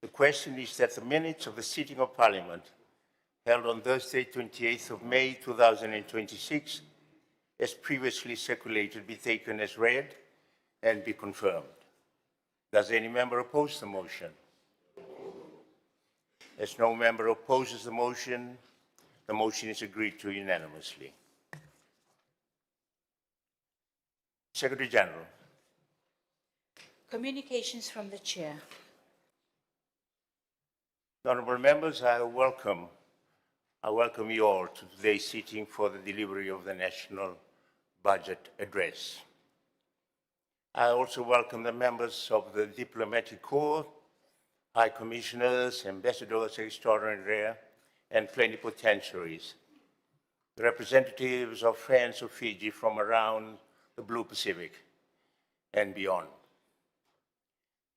The question is that the minutes of the sitting of Parliament held on Thursday, 28th of May 2026, as previously circulated, be taken as read and be confirmed. Does any member oppose the motion? As no member opposes the motion is agreed to unanimously. Secretary General. Communications from the Chair. Honourable members, I welcome you all to today's sitting for the delivery of the National Budget Address. I also welcome the members of the Diplomatic Corps, High Commissioners, Ambassadors Extraordinary, and plenipotentiaries, the representatives of Friends of Fiji from around the Blue Pacific and beyond,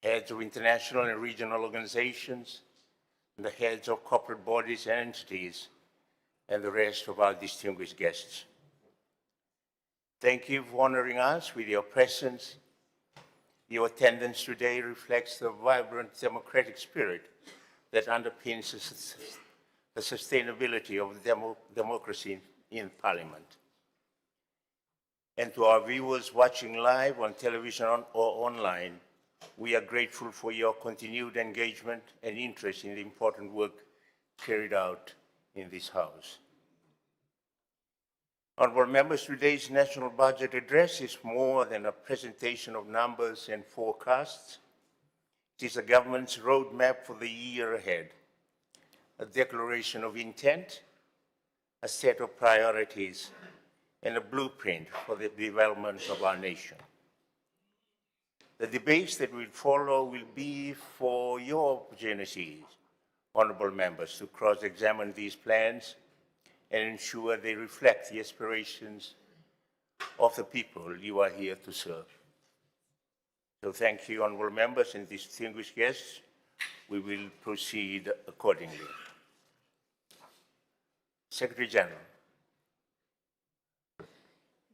heads of international and regional organizations, and the heads of corporate bodies and entities, and the rest of our distinguished guests. Thank you for honoring us with your presence. Your attendance today reflects the vibrant democratic spirit that underpins the sustainability of democracy in Parliament. And to our viewers watching live on television or online, we are grateful for your continued engagement and interest in the important work carried out in this House. Honourable members, today's National Budget Address is more than a presentation of numbers and forecasts. It is the government's roadmap for the year ahead, a declaration of intent, a set of priorities, and a blueprint for the development of our nation. The debates that will follow will be for your opportunities, honourable members, to cross-examine these plans and ensure they reflect the aspirations of the people you are here to serve. So thank you, honourable members and distinguished guests. We will proceed accordingly. Secretary General.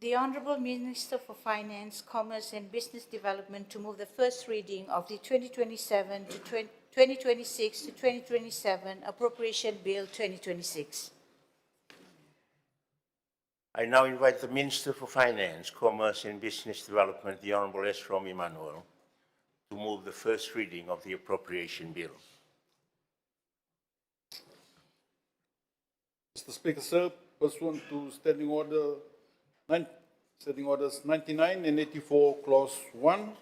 The Honourable Minister for Finance, Commerce and Business Development to move the first reading of the 2027 to 2026 to 2027 Appropriation Bill 2026. I now invite the Minister for Finance, Commerce and Business Development, the Honourable Esrom Emmanuel, to move the first reading of the Appropriation Bill. Mr. Speaker, sir, pursuant to Standing Orders 99 and 84, Clause 1,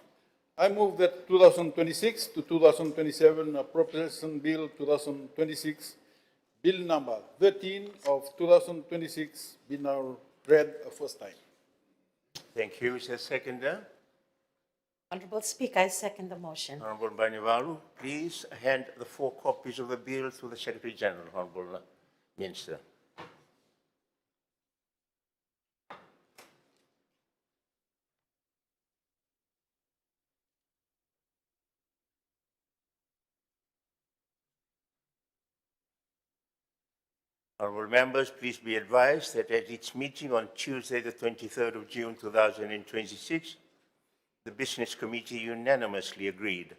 I move that 2026 to 2027 Appropriation Bill 2026, Bill number 13 of 2026, be now read a first time. Thank you. Is there a seconder? Honourable Speaker, I second the motion. Honourable Banivalu, please hand the 4 copies of the bill to the Secretary General, Honourable Minister. Honourable members, please be advised that at its meeting on Tuesday, the 23rd of June 2026, the Business Committee unanimously agreed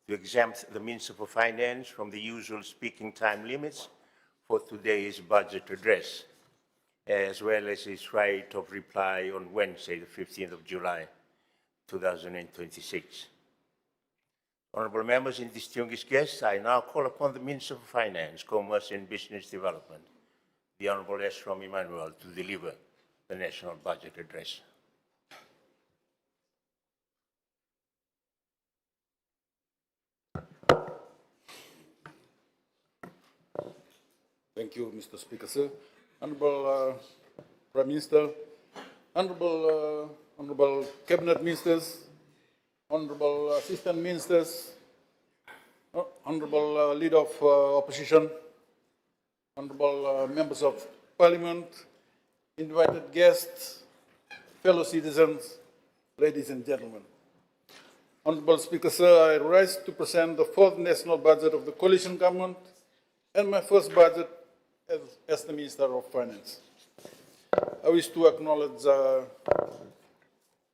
to exempt the Minister for Finance from the usual speaking time limits for today's budget address, as well as his right of reply on Wednesday, the 15th of July 2026. Honourable members and distinguished guests, I now call upon the Minister for Finance, Commerce and Business Development, the Honourable Esrom Emmanuel, to deliver the National Budget Address. Thank you, Mr. Speaker, sir. Honourable Prime Minister, Honourable Cabinet Ministers, Honourable Assistant Ministers, Honourable Leader of Opposition, Honourable Members of Parliament, invited guests, fellow citizens, ladies and gentlemen. Honourable Speaker, sir, I rise to present the 4th National Budget of the Coalition Government and my first budget as the Minister of Finance. I wish to acknowledge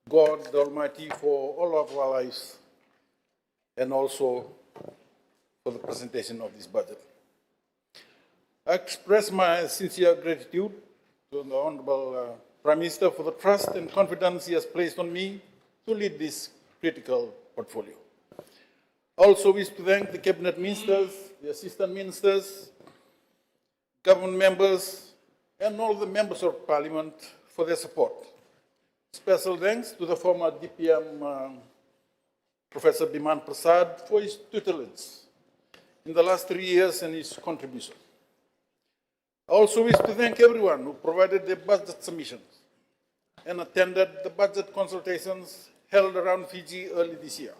God the Almighty for all of our lives and also for the presentation of this budget. I express my sincere gratitude to the Honorable Prime Minister for the trust and confidence he has placed on me to lead this critical portfolio. I also wish to thank the Cabinet Ministers, the Assistant Ministers, government members, and all the members of Parliament for their support. Special thanks to the former DPM, Professor Biman Prasad, for his tutelage in the last 3 years and his contribution. I also wish to thank everyone who provided their budget submissions and attended the budget consultations held around Fiji early this year.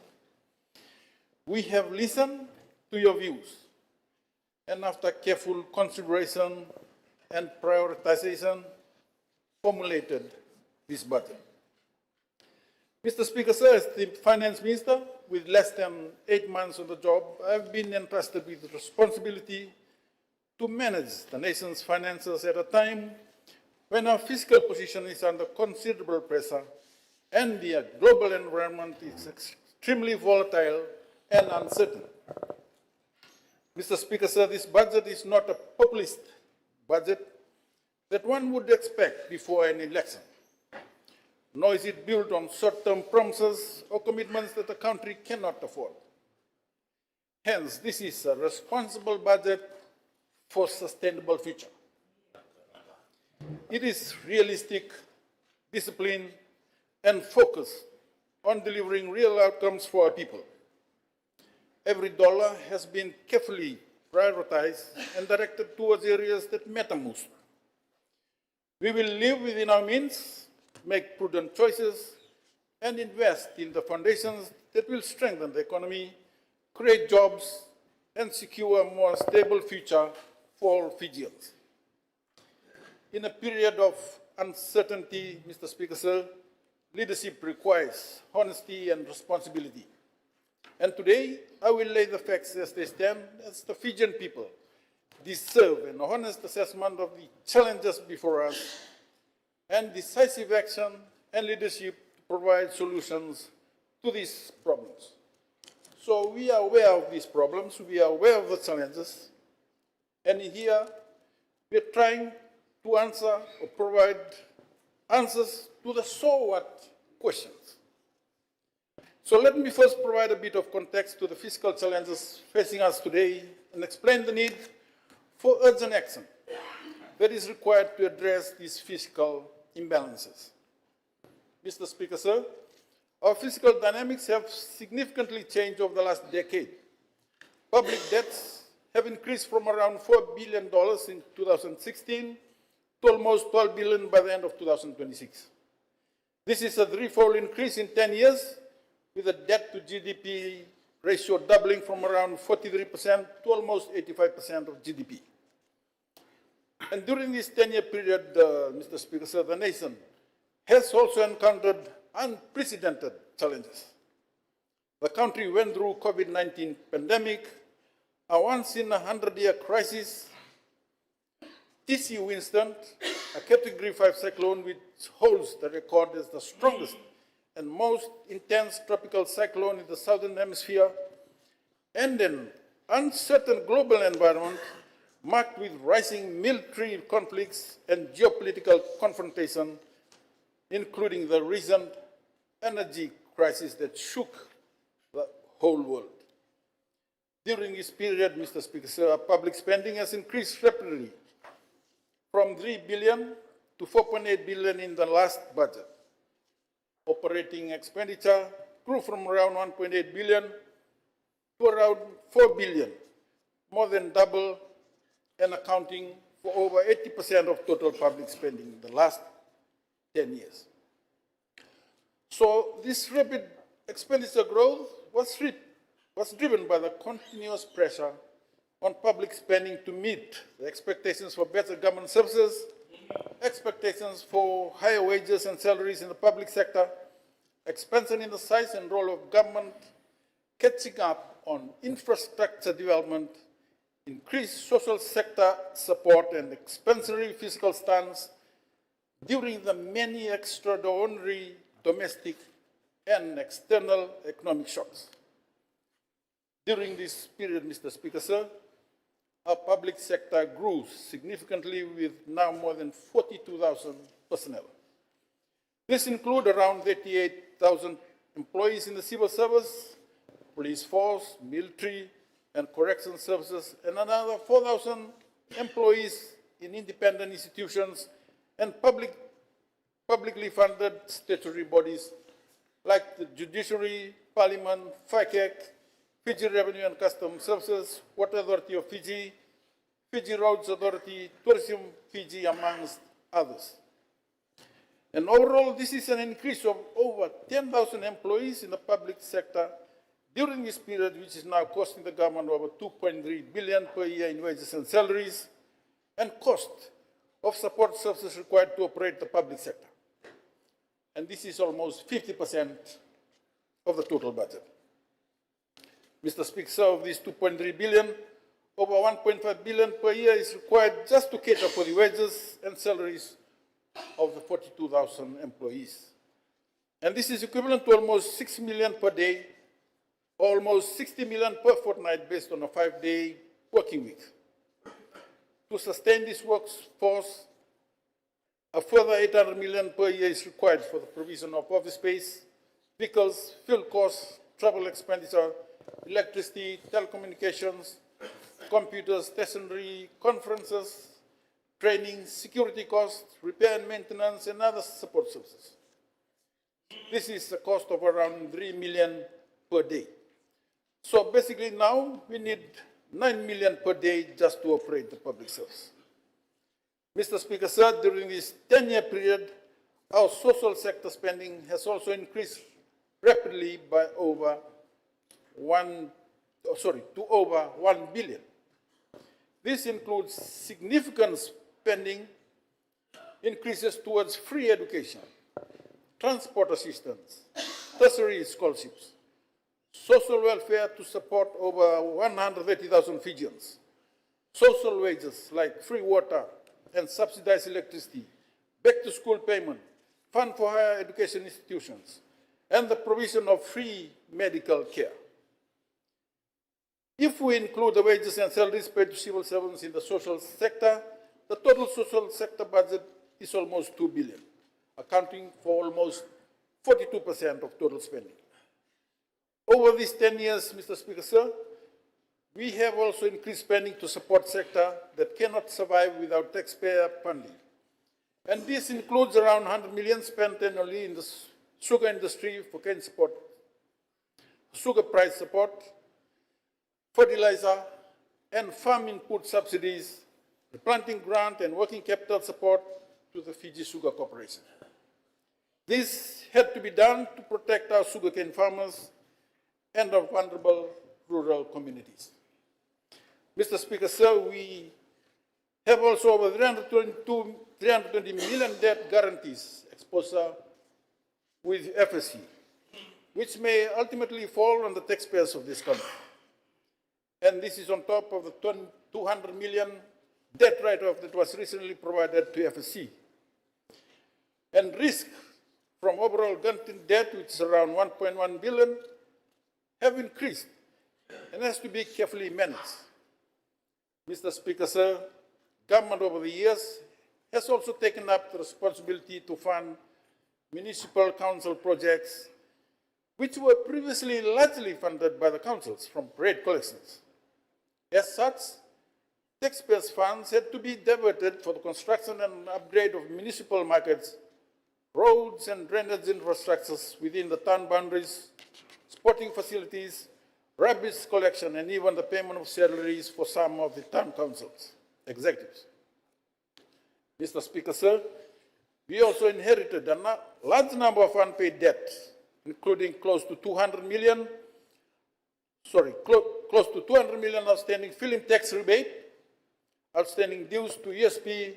We have listened to your views, and after careful consideration and prioritization, formulated this budget. Mr. Speaker, sir, as the Finance Minister, with less than 8 months on the job, I have been entrusted with the responsibility to manage the nation's finances at a time when our fiscal position is under considerable pressure and the global environment is extremely volatile and uncertain. Mr. Speaker, sir, this budget is not a populist budget that one would expect before an election, nor is it built on short-term promises or commitments that the country cannot afford. Hence, this is a responsible budget for sustainable future. It is realistic, disciplined, and focused on delivering real outcomes for our people. Every dollar has been carefully prioritized and directed towards areas that matter most. We will live within our means, make prudent choices, and invest in the foundations that will strengthen the economy, create jobs, and secure a more stable future for all Fijians. In a period of uncertainty, Mr. Speaker, sir, leadership requires honesty and responsibility. And today, I will lay the facts as they stand, as the Fijian people deserve an honest assessment of the challenges before us and decisive action and leadership to provide solutions to these problems. So we are aware of these problems, we are aware of the challenges, and here we are trying to answer or provide answers to the so what questions. So let me first provide a bit of context to the fiscal challenges facing us today and explain the need for urgent action that is required to address these fiscal imbalances. Mr. Speaker, sir, our fiscal dynamics have significantly changed over the last decade. Public debts have increased from around $4 billion in 2016 to almost $12 billion by the end of 2026. This is a threefold increase in 10 years, with the debt to GDP ratio doubling from around 43% to almost 85% of GDP. And during this 10-year period, Mr. Speaker, sir, the nation has also encountered unprecedented challenges. The country went through COVID-19 pandemic, a once-in-a-100-year crisis, TC Winston, a Category 5 cyclone which holds the record as the strongest and most intense tropical cyclone in the southern hemisphere, and an uncertain global environment marked with rising military conflicts and geopolitical confrontation, including the recent energy crisis that shook the whole world. During this period, Mr. Speaker, sir, our public spending has increased rapidly from $3 billion to $4.8 billion in the last budget. Operating expenditure grew from around $1.8 billion to around $4 billion, more than double and accounting for over 80% of total public spending in the last 10 years. So this rapid expenditure growth was driven by the continuous pressure on public spending to meet the expectations for better government services, expectations for higher wages and salaries in the public sector, expansion in the size and role of government, catching up on infrastructure development, increased social sector support and expansionary fiscal stance during the many extraordinary domestic and external economic shocks. During this period, Mr. Speaker, sir, our public sector grew significantly with now more than 42,000 personnel. This includes around 38,000 employees in the civil service, police force, military, and correction services, and another 4,000 employees in independent institutions and publicly funded statutory bodies like the Judiciary, Parliament, FICAC, Fiji Revenue and Customs Services, Water Authority of Fiji, Fiji Roads Authority, Tourism Fiji, amongst others. And overall, this is an increase of over 10,000 employees in the public sector during this period, which is now costing the government over 2.3 billion per year in wages and salaries, and cost of support services required to operate the public sector. And this is almost 50% of the total budget. Mr. Speaker, of these 2.3 billion, over 1.5 billion per year is required just to cater for the wages and salaries of the 42,000 employees. And this is equivalent to almost 6 million per day, almost 60 million per fortnight based on a 5-day working week. To sustain this workforce, a further 800 million per year is required for the provision of office space, vehicles, fuel costs, travel expenditure, electricity, telecommunications, computers, stationery, conferences, training, security costs, repair and maintenance, and other support services. This is a cost of around 3 million per day. So basically now we need 9 million per day just to operate the public service. Mr. Speaker, sir, during this 10-year period, our social sector spending has also increased rapidly by over to over 1 billion. This includes significant spending increases towards free education, transport assistance, tertiary scholarships, social welfare to support over 130,000 Fijians, social wages like free water and subsidized electricity, back-to-school payment, fund for higher education institutions, and the provision of free medical care. If we include the wages and salaries paid to civil servants in the social sector, the total social sector budget is almost 2 billion, accounting for almost 42% of total spending. Over these 10 years, Mr. Speaker, sir, we have also increased spending to support sector that cannot survive without taxpayer funding. And this includes around 100 million spent annually in the sugar industry for cane support, sugar price support, fertilizer, and farm input subsidies, the planting grant and working capital support to the Fiji Sugar Corporation. This had to be done to protect our sugarcane farmers and our vulnerable rural communities. Mr. Speaker, sir, we have also over 320 million debt guarantees exposure with FSC, which may ultimately fall on the taxpayers of this country. And this is on top of the 200 million debt write-off that was recently provided to FSC. And risk from overall government debt, which is around 1.1 billion, have increased and has to be carefully managed. Mr. Speaker, sir, government over the years has also taken up the responsibility to fund municipal council projects which were previously largely funded by the councils from parade collections. As such, taxpayers' funds had to be diverted for the construction and upgrade of municipal markets, roads and drainage infrastructures within the town boundaries, sporting facilities, rubbish collection, and even the payment of salaries for some of the town councils, executives. Mr. Speaker, sir, we also inherited a large number of unpaid debts, including close to 200 million outstanding film tax rebate, outstanding dues to ESP,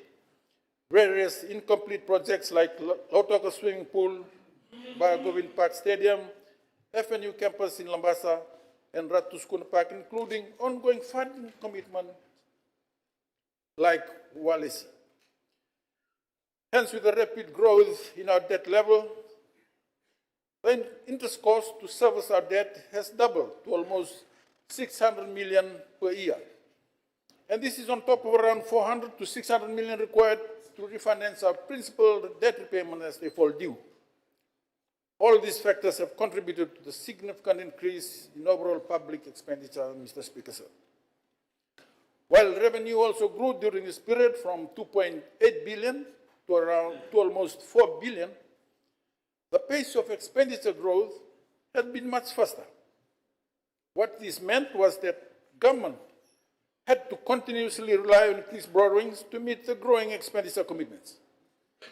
various incomplete projects like Lautoka Swimming Pool, Govind Park Stadium, FNU campus in Lambasa, and Ratuskuna Park, including ongoing funding commitment like Wallis. Hence, with the rapid growth in our debt level, the interest cost to service our debt has doubled to almost 600 million per year. And this is on top of around 400 to 600 million required to refinance our principal debt repayment as they fall due. All these factors have contributed to the significant increase in overall public expenditure, Mr. Speaker, sir. While revenue also grew during this period from 2.8 billion to almost 4 billion, the pace of expenditure growth had been much faster. What this meant was that government had to continuously rely on increased borrowings to meet the growing expenditure commitments.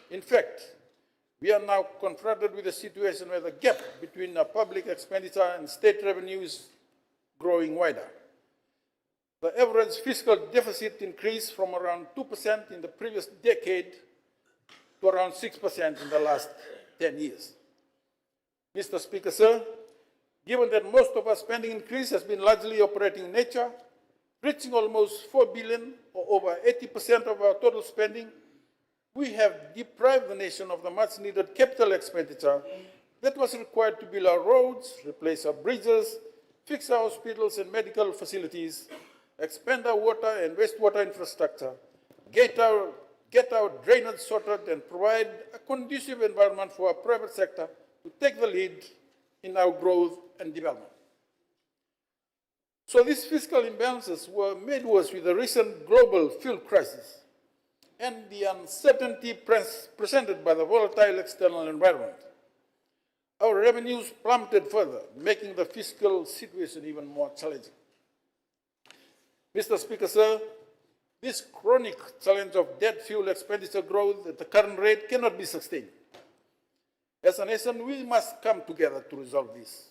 In fact, we are now confronted with a situation where the gap between our public expenditure and state revenue is growing wider. The average fiscal deficit increased from around 2% in the previous decade to around 6% in the last 10 years. Mr. Speaker, sir, given that most of our spending increase has been largely operating in nature, reaching almost 4 billion or over 80% of our total spending, we have deprived the nation of the much-needed capital expenditure that was required to build our roads, replace our bridges, fix our hospitals and medical facilities, expand our water and wastewater infrastructure, get our drainage sorted, and provide a conducive environment for our private sector to take the lead in our growth and development. So these fiscal imbalances were made worse with the recent global fuel crisis and the uncertainty presented by the volatile external environment. Our revenues plummeted further, making the fiscal situation even more challenging. Mr. Speaker, sir, this chronic challenge of debt fuel expenditure growth at the current rate cannot be sustained. As a nation, we must come together to resolve this.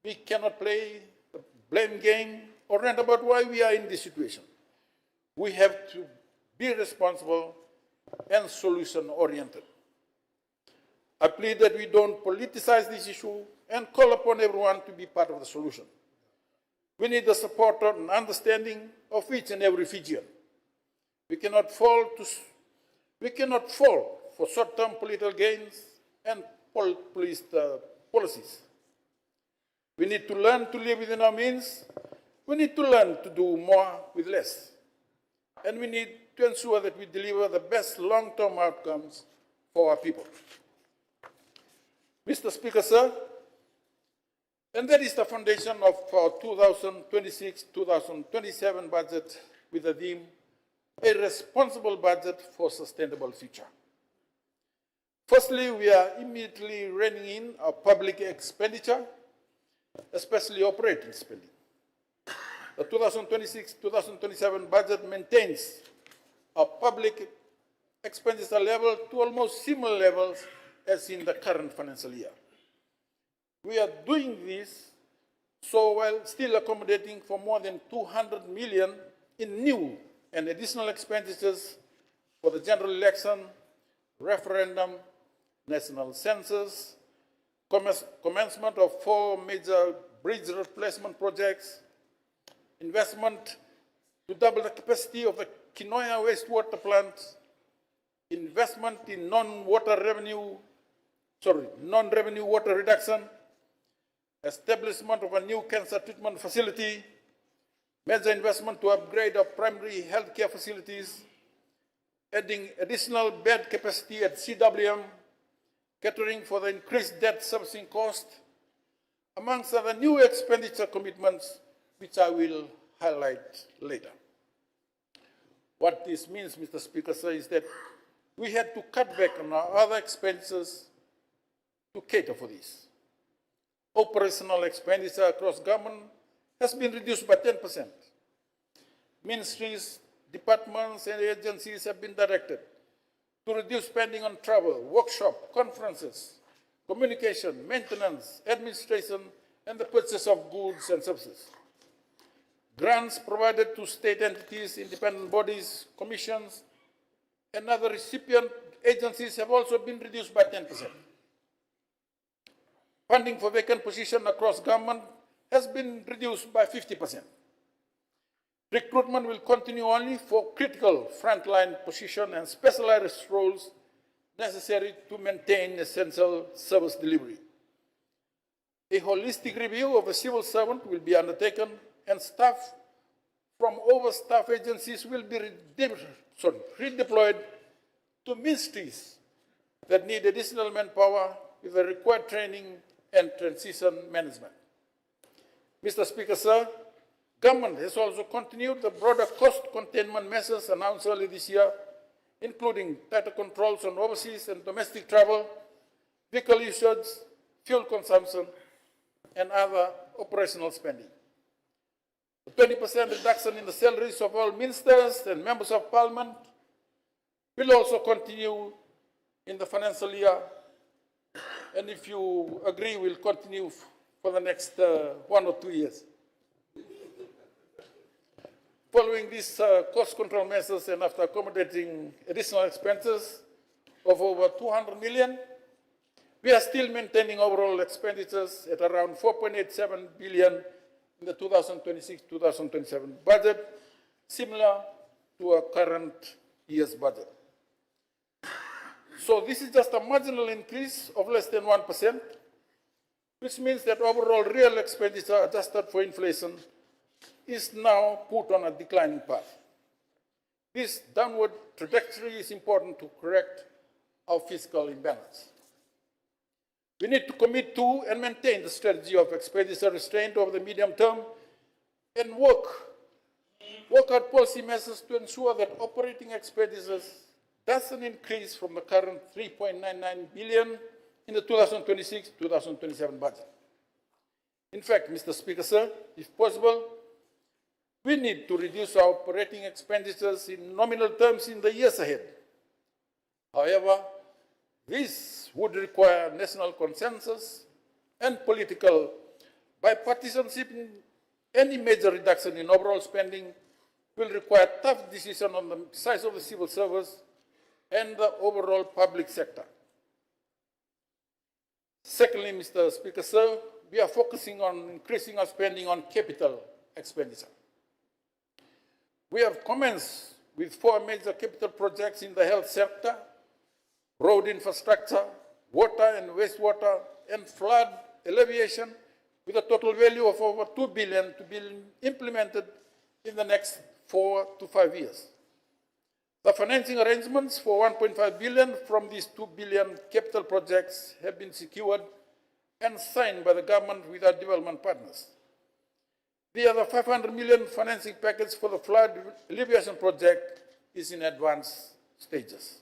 We cannot play the blame game or rant about why we are in this situation. We have to be responsible and solution-oriented. I plead that we don't politicize this issue and call upon everyone to be part of the solution. We need the support and understanding of each and every Fijian. We cannot fall for short-term political gains and populist policies. We need to learn to live within our means. We need to learn to do more with less. And we need to ensure that we deliver the best long-term outcomes for our people. Mr. Speaker, sir, and that is the foundation of our 2026-2027 budget with the theme, a responsible budget for sustainable future. Firstly, we are immediately reining in our public expenditure, especially operating spending. The 2026-2027 budget maintains our public expenditure level to almost similar levels as in the current financial year. We are doing this so while still accommodating for more than 200 million in new and additional expenditures for the general election, referendum, national census, commencement of 4 major bridge replacement projects, investment to double the capacity of the Kinoya wastewater plant, investment in non-revenue water reduction, establishment of a new cancer treatment facility, major investment to upgrade our primary healthcare facilities, adding additional bed capacity at CWM, catering for the increased debt servicing cost, amongst other new expenditure commitments, which I will highlight later. What this means, Mr. Speaker, sir, is that we had to cut back on our other expenses to cater for this. Operational expenditure across government has been reduced by 10%. Ministries, departments, and agencies have been directed to reduce spending on travel, workshop, conferences, communication, maintenance, administration, and the purchase of goods and services. Grants provided to state entities, independent bodies, commissions, and other recipient agencies have also been reduced by 10%. Funding for vacant positions across government has been reduced by 50%. Recruitment will continue only for critical frontline positions and specialized roles necessary to maintain essential service delivery. A holistic review of the civil servant will be undertaken and staff from overstaffed agencies will be redeployed to ministries that need additional manpower with the required training and transition management. Mr. Speaker, sir, government has also continued the broader cost containment measures announced earlier this year, including tighter controls on overseas and domestic travel, vehicle usage, fuel consumption, and other operational spending. The 20% reduction in the salaries of all ministers and members of parliament will also continue in the financial year, and if you agree, will continue for the next 1 or 2 years. Following these cost control measures and after accommodating additional expenses of over 200 million, we are still maintaining overall expenditures at around 4.87 billion in the 2026-2027 budget, similar to our current year's budget. So this is just a marginal increase of less than 1%, which means that overall real expenditure adjusted for inflation is now put on a declining path. This downward trajectory is important to correct our fiscal imbalance. We need to commit to and maintain the strategy of expenditure restraint over the medium term and work out policy measures to ensure that operating expenditures doesn't increase from the current 3.99 billion in the 2026-2027 budget. In fact, Mr. Speaker, sir, if possible, we need to reduce our operating expenditures in nominal terms in the years ahead. However, this would require national consensus and political bipartisanship. Any major reduction in overall spending will require tough decision on the size of the civil service and the overall public sector. Secondly, Mr. Speaker, sir, we are focusing on increasing our spending on capital expenditure. We have commenced with 4 major capital projects in the health sector, road infrastructure, water and wastewater, and flood alleviation, with a total value of over 2 billion to be implemented in the next 4 to 5 years. The financing arrangements for 1.5 billion from these 2 billion capital projects have been secured and signed by the government with our development partners. The other 500 million financing package for the flood alleviation project is in advanced stages.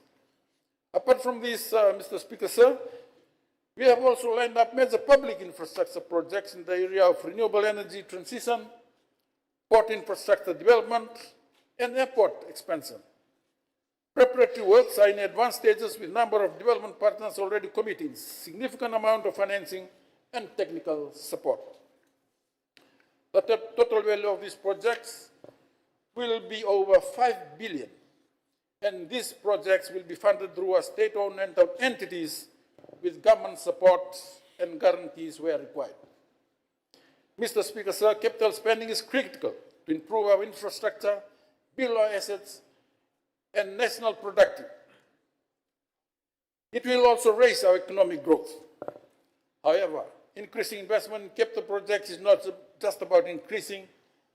Apart from this, Mr. Speaker, sir, we have also lined up major public infrastructure projects in the area of renewable energy transition, port infrastructure development, and airport expansion. Preparatory works are in advanced stages with a number of development partners already committing significant amount of financing and technical support. The total value of these projects will be over 5 billion, and these projects will be funded through our state-owned entities with government support and guarantees where required. Mr. Speaker, sir, capital spending is critical to improve our infrastructure, build our assets, and national productivity. It will also raise our economic growth. However, increasing investment in capital projects is not just about increasing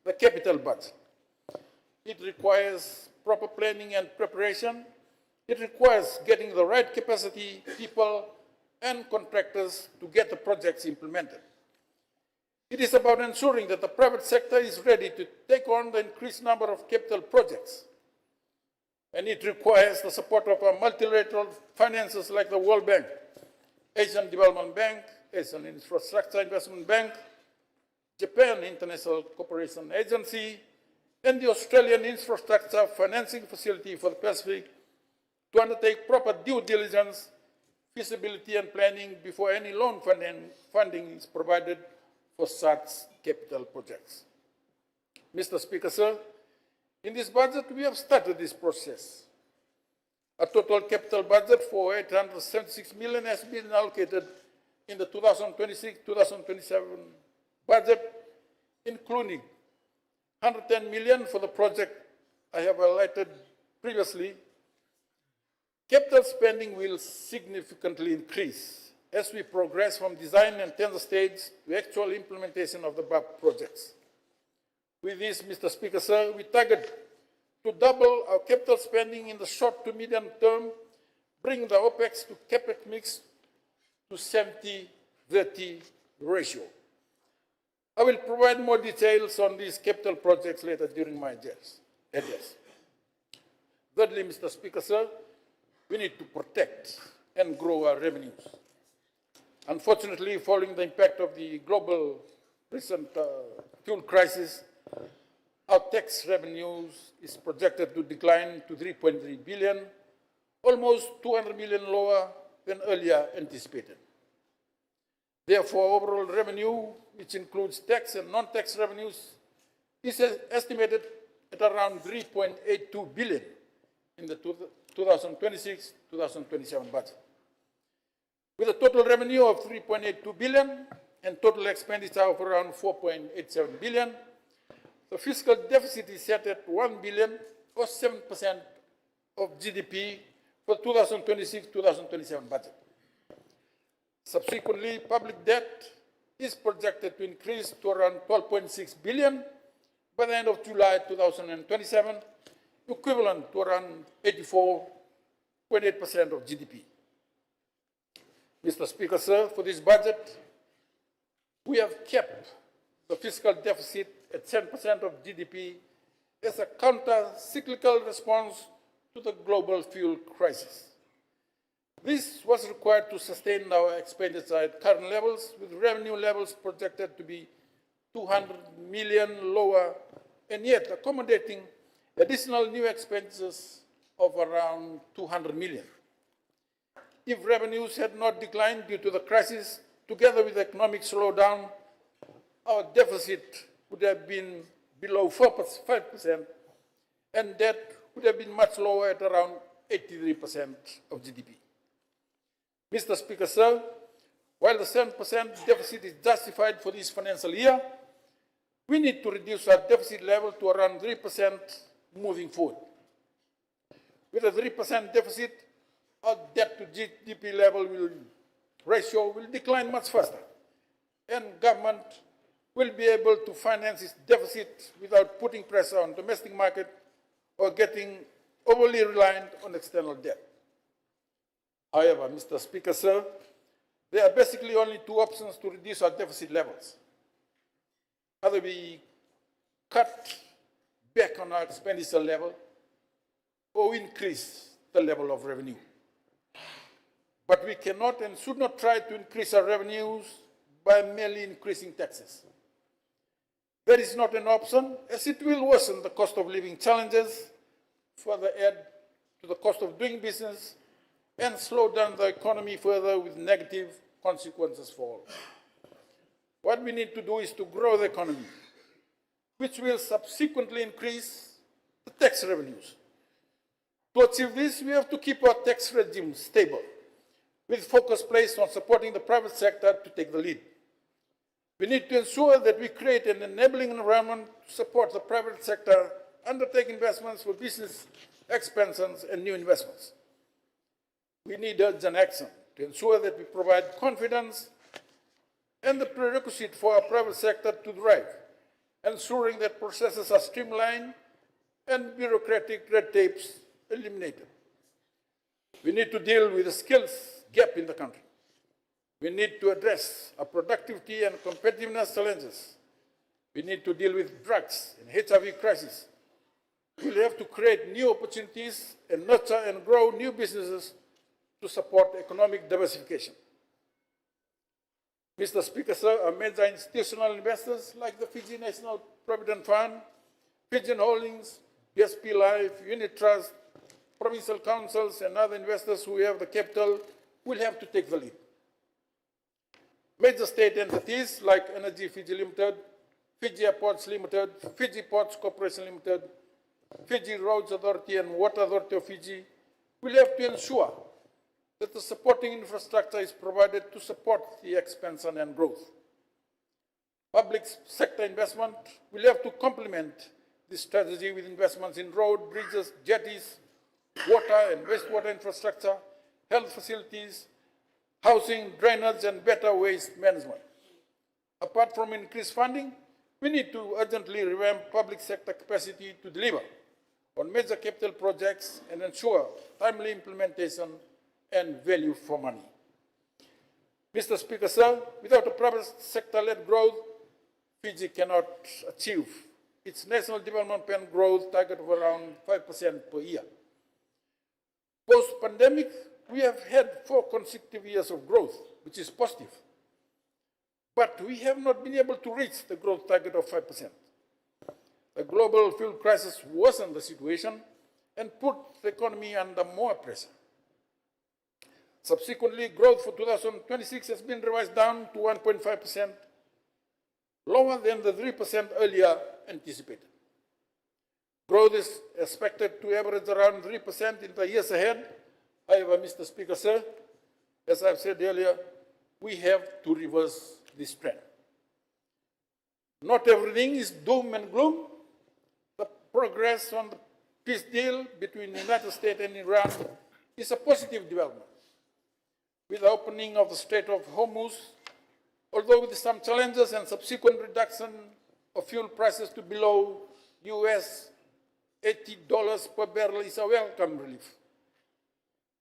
the capital budget. It requires proper planning and preparation. It requires getting the right capacity, people, and contractors to get the projects implemented. It is about ensuring that the private sector is ready to take on the increased number of capital projects. And it requires the support of our multilateral finances like the World Bank, Asian Development Bank, Asian Infrastructure Investment Bank, Japan International Cooperation Agency, and the Australian Infrastructure Financing Facility for the Pacific to undertake proper due diligence, feasibility and planning before any loan funding is provided for such capital projects. Mr. Speaker, sir, in this budget, we have started this process. A total capital budget for 876 million has been allocated in the 2026-2027 budget, including 110 million for the project I have highlighted previously. Capital spending will significantly increase as we progress from design and tender stage to actual implementation of the above projects. With this, Mr. Speaker, sir, we target to double our capital spending in the short to medium term, bring the OPEX to CAPEX mix to 70-30 ratio. I will provide more details on these capital projects later during my address. Thirdly, Mr. Speaker, sir, we need to protect and grow our revenues. Unfortunately, following the impact of the global recent fuel crisis, our tax revenues is projected to decline to 3.3 billion, almost 200 million lower than earlier anticipated. Therefore, overall revenue, which includes tax and non-tax revenues, is estimated at around 3.82 billion in the 2026-2027 budget. With a total revenue of 3.82 billion and total expenditure of around 4.87 billion, the fiscal deficit is set at 1 billion or 7% of GDP for 2026-2027 budget. Subsequently, public debt is projected to increase to around 12.6 billion by the end of July 2027, equivalent to around 84.8% of GDP. Mr. Speaker, sir, for this budget, we have kept the fiscal deficit at 10% of GDP as a counter-cyclical response to the global fuel crisis. This was required to sustain our expenditure at current levels, with revenue levels projected to be 200 million lower, and yet accommodating additional new expenses of around 200 million. If revenues had not declined due to the crisis, together with the economic slowdown, our deficit would have been below 5%, and debt would have been much lower at around 83% of GDP. Mr. Speaker, sir, while the 7% deficit is justified for this financial year, we need to reduce our deficit level to around 3% moving forward. With a 3% deficit, our debt to GDP ratio will decline much faster, and government will be able to finance its deficit without putting pressure on the domestic market or getting overly reliant on external debt. However, Mr. Speaker, sir, there are basically only two options to reduce our deficit levels. Either we cut back on our expenditure level or increase the level of revenue. But we cannot and should not try to increase our revenues by merely increasing taxes. That is not an option, as it will worsen the cost of living challenges, further add to the cost of doing business, and slow down the economy further with negative consequences for all. What we need to do is to grow the economy, which will subsequently increase the tax revenues. To achieve this, we have to keep our tax regime stable, with focus placed on supporting the private sector to take the lead. We need to ensure that we create an enabling environment to support the private sector, undertake investments for business expansions and new investments. We need urgent action to ensure that we provide confidence and the prerequisite for our private sector to thrive, ensuring that processes are streamlined and bureaucratic red tapes eliminated. We need to deal with the skills gap in the country. We need to address our productivity and competitiveness challenges. We need to deal with drugs and HIV crisis. We will have to create new opportunities and nurture and grow new businesses to support economic diversification. Mr. Speaker, sir, our major institutional investors like the Fiji National Provident Fund, Fijian Holdings, BSP Life, Unit Trust, provincial councils, and other investors who have the capital will have to take the lead. Major state entities like Energy Fiji Limited, Fiji Airports Limited, Fiji Ports Corporation Limited, Fiji Roads Authority, and Water Authority of Fiji will have to ensure that the supporting infrastructure is provided to support the expansion and growth. Public sector investment will have to complement this strategy with investments in road, bridges, jetties, water and wastewater infrastructure, health facilities, housing, drainage, and better waste management. Apart from increased funding, We need to urgently revamp public sector capacity to deliver on major capital projects and ensure timely implementation and value for money. Mr. Speaker, sir, without a private sector-led growth, Fiji cannot achieve its National Development Plan growth target of around 5% per year. Post-pandemic, we have had 4 consecutive years of growth, which is positive. But we have not been able to reach the growth target of 5%. The global fuel crisis worsened the situation and put the economy under more pressure. Subsequently, growth for 2026 has been revised down to 1.5%, lower than the 3% earlier anticipated. Growth is expected to average around 3% in the years ahead. However, Mr. Speaker, sir, as I've said earlier, we have to reverse this trend. Not everything is doom and gloom. The progress on the peace deal between the United States and Iran is a positive development. With the opening of the Strait of Hormuz, although with some challenges and subsequent reduction of fuel prices to below US $80 per barrel is a welcome relief.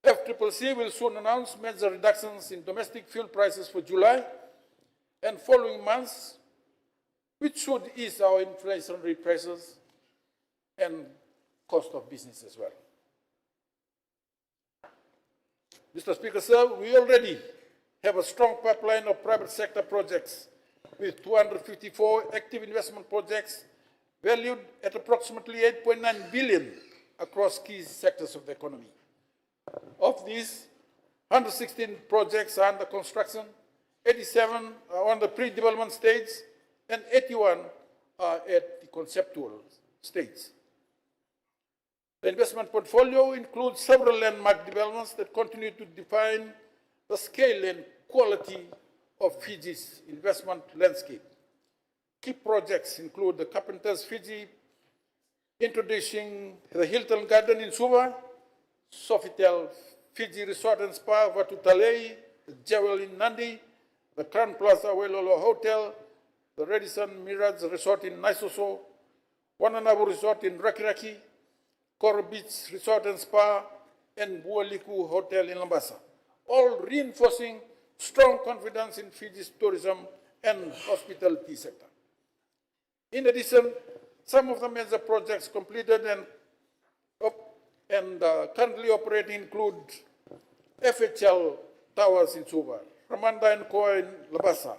FCCC will soon announce major reductions in domestic fuel prices for July and following months, which should ease our inflationary pressures and cost of business as well. Mr. Speaker, sir, we already have a strong pipeline of private sector projects with 254 active investment projects valued at approximately 8.9 billion across key sectors of the economy. Of these, 116 projects are under construction, 87 are on the pre-development stage, and 81 are at the conceptual stage. The investment portfolio includes several landmark developments that continue to define the scale and quality of Fiji's investment landscape. Key projects include the Carpenters Fiji, introducing the Hilton Garden in Suva, Sofitel Fiji Resort and Spa, Watutalei, the Jewel in Nandi, the Crown Plaza Wailolo Hotel, the Radisson Mirage Resort in Naisoso, Wananabu Resort in Rakiraki, Coral Beach Resort and Spa, and Bualiku Hotel in Lambasa, all reinforcing strong confidence in Fiji's tourism and hospitality sector. In addition, some of the major projects completed and currently operating include FHL Towers in Suva, Ramanda & Co in Labasa,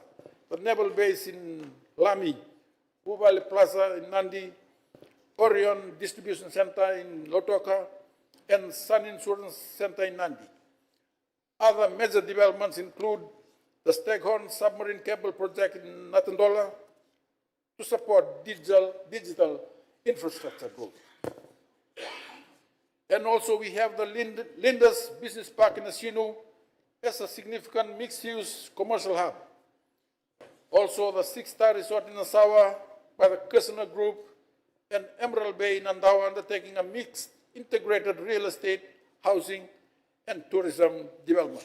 the Naval Base in Lami, Buvali Plaza in Nandi, Orion Distribution Center in Lotoka, and Sun Insurance Center in Nandi. Other major developments include the Staghorn Submarine Cable Project in Natandola to support digital infrastructure growth. And also we have the Linders Business Park in Asinu as a significant mixed-use commercial hub. Also the 6-star resort in Nasawa by the Kirsner Group and Emerald Bay in Andawa undertaking a mixed integrated real estate, housing, and tourism development.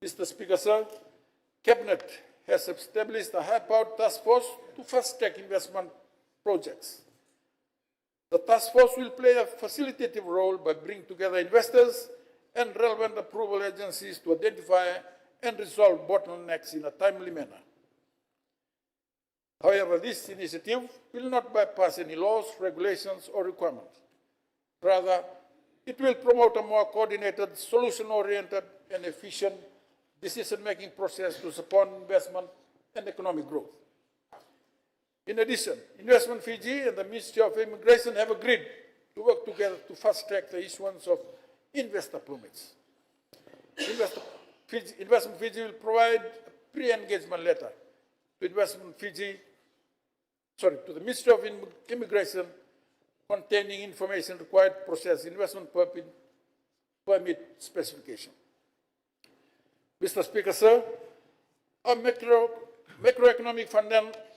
Mr. Speaker, sir, Cabinet has established a high-powered task force to fast-track investment projects. The task force will play a facilitative role by bringing together investors and relevant approval agencies to identify and resolve bottlenecks in a timely manner. However, this initiative will not bypass any laws, regulations, or requirements. Rather, it will promote a more coordinated, solution-oriented, and efficient decision-making process to support investment and economic growth. In addition, Investment Fiji and the Ministry of Immigration have agreed to work together to fast-track the issuance of investor permits. Investment Fiji will provide a pre-engagement letter to to the Ministry of Immigration containing information required to process investment permit specification. Mr. Speaker, sir, our macroeconomic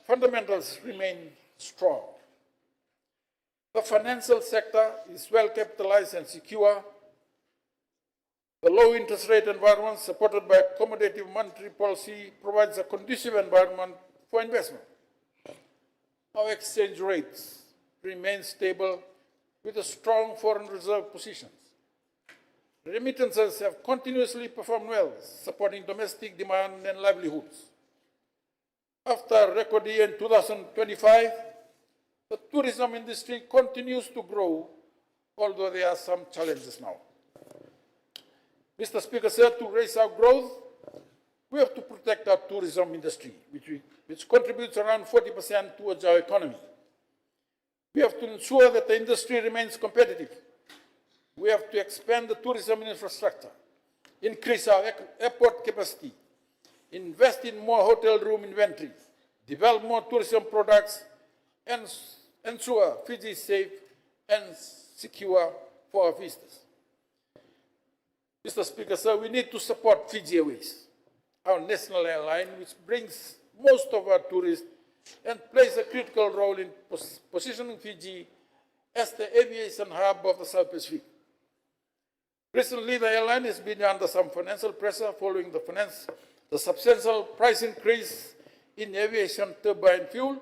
fundamentals remain strong. The financial sector is well capitalized and secure. The low interest rate environment supported by accommodative monetary policy provides a conducive environment for investment. our exchange rates remain stable with a strong foreign reserve positions. Remittances have continuously performed well, supporting domestic demand and livelihoods. After a record year in 2025, the tourism industry continues to grow, although there are some challenges now. Mr. Speaker, sir, to raise our growth, we have to protect our tourism industry, which contributes around 40% towards our economy. We have to ensure that the industry remains competitive. We have to expand the tourism infrastructure, increase our airport capacity, invest in more hotel room inventory, develop more tourism products, and ensure Fiji is safe and secure for our visitors. Mr. Speaker, sir, we need to support Fiji Airways, our national airline, which brings most of our tourists and plays a critical role in positioning Fiji as the aviation hub of the South Pacific. Recently, the airline has been under some financial pressure following the substantial price increase in aviation turbine fuel,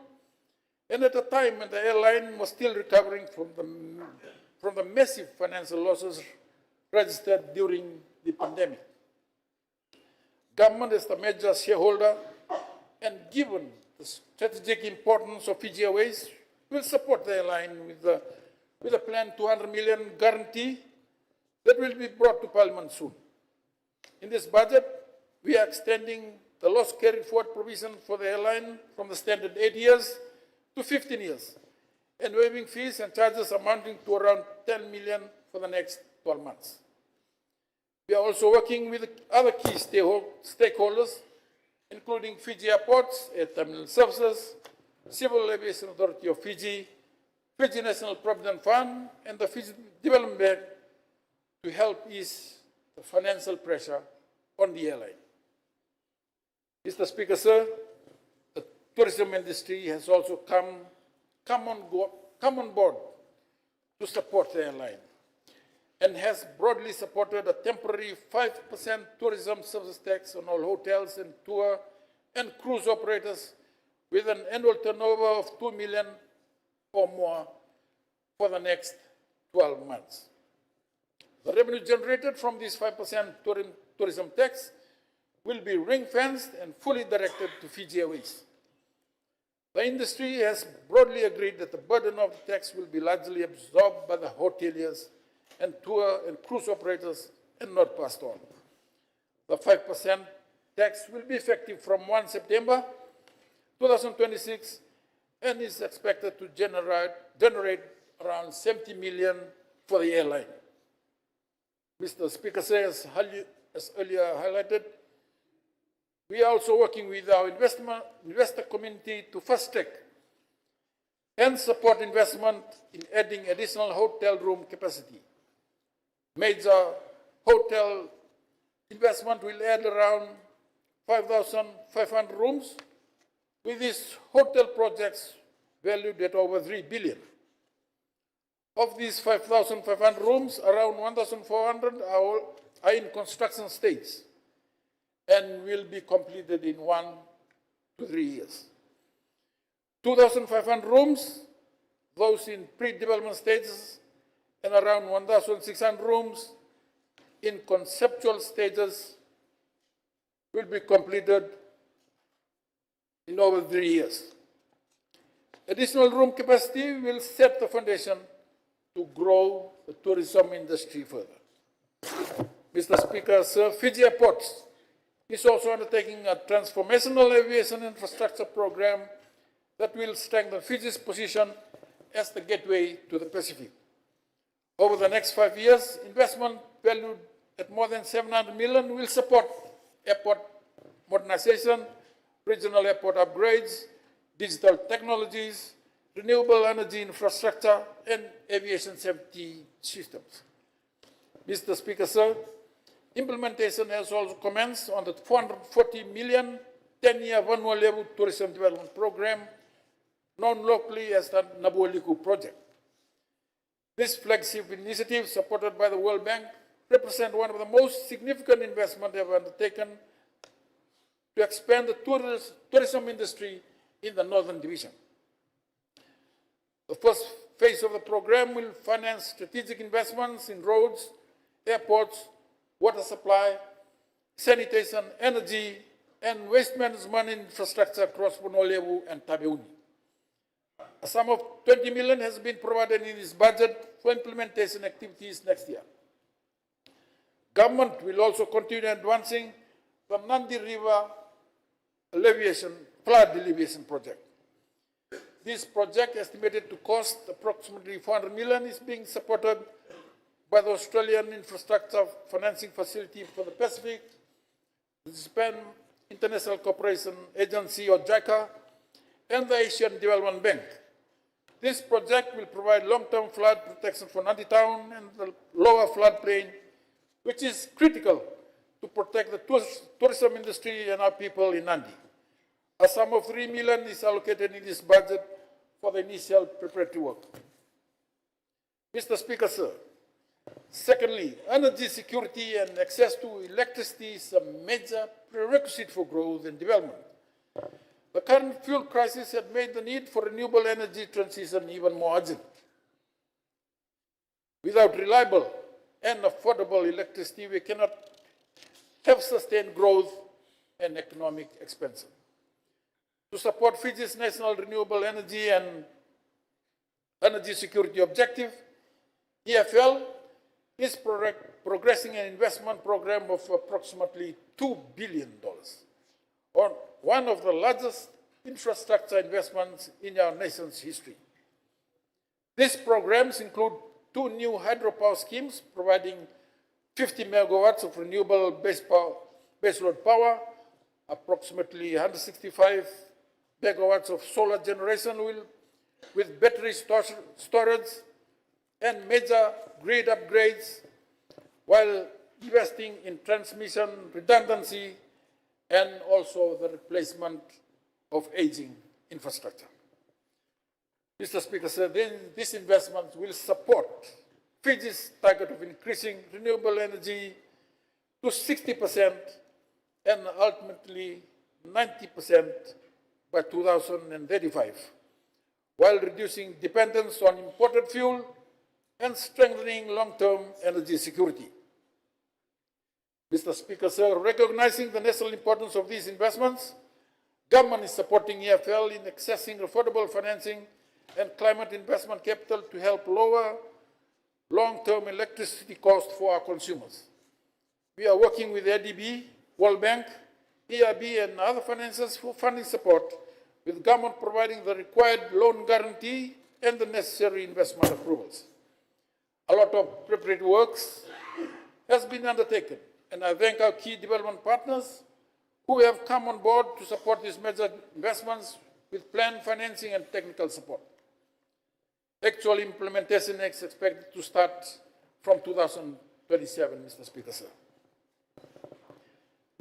and at a time when the airline was still recovering from the massive financial losses registered during the pandemic. Government is the major shareholder, and given the strategic importance of Fiji Airways, will support the airline with a planned 200 million guarantee that will be brought to Parliament soon. In this budget, we are extending the loss carried forward provision for the airline from the standard 8 years to 15 years, and waiving fees and charges amounting to around 10 million for the next 12 months. We are also working with other key stakeholders, including Fiji Airports, Air Terminal Services, Civil Aviation Authority of Fiji, Fiji National Provident Fund, and the Fiji Development Bank to help ease the financial pressure on the airline. Mr. Speaker, sir, the tourism industry has also come on board to support the airline and has broadly supported a temporary 5% tourism service tax on all hotels and tour and cruise operators with an annual turnover of 2 million or more for the next 12 months. The revenue generated from this 5% tourism tax will be ring-fenced and fully directed to Fiji Airways. The industry has broadly agreed that the burden of the tax will be largely absorbed by the hoteliers and tour and cruise operators and not passed on. The 5% tax will be effective from 1 September 2026 and is expected to generate around 70 million for the airline. Mr. Speaker, as earlier highlighted, we are also working with our investor community to fast-track and support investment in adding additional hotel room capacity. Major hotel investment will add around 5,500 rooms, with these hotel projects valued at over 3 billion. Of these 5,500 rooms, around 1,400 are in construction stage and will be completed in 1 to 3 years. 2,500 rooms, those in pre-development stages, and around 1,600 rooms in conceptual stages will be completed in over 3 years. Additional room capacity will set the foundation to grow the tourism industry further. Mr. Speaker, Sir, Fiji Airports is also undertaking a transformational aviation infrastructure program that will strengthen Fiji's position as the gateway to the Pacific. Over the next 5 years, investment valued at more than 700 million will support airport modernization, regional airport upgrades, digital technologies, renewable energy infrastructure, and aviation safety systems. Mr. Speaker, sir, implementation has also commenced on the 440 million 10-year Vanua-Levu Tourism Development Program, known locally as the Nabualiku Project. This flagship initiative, supported by the World Bank, represents one of the most significant investments ever undertaken to expand the tourism industry in the Northern Division. The first phase of the program will finance strategic investments in roads, airports, water supply, sanitation, energy, and waste management infrastructure across Puno Levu and Tabeuni. A sum of 20 million has been provided in this budget for implementation activities next year. Government will also continue advancing the Nandi River flood alleviation project. This project, estimated to cost approximately 400 million, is being supported by the Australian Infrastructure Financing Facility for the Pacific, the Japan International Cooperation Agency, or JICA, and the Asian Development Bank. This project will provide long-term flood protection for Nandi Town and the lower floodplain, which is critical to protect the tourism industry and our people in Nandi. A sum of 3 million is allocated in this budget for the initial preparatory work. Mr. Speaker, sir, secondly, energy security and access to electricity is a major prerequisite for growth and development. The current fuel crisis has made the need for renewable energy transition even more urgent. Without reliable and affordable electricity, we cannot have sustained growth and economic expansion. To support Fiji's national renewable energy and energy security objective, EFL is progressing an investment program of approximately $2 billion on one of the largest infrastructure investments in our nation's history. These programs include 2 new hydropower schemes providing 50 megawatts of renewable baseload power, approximately 165 megawatts of solar generation with battery storage and major grid upgrades, while investing in transmission redundancy and also the replacement of aging infrastructure. Mr. Speaker, sir, this investment will support Fiji's target of increasing renewable energy to 60% and ultimately 90% by 2035, while reducing dependence on imported fuel and strengthening long-term energy security. Mr. Speaker, sir, recognizing the national importance of these investments, government is supporting EFL in accessing affordable financing and climate investment capital to help lower long-term electricity costs for our consumers. We are working with ADB, World Bank, EIB, and other financiers for funding support, with government providing the required loan guarantee and the necessary investment approvals. A lot of preparatory works has been undertaken, and I thank our key development partners who have come on board to support these major investments with planned financing and technical support. Actual implementation is expected to start from 2027, Mr. Speaker, sir.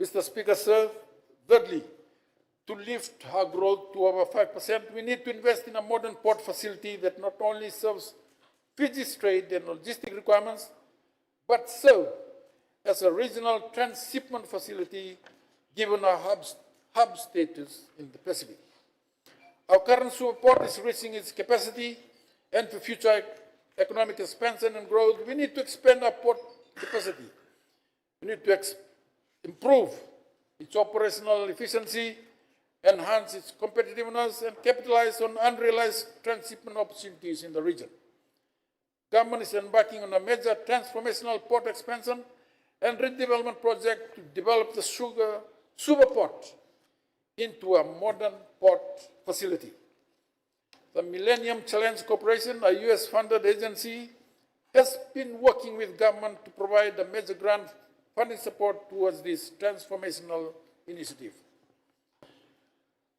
Mr. Speaker, sir, thirdly, to lift our growth to over 5%, we need to invest in a modern port facility that not only serves Fiji's trade and logistic requirements, but serve as a regional transshipment facility given our hub status in the Pacific. Our current super port is reaching its capacity, and for future economic expansion and growth, we need to expand our port capacity. We need to improve its operational efficiency, enhance its competitiveness, and capitalize on unrealized transshipment opportunities in the region. Government is embarking on a major transformational port expansion and redevelopment project to develop the Suva Port into a modern port facility. The Millennium Challenge Corporation, a US-funded agency, has been working with government to provide a major grant funding support towards this transformational initiative.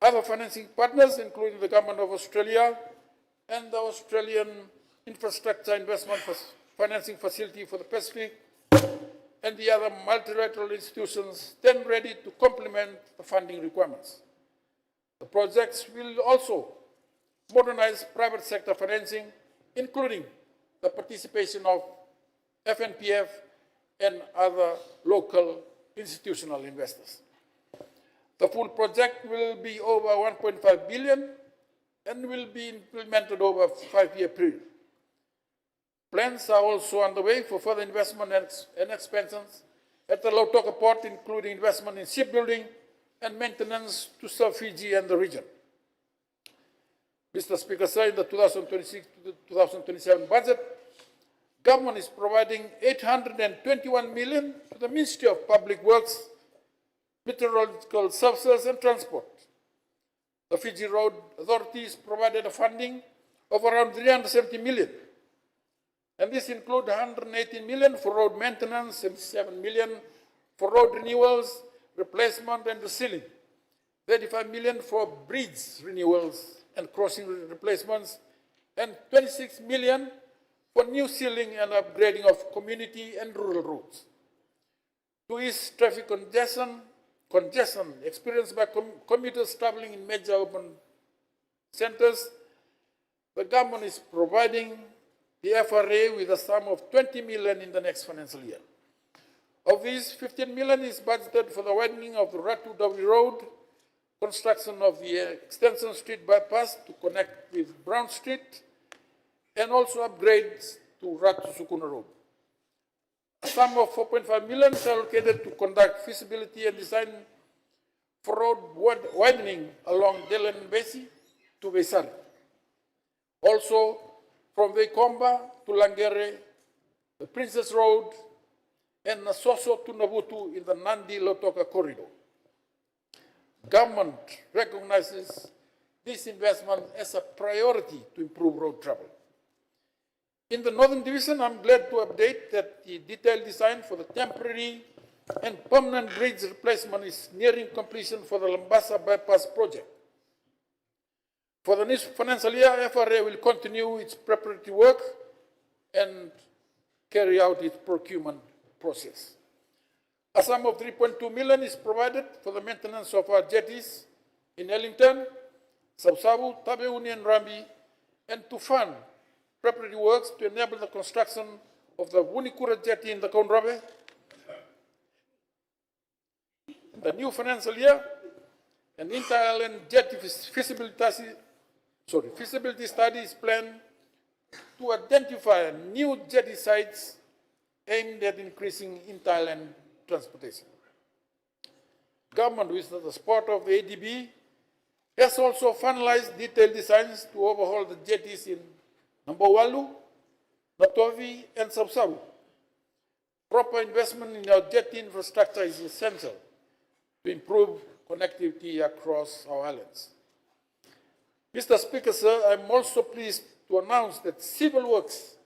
Other financing partners, including the Government of Australia and the Australian Infrastructure Investment Financing Facility for the Pacific, and the other multilateral institutions, stand ready to complement the funding requirements. The projects will also modernize private sector financing, including the participation of FNPF and other local institutional investors. The full project will be over 1.5 billion and will be implemented over a 5-year period. Plans are also underway for further investment and expansions at the Lautoka port, including investment in shipbuilding and maintenance to serve Fiji and the region. Mr. Speaker, sir, in the 2026 to 2027 budget, government is providing 821 million to the Ministry of Public Works, Meteorological Services and Transport. The Fiji Road Authorities provided a funding of around 370 million. And this includes 118 million for road maintenance and 7 million for road renewals, replacement and resealing, 35 million for bridge renewals and crossing replacements, and 26 million for new sealing and upgrading of community and rural roads. To ease traffic congestion experienced by commuters traveling in major urban centers, the government is providing the FRA with a sum of 20 million in the next financial year. Of these, 15 million is budgeted for the widening of the Ratu Dawi Road, construction of the Extension Street bypass to connect with Brown Street, and also upgrades to Ratu Sukuna Road. A sum of 4.5 million is allocated to conduct feasibility and design for road widening along Delen Besi to Vesari. Also, from Veikomba to Langere, the Princess Road, and Nasoso to Nabutu in the Nandi-Lautoka corridor. Government recognizes this investment as a priority to improve road travel. In the Northern Division, I'm glad to update that the detailed design for the temporary and permanent bridge replacement is nearing completion for the Lambasa Bypass project. For the next financial year, FRA will continue its preparatory work and carry out its procurement process. A sum of 3.2 million is provided for the maintenance of our jetties in Ellington, Sausabu, Tabeuni and Rambi, and to fund preparatory works to enable the construction of the Wunikura jetty in the Konrabe. In the new financial year, an inter-island jetty feasibility study is planned to identify new jetty sites aimed at increasing inter-island transportation. Government, with the support of the ADB, has also finalized detailed designs to overhaul the jetties in Nambawalu, Natovi, and Sabsabu. Proper investment in our jetty infrastructure is essential to improve connectivity across our islands. Mr. Speaker, sir, I'm also pleased to announce that civil works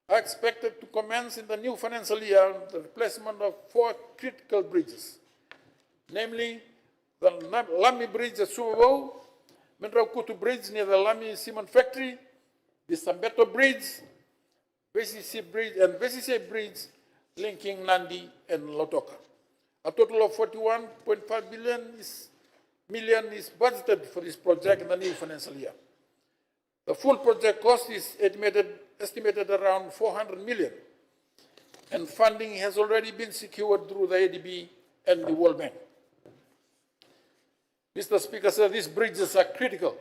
are expected to commence in the new financial year on the replacement of 4 critical bridges, namely the Lami Bridge at Subabo, Mendraukutu Bridge near the Lami Cement Factory, the Sambeto Bridge, VCC Bridge linking Nandi and Lautoka. A total of 41.5 million is budgeted for this project in the new financial year. The full project cost is estimated around 400 million, and funding has already been secured through the ADB and the World Bank. Mr. Speaker, sir, these bridges are critical.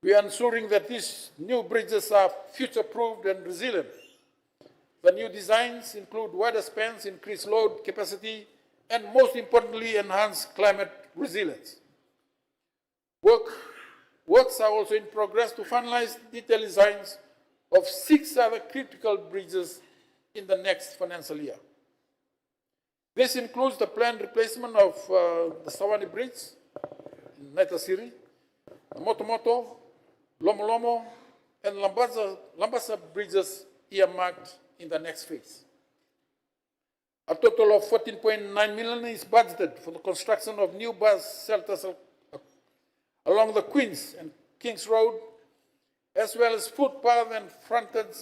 We are ensuring that these new bridges are future-proofed and resilient. The new designs include wider spans, increased load capacity, and most importantly, enhanced climate resilience. Works are also in progress to finalize detailed designs of 6 other critical bridges in the next financial year. This includes the planned replacement of the Sawani Bridge in Naitasiri, Motomoto, Lomo, and Lambasa bridges earmarked in the next phase. A total of 14.9 million is budgeted for the construction of new bus shelters along the Queens and Kings Road, as well as footpath and frontage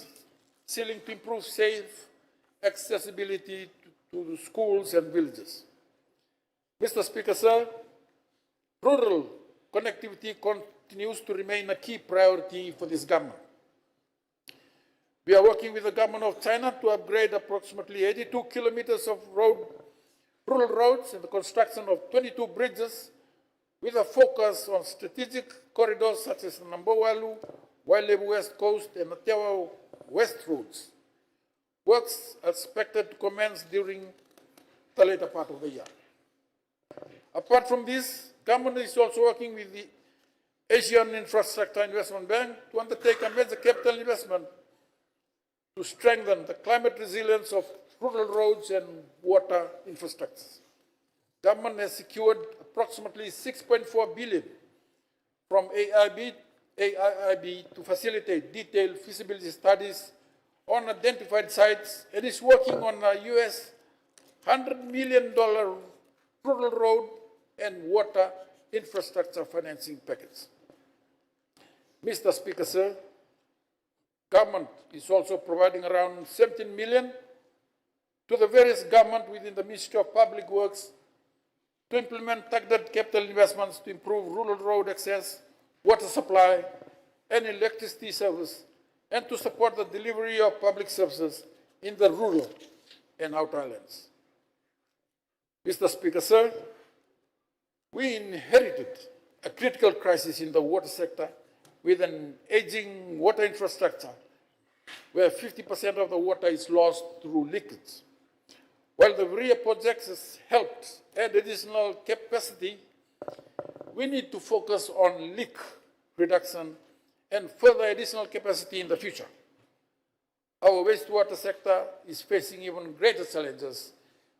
ceiling to improve safe accessibility to the schools and villages. Mr. Speaker, sir, rural connectivity continues to remain a key priority for this government. We are working with the government of China to upgrade approximately 82 kilometers of rural roads and the construction of 22 bridges with a focus on strategic corridors such as Nambowalu, Wailebu West Coast, and Atewa West roads. Works are expected to commence during the later part of the year. Apart from this, government is also working with the Asian Infrastructure Investment Bank to undertake a major capital investment to strengthen the climate resilience of rural roads and water infrastructures. Government has secured approximately 6.4 billion from AIIB to facilitate detailed feasibility studies on identified sites and is working on a US $100 million rural road and water infrastructure financing package. Mr. Speaker, sir, government is also providing around 17 million to the various government within the Ministry of Public Works to implement targeted capital investments to improve rural road access, water supply, and electricity service, and to support the delivery of public services in the rural and outer islands. Mr. Speaker, sir, we inherited a critical crisis in the water sector with an aging water infrastructure where 50% of the water is lost through leakage. While the VRIA project has helped add additional capacity, we need to focus on leak reduction and further additional capacity in the future. Our wastewater sector is facing even greater challenges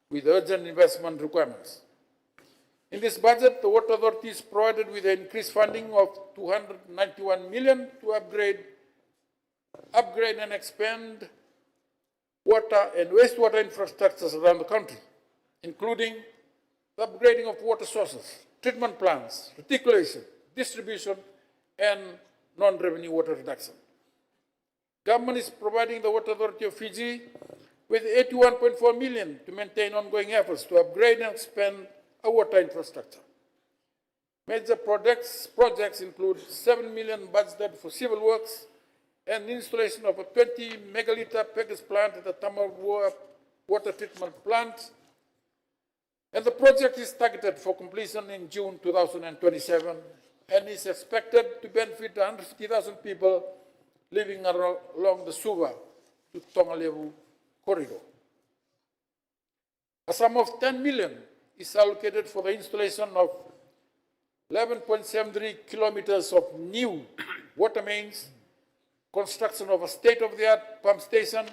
with urgent investment requirements. In this budget, the Water Authority is provided with an increased funding of 291 million to upgrade and expand water and wastewater infrastructures around the country, including the upgrading of water sources, treatment plants, reticulation, distribution, and non-revenue water reduction. Government is providing the Water Authority of Fiji with 81.4 million to maintain ongoing efforts to upgrade and expand our water infrastructure. Major projects include 7 million budgeted for civil works and installation of a 20 megaliter package plant at the Tamavua water treatment plant. And the project is targeted for completion in June 2027 and is expected to benefit 150,000 people living along the Suva to Tongalevu corridor. A sum of 10 million is allocated for the installation of 11.73 kilometers of new water mains, construction of a state-of-the-art pump station,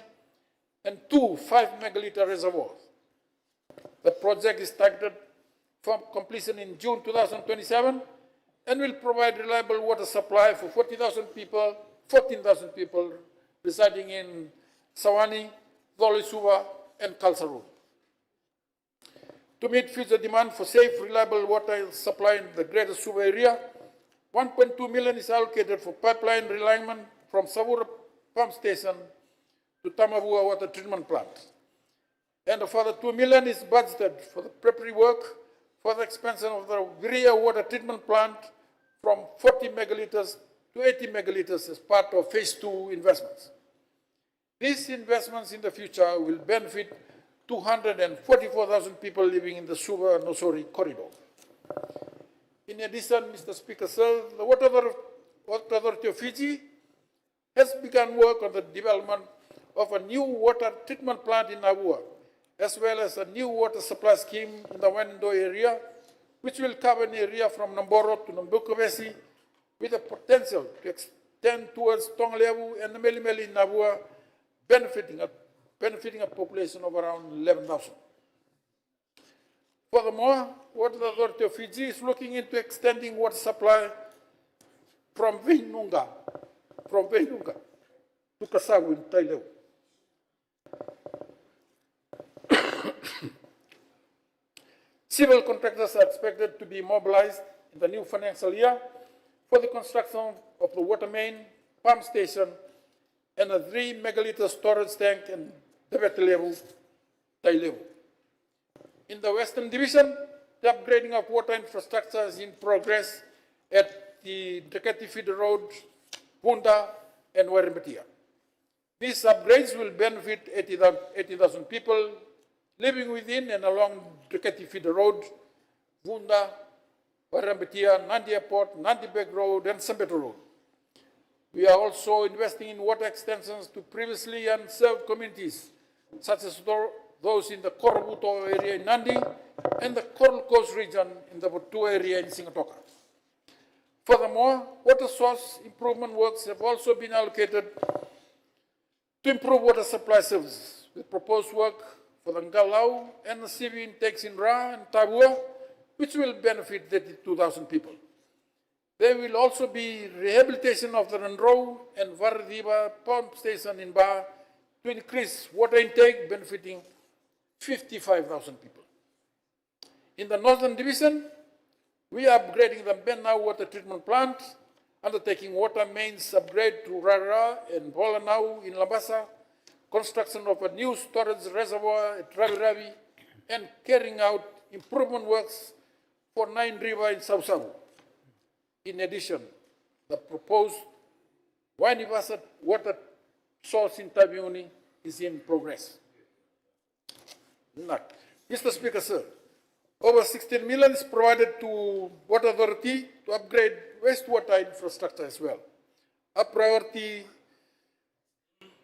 and 2 5-megaliter reservoirs. The project is targeted for completion in June 2027 and will provide reliable water supply for 14,000 people residing in Sawani, Dole-Suva, and Kalsaru. To meet future demand for safe, reliable water supply in the greater Suva area, 1.2 million is allocated for pipeline realignment from Savura pump station to Tamavua water treatment plant. And a further 2 million is budgeted for the preparatory work for the expansion of the Viria water treatment plant from 40 megaliters to 80 megaliters as part of phase 2 investments. These investments in the future will benefit 244,000 people living in the Suva-Nosori corridor. In addition, Mr. Speaker, sir, the Water Authority of Fiji has begun work on the development of a new water treatment plant in Navua, as well as a new water supply scheme in the Waindo area, which will cover an area from Namboro to Nambukavesi, with the potential to extend towards Tongalevu and the Melimeli in Navua, benefiting a population of around 11,000. Furthermore, Water Authority of Fiji is looking into extending water supply from Veinunga to Kasavu in Taileu. Civil contractors are expected to be mobilized in the new financial year for the construction of the water main, pump station, and a 3 megaliter storage tank in Tebetelevu, Tailevu. In the Western Division, the upgrading of water infrastructure is in progress at the Dekati Feeder Road, Punda, and Warimbatia. These upgrades will benefit 80,000 people living within and along Dekati Feeder Road, Punda, Warambetia, Nandi Airport, Nandi Beg Road, and Sambeto Road. We are also investing in water extensions to previously unserved communities, such as those in the Korobuto area in Nandi and the Coral Coast region in the Botu area in Singatoka. Furthermore, water source improvement works have also been allocated to improve water supply services, with proposed work for the Ngalau and the CV intakes in Ra and Tabua, which will benefit 32,000 people. There will also be rehabilitation of the Renro and Vardiva pump station in Ba to increase water intake, benefiting 55,000 people. In the Northern Division, we are upgrading the Benau water treatment plant, undertaking water mains upgrade to Rara and Bolanau in Labasa, construction of a new storage reservoir at Ravi Ravi, and carrying out improvement works for Nine River in Sausavu. In addition, the proposed Wainivasa water source in Tabiuni is in progress. Mr. Speaker, sir, over 16 million is provided to Water Authority to upgrade wastewater infrastructure as well. A priority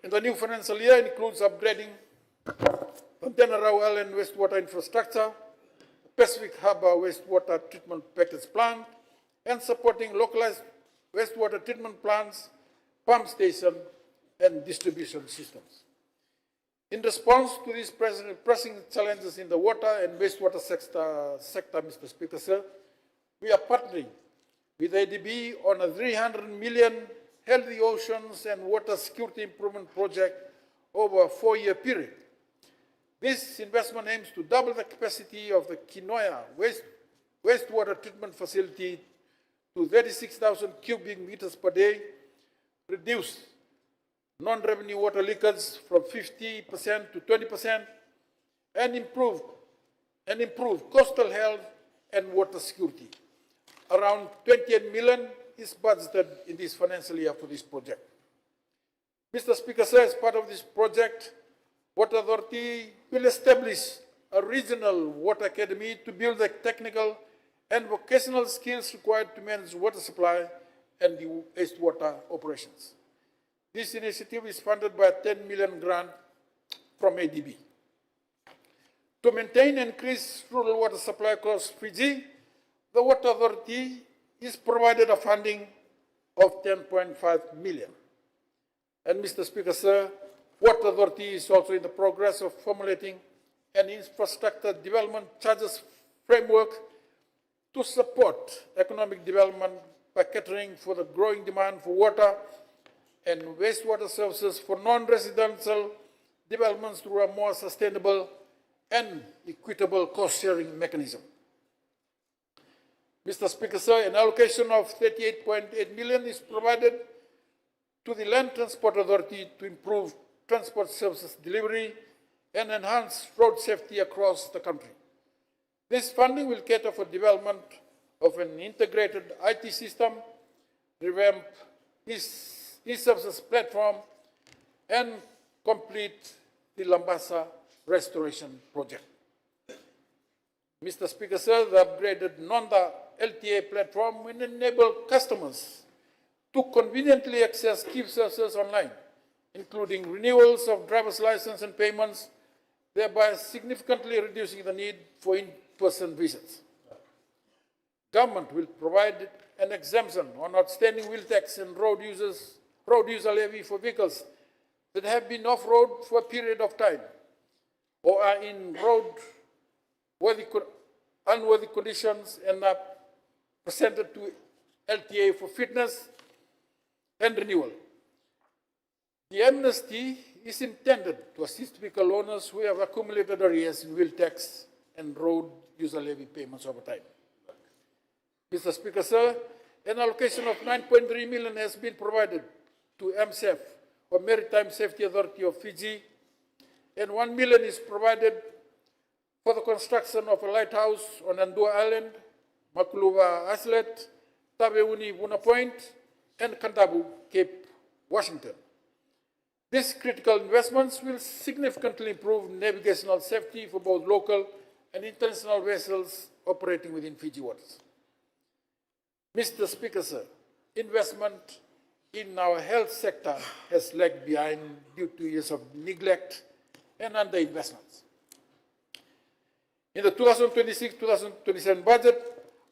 in the new financial year includes upgrading the Denarau Island wastewater infrastructure, Pacific Harbour wastewater treatment package plant, and supporting localized wastewater treatment plants, pump station, and distribution systems. In response to these pressing challenges in the water and wastewater sector, Mr. Speaker, sir, we are partnering with ADB on a 300 million Healthy Oceans and Water Security Improvement Project over a 4-year period. This investment aims to double the capacity of the Kinoya wastewater treatment facility to 36,000 cubic meters per day, reduce non-revenue water leakage from 50% to 20%, and improve coastal health and water security. Around 28 million is budgeted in this financial year for this project. Mr. Speaker, sir, as part of this project, Water Authority will establish a regional water academy to build the technical and vocational skills required to manage water supply and the wastewater operations. This initiative is funded by a 10 million grant from ADB. To maintain and increase rural water supply across Fiji, the Water Authority is provided a funding of 10.5 million. And Mr. Speaker, sir, Water Authority is also in the progress of formulating an infrastructure development charges framework to support economic development by catering for the growing demand for water and wastewater services for non-residential developments through a more sustainable and equitable cost-sharing mechanism. Mr. Speaker, sir, an allocation of 38.8 million is provided to the Land Transport Authority to improve transport services delivery and enhance road safety across the country. This funding will cater for development of an integrated IT system, revamp e-services platform, and complete the Lambasa restoration project. Mr. Speaker, sir, the upgraded Nonda LTA platform will enable customers to conveniently access key services online, including renewals of driver's license and payments, thereby significantly reducing the need for in-person visits. Government will provide an exemption on outstanding wheel tax and road user levy for vehicles that have been off-road for a period of time or are in unworthy conditions and are presented to LTA for fitness and renewal. The amnesty is intended to assist vehicle owners who have accumulated arrears in wheel tax and road user levy payments over time. Mr. Speaker, sir, an allocation of 9.3 million has been provided to MSAF, or Maritime Safety Authority of Fiji, and 1 million is provided for the construction of a lighthouse on Andua Island, Makuluva Islet, Tabeuni Buna Point, and Kandabu, Cape Washington. These critical investments will significantly improve navigational safety for both local and international vessels operating within Fiji waters. Mr. Speaker, sir, investment in our health sector has lagged behind due to years of neglect and underinvestments. In the 2026-2027 budget,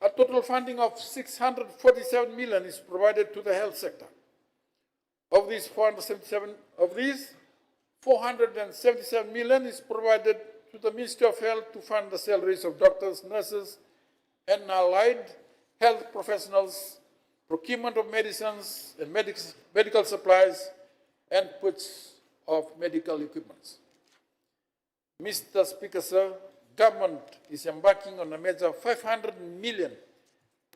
a total funding of 647 million is provided to the health sector. Of these, 477 million is provided to the Ministry of Health to fund the salaries of doctors, nurses, and allied health professionals, procurement of medicines and medical supplies, and purchase of medical equipment. Mr. Speaker, sir, government is embarking on a major 500 million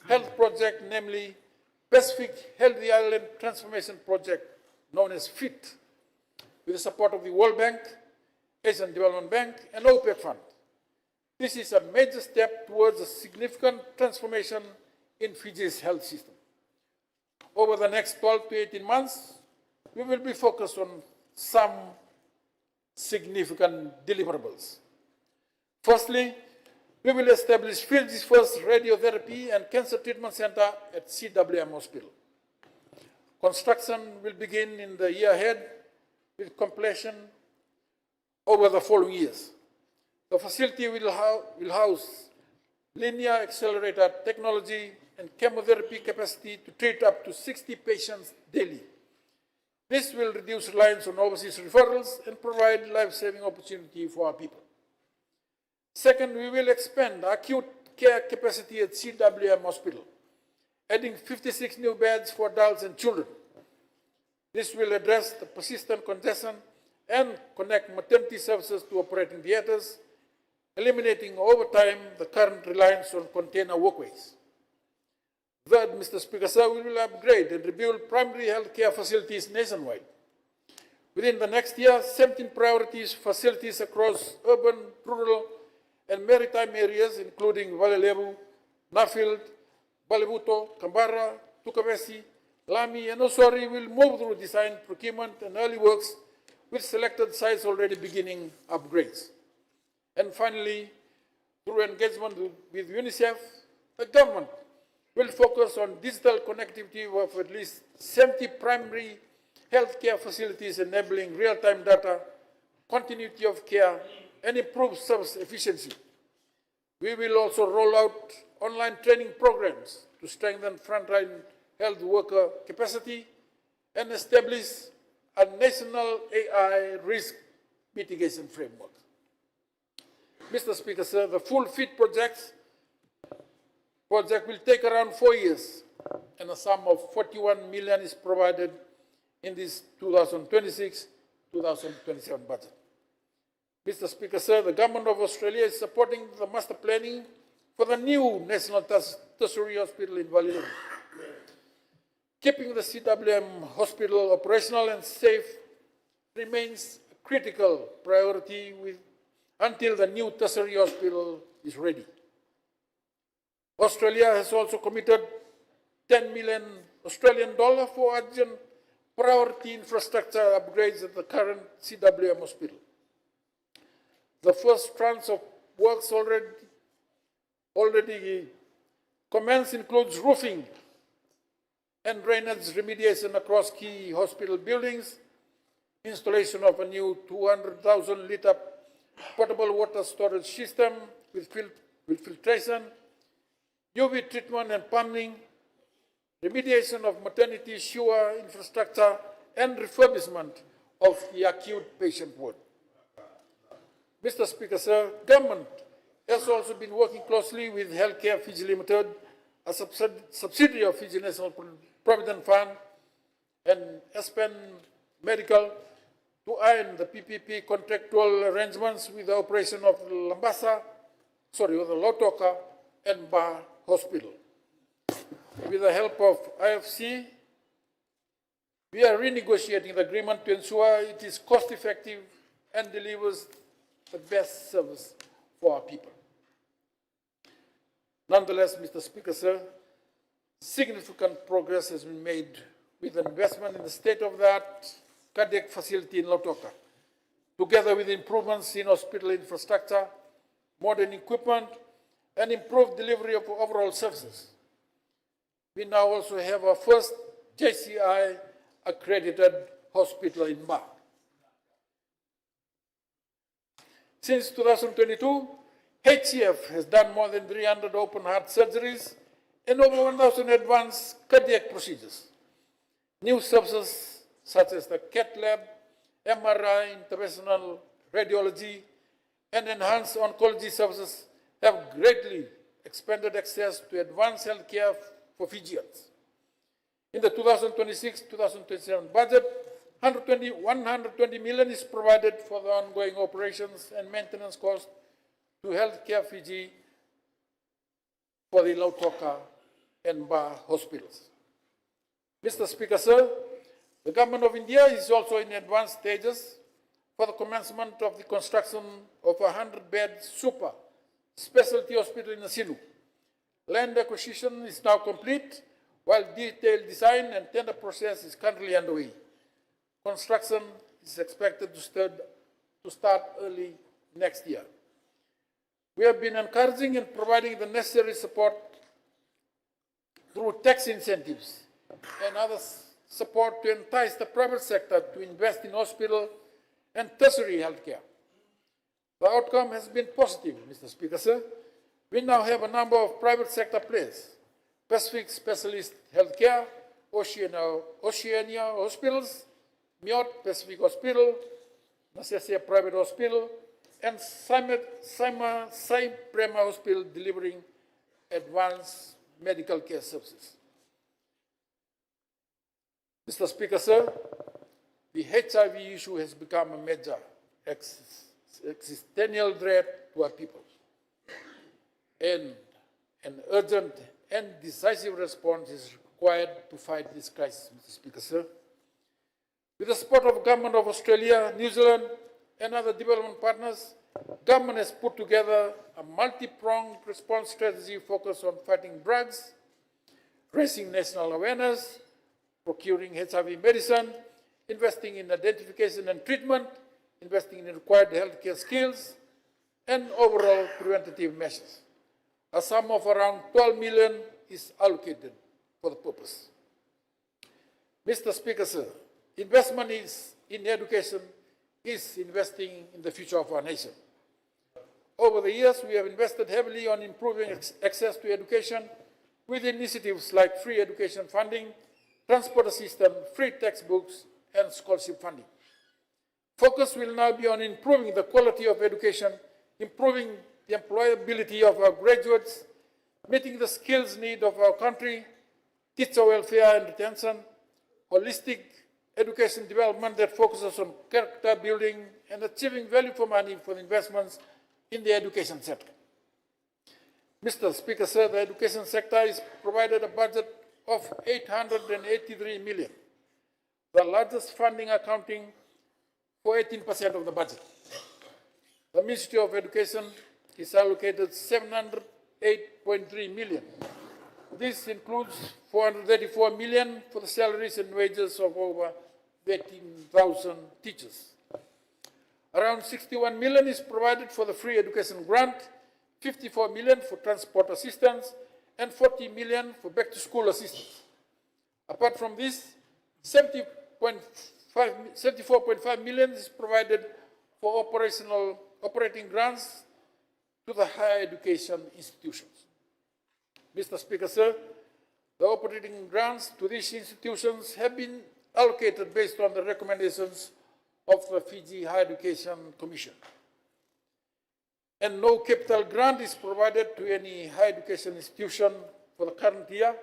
health project, namely Pacific Healthy Island Transformation Project, known as FIT, with the support of the World Bank, Asian Development Bank, and OPEC Fund. This is a major step towards a significant transformation in Fiji's health system. Over the next 12 to 18 months, we will be focused on some significant deliverables. Firstly, we will establish Fiji's first radiotherapy and cancer treatment center at CWM Hospital. Construction will begin in the year ahead with completion over the following years. The facility will house linear accelerator technology and chemotherapy capacity to treat up to 60 patients daily. This will reduce reliance on overseas referrals and provide life-saving opportunity for our people. Second, we will expand acute care capacity at CWM Hospital, adding 56 new beds for adults and children. This will address the persistent congestion and connect maternity services to operating theatres, eliminating over time the current reliance on container walkways. Third, Mr. Speaker, sir, we will upgrade and rebuild primary health care facilities nationwide. Within the next year, 17 priorities facilities across urban, rural, and maritime areas, including Valelebu, Nuffield, Balebuto, Canberra, Tukavesi, Lami, and Osori, will move through design, procurement, and early works, with selected sites already beginning upgrades. And finally, through engagement with UNICEF, the government will focus on digital connectivity of at least 70 primary healthcare facilities, enabling real-time data, continuity of care, and improved service efficiency. We will also roll out online training programs to strengthen frontline health worker capacity and establish a national AI risk mitigation framework. Mr. Speaker, sir, the full FIT project will take around 4 years, and a sum of 41 million is provided in this 2026-2027 budget. Mr. Speaker, sir, the Government of Australia is supporting the master planning for the new National Tertiary Hospital in Valelebu. Keeping the CWM Hospital operational and safe remains a critical priority until the new tertiary hospital is ready. Australia has also committed 10 million Australian dollars for urgent priority infrastructure upgrades at the current CWM Hospital. The first tranche of works already commenced includes roofing and drainage remediation across key hospital buildings, installation of a new 200,000 litre potable water storage system with filtration, UV treatment and plumbing, remediation of maternity sewer infrastructure, and refurbishment of the acute patient ward. Mr. Speaker, sir, government has also been working closely with Healthcare Fiji Limited, a subsidiary of Fiji National Provident Fund, and Aspen Medical to iron the PPP contractual arrangements with the operation of the Lautoka and Ba Hospital. With the help of IFC, we are renegotiating the agreement to ensure it is cost-effective and delivers the best service for our people. Nonetheless, Mr. Speaker, sir, significant progress has been made with investment in the state-of-the-art cardiac facility in Lautoka, together with improvements in hospital infrastructure, modern equipment, and improved delivery of overall services. we now also have our first JCI accredited hospital in Ba. Since 2022, HCF has done more than 300 open heart surgeries and over 1,000 advanced cardiac procedures. New services such as the CAT lab, MRI, interventional radiology, and enhanced oncology services have greatly expanded access to advanced healthcare for Fijians. In the 2026-2027 budget, 120 million is provided for the ongoing operations and maintenance costs to Healthcare Fiji for the Lautoka and Ba hospitals. Mr. Speaker, sir, the Government of India is also in advanced stages for the commencement of the construction of a 100-bed super specialty hospital in Asinu. Land acquisition is now complete, while detailed design and tender process is currently underway. Construction is expected to start early next year. We have been encouraging and providing the necessary support through tax incentives and other support to entice the private sector to invest in hospital and tertiary healthcare. The outcome has been positive, Mr. Speaker, sir. We now have a number of private sector players: Pacific Specialist Healthcare, Oceania Hospitals, Miot Pacific Hospital, Nasesia Private Hospital, and Saima Prema Hospital delivering advanced medical care services. Mr. Speaker, sir, the HIV issue has become a major existential threat to our people. And an urgent and decisive response is required to fight this crisis, Mr. Speaker, sir. With the support of the Government of Australia, New Zealand, and other development partners, Government has put together a multi-pronged response strategy focused on fighting drugs, raising national awareness, procuring HIV medicine, investing in identification and treatment, investing in required healthcare skills, and overall preventative measures. A sum of around 12 million is allocated for the purpose. Mr. Speaker, sir, investment in education is investing in the future of our nation. Over the years, we have invested heavily on improving access to education with initiatives like free education funding, transport assistance, free textbooks, and scholarship funding. Focus will now be on improving the quality of education, improving the employability of our graduates, meeting the skills need of our country, teacher welfare and retention, holistic education development that focuses on character building and achieving value for money for the investments in the education sector. Mr. Speaker, sir, the education sector is provided a budget of 883 million, the largest funding accounting for 18% of the budget. The Ministry of Education is allocated 708.3 million. This includes 434 million for the salaries and wages of over 13,000 teachers. Around 61 million is provided for the free education grant, 54 million for transport assistance, and 40 million for back-to-school assistance. Apart from this, 74.5 million is provided for operating grants to the higher education institutions. Mr. Speaker, sir, the operating grants to these institutions have been allocated based on the recommendations of the Fiji Higher Education Commission. And no capital grant is provided to any higher education institution for the current year,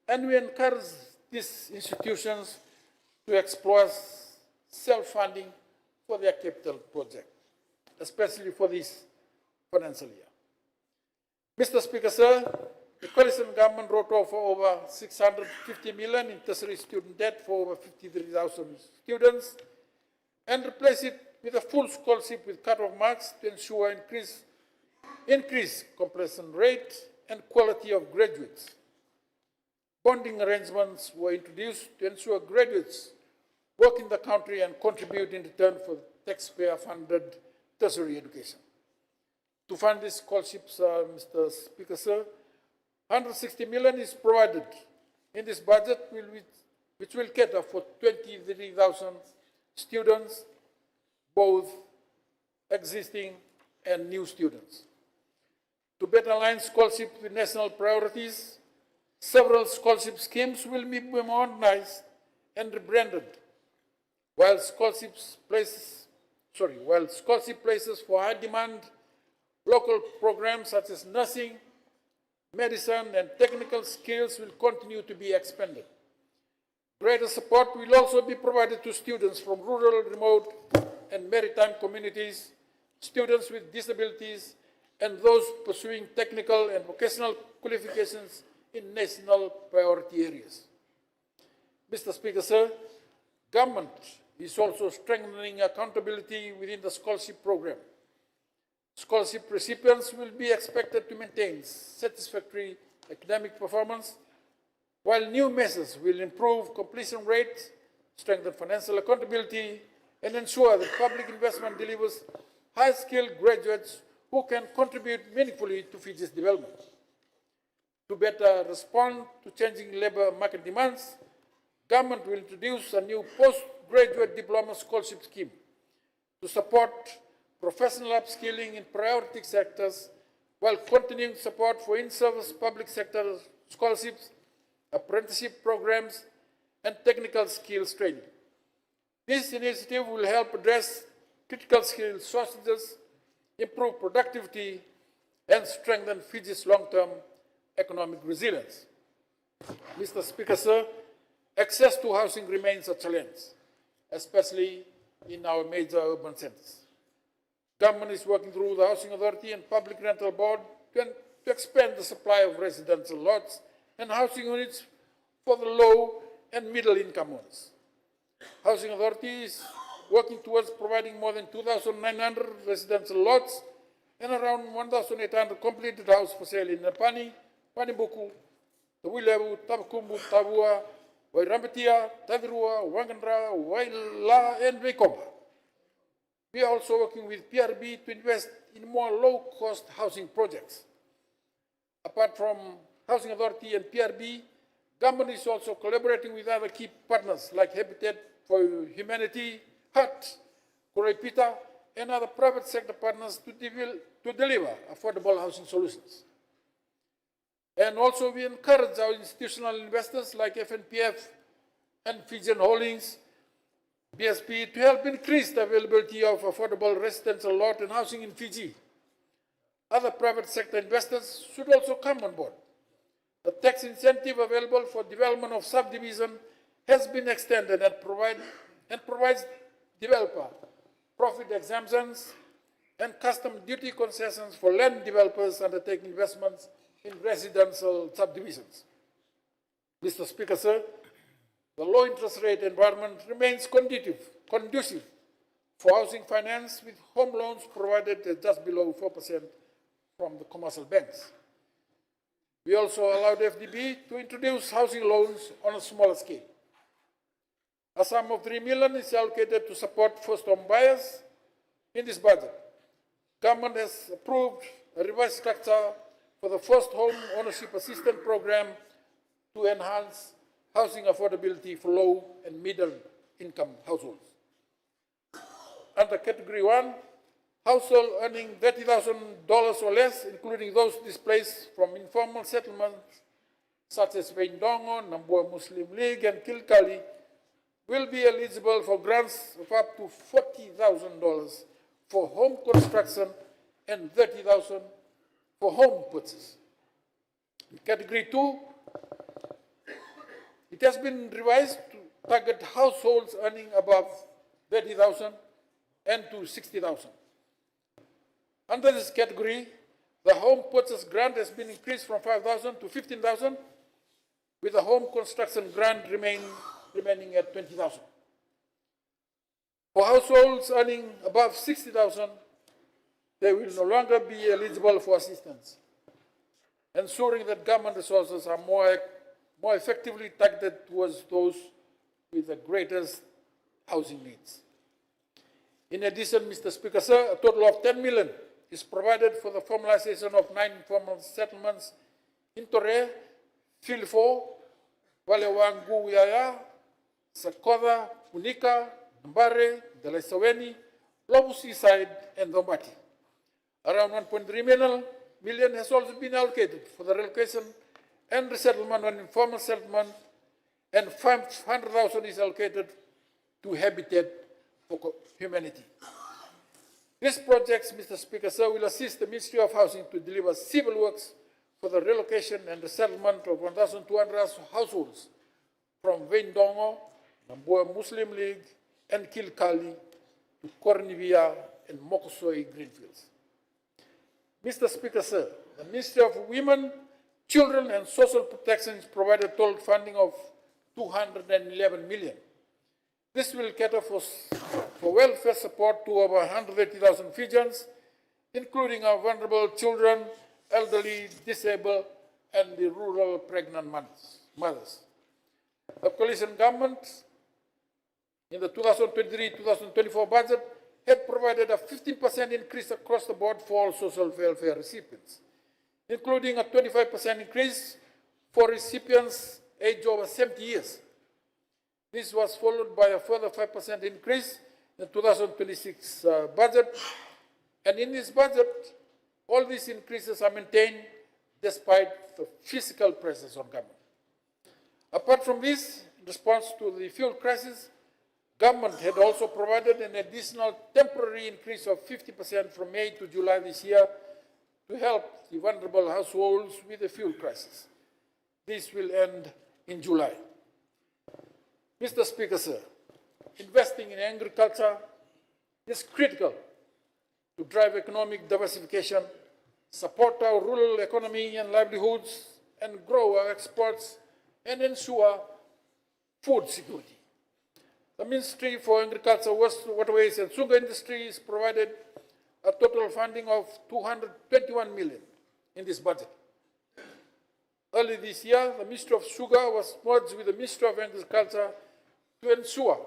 and we encourage these institutions to explore self-funding for their capital project, especially for this financial year. Mr. Speaker, sir, the coalition government wrote off over 650 million in tertiary student debt for over 53,000 students and replaced it with a full scholarship with cut-off marks to ensure increased completion rate and quality of graduates. Bonding arrangements were introduced to ensure graduates work in the country and contribute in return for taxpayer-funded tertiary education. To fund these scholarships, Mr. Speaker, sir, 160 million is provided in this budget which will cater for 23,000 students, both existing and new students. To better align scholarship with national priorities, several scholarship schemes will be modernized and rebranded, while scholarship places for high-demand local programs such as nursing, medicine, and technical skills will continue to be expanded. Greater support will also be provided to students from rural, remote, and maritime communities, students with disabilities, and those pursuing technical and vocational qualifications in national priority areas. Mr. Speaker, sir, government is also strengthening accountability within the scholarship program. Scholarship recipients will be expected to maintain satisfactory academic performance, while new measures will improve completion rates, strengthen financial accountability, and ensure that public investment delivers high-skilled graduates who can contribute meaningfully to Fiji's development. To better respond to changing labor market demands, government will introduce a new postgraduate diploma scholarship scheme to support professional upskilling in priority sectors while continuing support for in-service public sector scholarships, apprenticeship programs, and technical skills training. This initiative will help address critical skills shortages, improve productivity, and strengthen Fiji's long-term economic resilience. Mr. Speaker, sir, access to housing remains a challenge, especially in our major urban centers. Government is working through the Housing Authority and Public Rental Board to expand the supply of residential lots and housing units for the low and middle income owners. Housing Authority is working towards providing more than 2,900 residential lots and around 1,800 completed houses for sale in Napani, Panibuku, Tawilevu, Tabakumbu, Tavua, Wairambetia, Tavirua, Wangandra, Waila, and Vekomba. We are also working with PRB to invest in more low-cost housing projects. Apart from Housing Authority and PRB, government is also collaborating with other key partners like Habitat for Humanity, HUT, Kuraipita, and other private sector partners to deliver affordable housing solutions. And also we encourage our institutional investors like FNPF and Fijian Holdings, BSP, to help increase the availability of affordable residential lot and housing in Fiji. Other private sector investors should also come on board. The tax incentive available for development of subdivision has been extended and provides developer profit exemptions and custom duty concessions for land developers undertaking investments in residential subdivisions. Mr. Speaker, sir, the low interest rate environment remains conducive for housing finance, with home loans provided at just below 4% from the commercial banks. We also allowed FDB to introduce housing loans on a smaller scale. A sum of 3 million is allocated to support first-home buyers in this budget. Government has approved a revised structure for the First Home Ownership Assistance Program to enhance housing affordability for low and middle income households. Under Category 1, households earning $30,000 or less, including those displaced from informal settlements such as Waindongo, Nambua Muslim League, and Kilkali, will be eligible for grants of up to $40,000 for home construction and $30,000 for home purchase. In Category 2, it has been revised to target households earning above $30,000 and to $60,000. Under this category, the home purchase grant has been increased from $5,000 to $15,000, with the home construction grant remaining at $20,000. For households earning above $60,000, they will no longer be eligible for assistance, ensuring that government resources are more effectively targeted towards those with the greatest housing needs. In addition, Mr. Speaker, sir, a total of 10 million is provided for the formalization of 9 informal settlements in Torre, Filifo, Walewangu Yaya, Sakoda, Punika, Mbare, Dalasaweni, Lobu Seaside, and Dombati. Around 1.3 million has also been allocated for the relocation and resettlement on informal settlement, and 500,000 is allocated to Habitat for Humanity. These projects, Mr. Speaker, sir, will assist the Ministry of Housing to deliver civil works for the relocation and resettlement of 1,200 households from Vendongo, Namboa Muslim League, and Kilkali to Cornivia and Mokosoi Greenfields. Mr. Speaker, sir, the Ministry of Women, Children and Social Protection has provided total funding of 211 million. This will cater for welfare support to over 130,000 Fijians, including our vulnerable children, elderly, disabled, and the rural pregnant mothers. The coalition government, in the 2023-2024 budget, had provided a 15% increase across the board for all social welfare recipients, including a 25% increase for recipients aged over 70 years. This was followed by a further 5% increase in the 2026 budget. And in this budget, all these increases are maintained despite the fiscal pressures on government. Apart from this, in response to the fuel crisis, government had also provided an additional temporary increase of 50% from May to July this year to help the vulnerable households with the fuel crisis. This will end in July. Mr. Speaker, sir, investing in agriculture is critical to drive economic diversification, support our rural economy and livelihoods, and grow our exports and ensure food security. The Ministry for Agriculture, Waterways and Sugar Industry has provided a total funding of 221 million in this budget. Early this year, the Ministry of Sugar was merged with the Ministry of Agriculture to ensure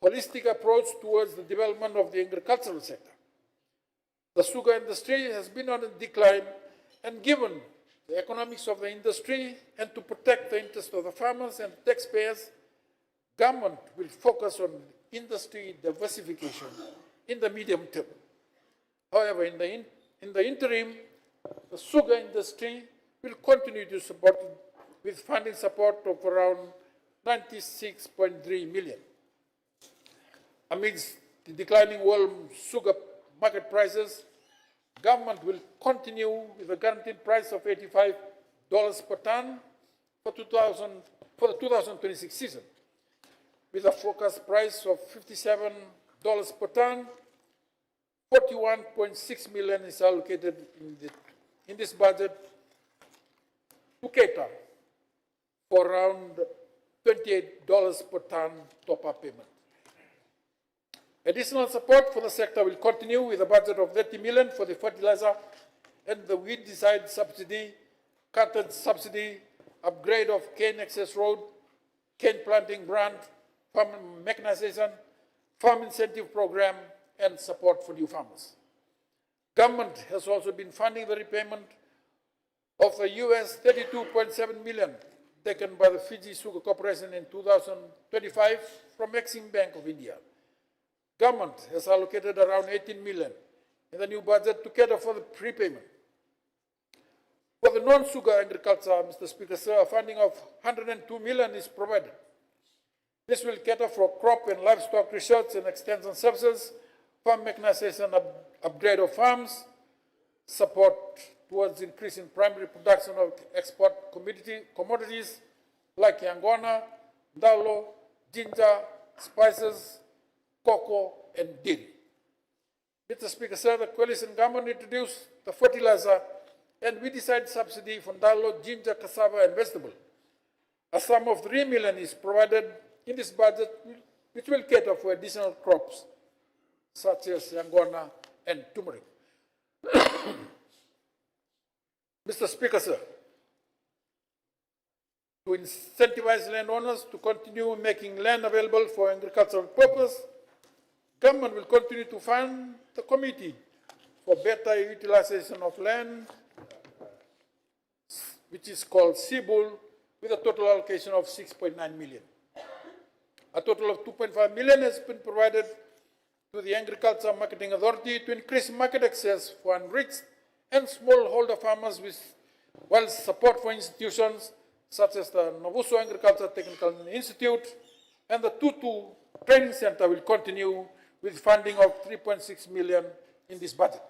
a holistic approach towards the development of the agricultural sector. The sugar industry has been on a decline, and given the economics of the industry and to protect the interests of the farmers and taxpayers, government will focus on industry diversification in the medium term. However, in the interim, the sugar industry will continue to support it with funding support of around 96.3 million. Amidst the declining world sugar market prices, government will continue with a guaranteed price of $85 per ton for the 2026 season, with a forecast price of $57 per ton. 41.6 million is allocated in this budget to cater for around $28 per ton top-up payment. Additional support for the sector will continue with a budget of 30 million for the fertilizer and the weedicide subsidy, cotton subsidy, upgrade of cane access road, cane planting grant, farm mechanization, farm incentive program, and support for new farmers. Government has also been funding the repayment of the US $32.7 million taken by the Fiji Sugar Corporation in 2025 from Exim Bank of India. Government has allocated around 18 million in the new budget to cater for the prepayment. For the non-sugar agriculture, Mr. Speaker, sir, a funding of 102 million is provided. This will cater for crop and livestock research and extension services, farm mechanization, upgrade of farms, support towards increasing primary production of export commodities like yangona, dalo, ginger, spices, cocoa, and dairy. Mr. Speaker, sir, the coalition government introduced the fertilizer and weedicide subsidy for dalo, ginger, cassava, and vegetable. A sum of 3 million is provided in this budget, which will cater for additional crops such as yangona and turmeric. Mr. Speaker, sir, to incentivize landowners to continue making land available for agricultural purpose, government will continue to fund the committee for better utilization of land, which is called CBUL, with a total allocation of 6.9 million. A total of 2.5 million has been provided to the Agriculture Marketing Authority to increase market access for unreached and smallholder farmers, while support for institutions such as the Novuso Agriculture Technical Institute and the Tutu Training Center will continue with funding of 3.6 million in this budget.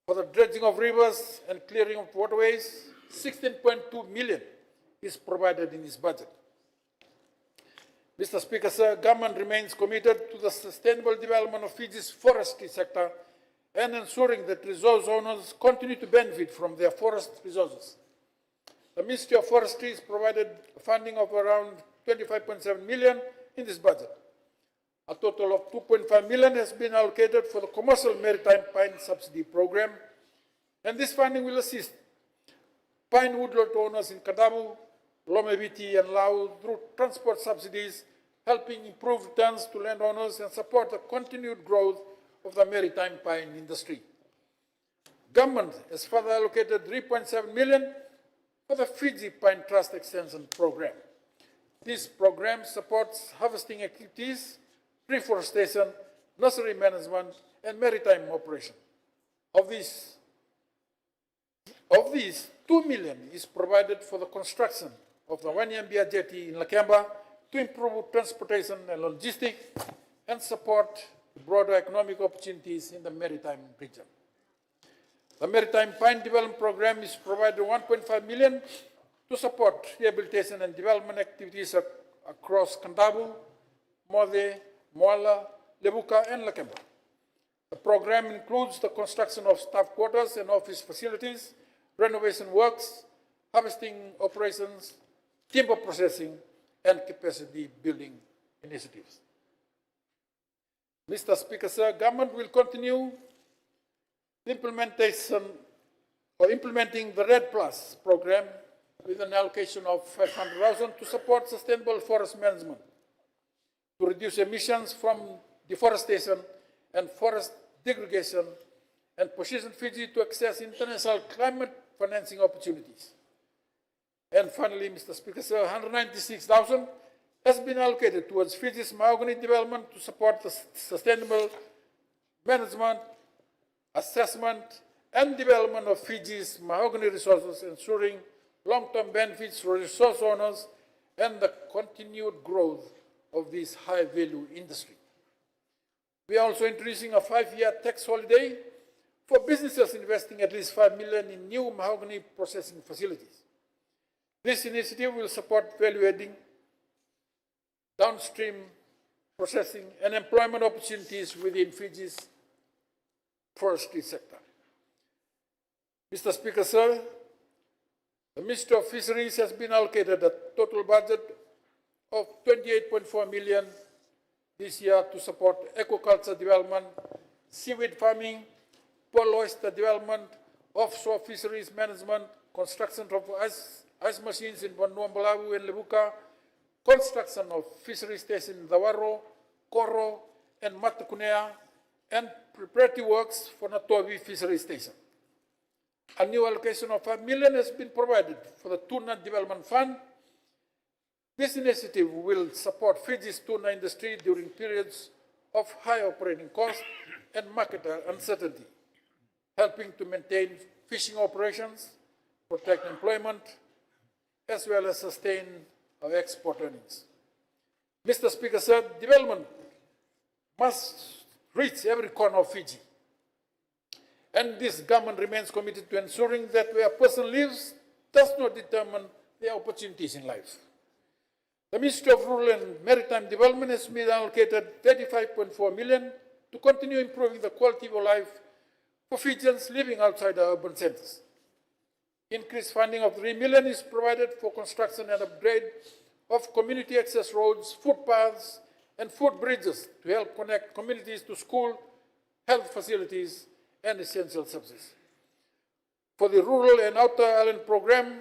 For the dredging of rivers and clearing of waterways, 16.2 million is provided in this budget. Mr. Speaker, sir, government remains committed to the sustainable development of Fiji's forestry sector and ensuring that resource owners continue to benefit from their forest resources. The Ministry of Forestry has provided funding of around 25.7 million in this budget. A total of 2.5 million has been allocated for the Commercial Maritime Pine Subsidy Program, and this funding will assist pine woodlot owners in Kadabu, Lomeviti, and Lau through transport subsidies, helping improve returns to landowners and support the continued growth of the maritime pine industry. Government has further allocated 3.7 million for the Fiji Pine Trust Extension Program. This program supports harvesting activities, reforestation, nursery management, and maritime operation. Of these, 2 million is provided for the construction of the Wanyambia jetty in Lakemba to improve transportation and logistics and support broader economic opportunities in the maritime region. The Maritime Pine Development Program is provided 1.5 million to support rehabilitation and development activities across Kandabu, Mode, Moala, Lebuka, and Lakemba. The program includes the construction of staff quarters and office facilities, renovation works, harvesting operations, timber processing, and capacity building initiatives. Mr. Speaker, sir, government will continue implementing the RED Plus program with an allocation of 500,000 to support sustainable forest management, to reduce emissions from deforestation and forest degradation, and position Fiji to access international climate financing opportunities. And finally, Mr. Speaker, sir, 196,000 has been allocated towards Fiji's mahogany development to support the sustainable management, assessment, and development of Fiji's mahogany resources, ensuring long-term benefits for resource owners and the continued growth of this high-value industry. We are also introducing a 5-year tax holiday for businesses investing at least 5 million in new mahogany processing facilities. This initiative will support value-adding, downstream processing, and employment opportunities within Fiji's forestry sector. Mr. Speaker, sir, the Ministry of Fisheries has been allocated a total budget of 28.4 million this year to support aquaculture development, seaweed farming, pearl oyster development, offshore fisheries management, construction of ice machines in Vanuatu and Lebuka, construction of fishery stations in Dawaro, Koro, and Matakunea, and preparatory works for Natovi Fishery Station. A new allocation of 5 million has been provided for the Tuna Development Fund. This initiative will support Fiji's tuna industry during periods of high operating costs and market uncertainty, helping to maintain fishing operations, protect employment, as well as sustain our export earnings. Mr. Speaker, sir, development must reach every corner of Fiji. And this government remains committed to ensuring that where a person lives does not determine their opportunities in life. The Ministry of Rural and Maritime Development has been allocated 35.4 million to continue improving the quality of life for Fijians living outside the urban centers. Increased funding of 3 million is provided for construction and upgrade of community access roads, footpaths, and footbridges to help connect communities to school, health facilities, and essential services. For the Rural and Outer Island Program,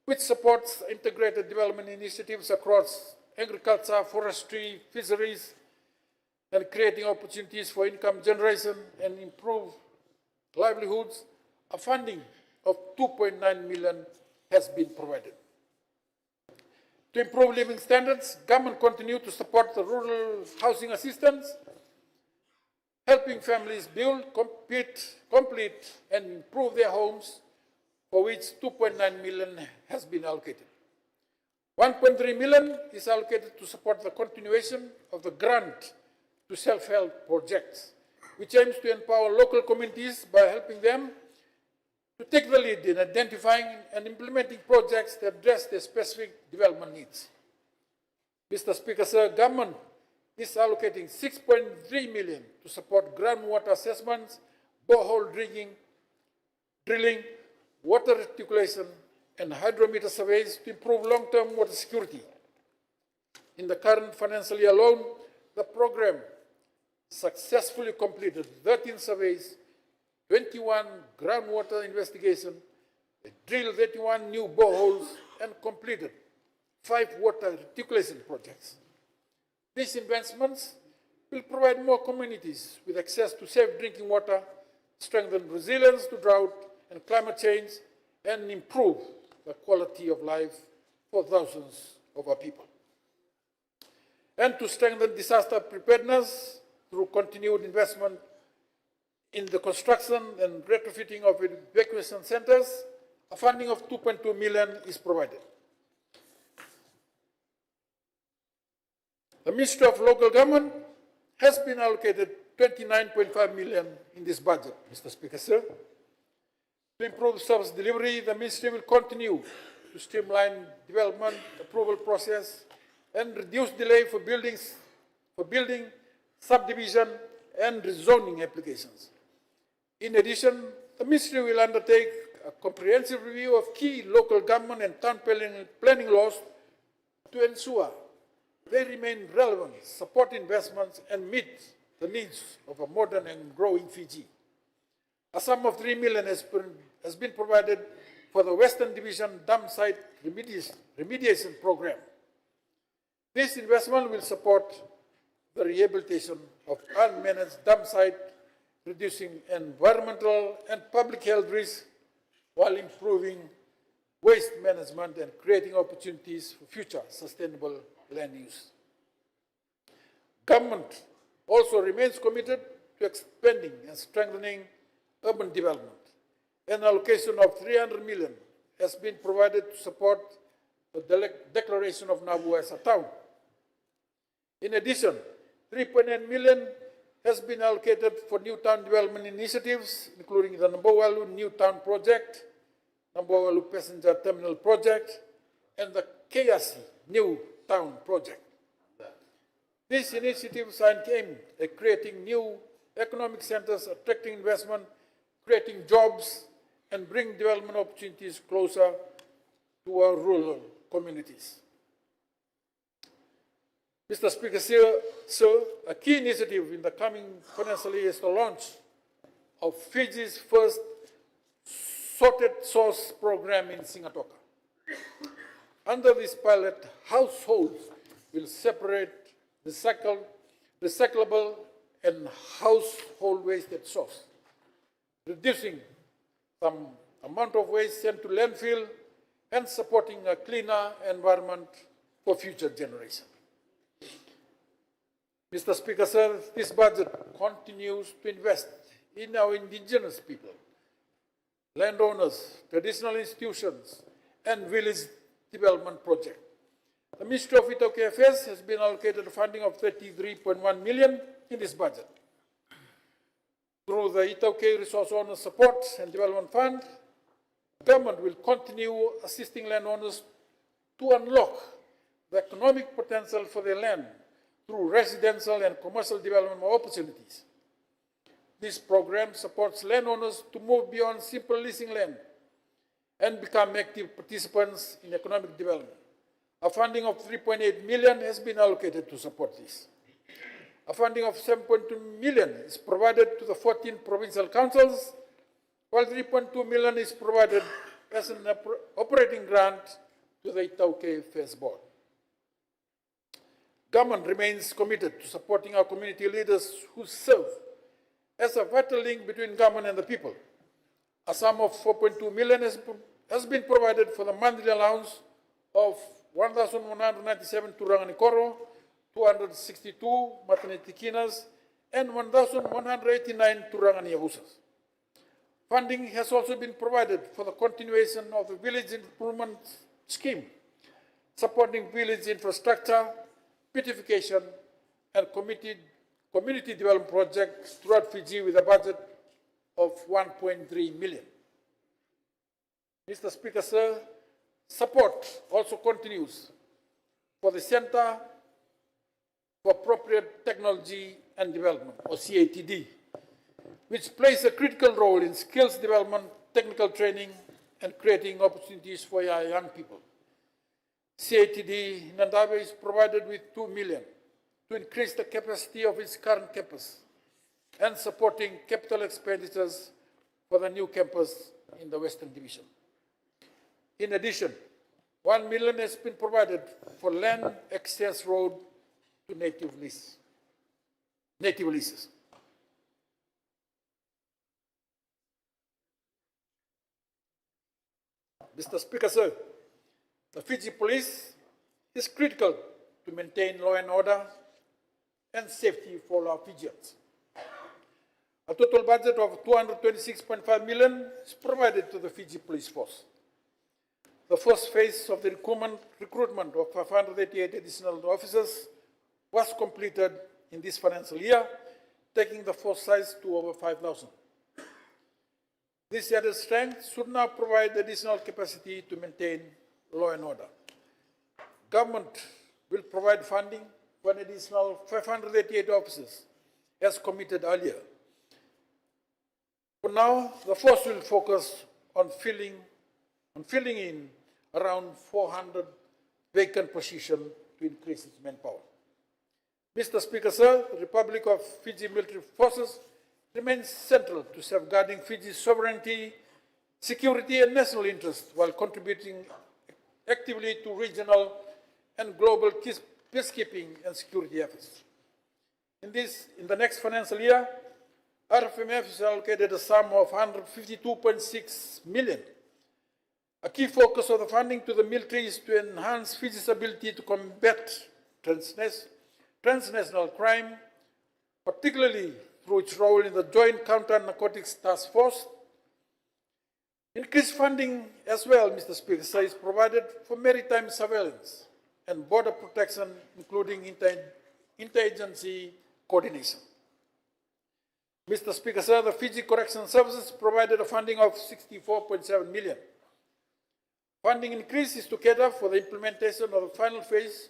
which supports integrated development initiatives across agriculture, forestry, fisheries, and creating opportunities for income generation and improve livelihoods, a funding of 2.9 million has been provided. To improve living standards, government continue to support the rural housing assistance, helping families build, complete and improve their homes, for which 2.9 million has been allocated. 1.3 million is allocated to support the continuation of the grant to self-help projects, which aims to empower local communities by helping them to take the lead in identifying and implementing projects that address their specific development needs. Mr. Speaker, sir, government is allocating 6.3 million to support groundwater assessments, borehole drilling, water reticulation, and hydrometer surveys to improve long-term water security. In the current financial year alone, the program successfully completed 13 surveys, 21 groundwater investigations, drilled 31 new boreholes, and completed 5 water reticulation projects. These investments will provide more communities with access to safe drinking water, strengthen resilience to drought and climate change, and improve the quality of life for thousands of our people. And to strengthen disaster preparedness through continued investment in the construction and retrofitting of evacuation centers, a funding of 2.2 million is provided. The Ministry of Local Government has been allocated 29.5 million in this budget, Mr. Speaker, sir. To improve service delivery, the Ministry will continue to streamline development approval process and reduce delay for building, subdivision, and rezoning applications. In addition, the Ministry will undertake a comprehensive review of key local government and town planning laws to ensure they remain relevant, support investments, and meet the needs of a modern and growing Fiji. A sum of 3 million has been provided for the Western Division dam site remediation program. This investment will support the rehabilitation of unmanaged dam site, reducing environmental and public health risks while improving waste management and creating opportunities for future sustainable land use. Government also remains committed to expanding and strengthening urban development. An allocation of 300 million has been provided to support the declaration of Nabu as a town. In addition, 3.8 million has been allocated for new town development initiatives, including the Nambowalu New Town Project, Nambowalu Passenger Terminal Project, and the KRC New Town Project. These initiatives are aimed at creating new economic centers, attracting investment, creating jobs, and bring development opportunities closer to our rural communities. Mr. Speaker, sir, a key initiative in the coming financial year is the launch of Fiji's first sorted source program in Singatoka. Under this pilot, households will separate recyclable and household waste at source, reducing some amount of waste sent to landfill and supporting a cleaner environment for future generations. Mr. Speaker, sir, this budget continues to invest in our indigenous people, landowners, traditional institutions, and village development projects. The Ministry of Itauke Affairs has been allocated a funding of 33.1 million in this budget. Through the Itauke Resource Owners Support and Development Fund, government will continue assisting landowners to unlock the economic potential for their land through residential and commercial development opportunities. This program supports landowners to move beyond simple leasing land and become active participants in economic development. A funding of 3.8 million has been allocated to support this. A funding of 7.2 million is provided to the 14 provincial councils, while 3.2 million is provided as an operating grant to the Itauke Affairs Board. Government remains committed to supporting our community leaders who serve as a vital link between government and the people. A sum of 4.2 million has been provided for the monthly allowance of 1,197 Turangani Koro, 262 maternity kinas, and 1,189 Turangani Abusas. Funding has also been provided for the continuation of the village improvement scheme, supporting village infrastructure, beautification, and community development projects throughout Fiji with a budget of 1.3 million. Mr. Speaker, sir, support also continues for the Center for Appropriate Technology and Development, or CATD, which plays a critical role in skills development, technical training, and creating opportunities for our young people. CATD Nandawe is provided with 2 million to increase the capacity of its current campus and supporting capital expenditures for the new campus in the Western Division. In addition, 1 million has been provided for land access road to native leases. Mr. Speaker, sir, the Fiji Police is critical to maintain law and order and safety for our Fijians. A total budget of 226.5 million is provided to the Fiji Police Force. The first phase of the recruitment of 588 additional officers was completed in this financial year, taking the force size to over 5,000. This added strength should now provide additional capacity to maintain law and order. Government will provide funding for an additional 588 officers, as committed earlier. For now, the force will focus on filling in around 400 vacant positions to increase its manpower. Mr. Speaker, sir, the Republic of Fiji military forces remains central to safeguarding Fiji's sovereignty, security, and national interests while contributing actively to regional and global peacekeeping and security efforts. In the next financial year, RFMF has allocated a sum of 152.6 million. A key focus of the funding to the military is to enhance Fiji's ability to combat transnational crime, particularly through its role in the Joint Counter-Narcotics Task Force. Increased funding as well, Mr. Speaker, is provided for maritime surveillance and border protection, including interagency coordination. Mr. Speaker, sir, the Fiji Correctional Services provided a funding of 64.7 million. Funding increase is to cater for the implementation of the final phase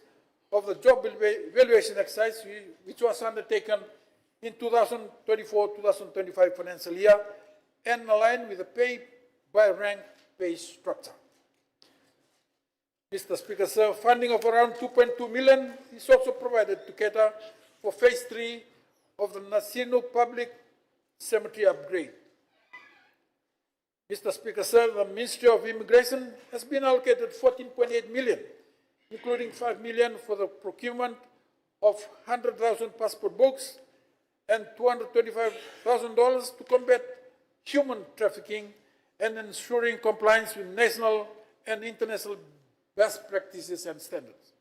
of the job evaluation exercise, which was undertaken in 2024-2025 financial year and aligned with the pay by rank pay structure. Mr. Speaker, sir, funding of around 2.2 million is also provided to cater for phase 3 of the Nasino Public Cemetery upgrade. Mr. Speaker, sir, the Ministry of Immigration has been allocated 14.8 million, including 5 million for the procurement of 100,000 passport books and $225,000 to combat human trafficking and ensuring compliance with national and international best practices and standards.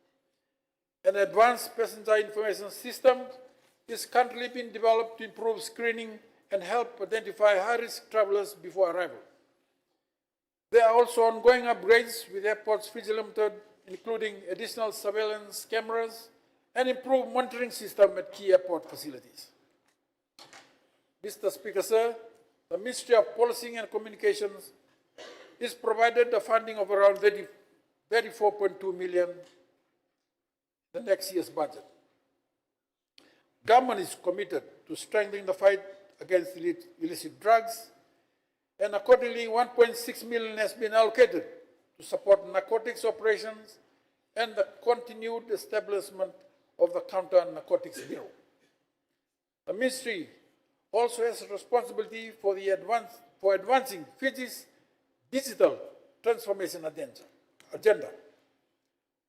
An advanced passenger information system is currently being developed to improve screening and help identify high-risk travelers before arrival. There are also ongoing upgrades with Airports Fiji Limited, including additional surveillance cameras and improved monitoring system at key airport facilities. Mr. Speaker, sir, the Ministry of Policy and Communications is provided a funding of around 34.2 million in the next year's budget. Government is committed to strengthening the fight against illicit drugs, and accordingly 1.6 million has been allocated to support narcotics operations and the continued establishment of the Counter-Narcotics Bureau. The Ministry also has a responsibility for advancing Fiji's digital transformation agenda.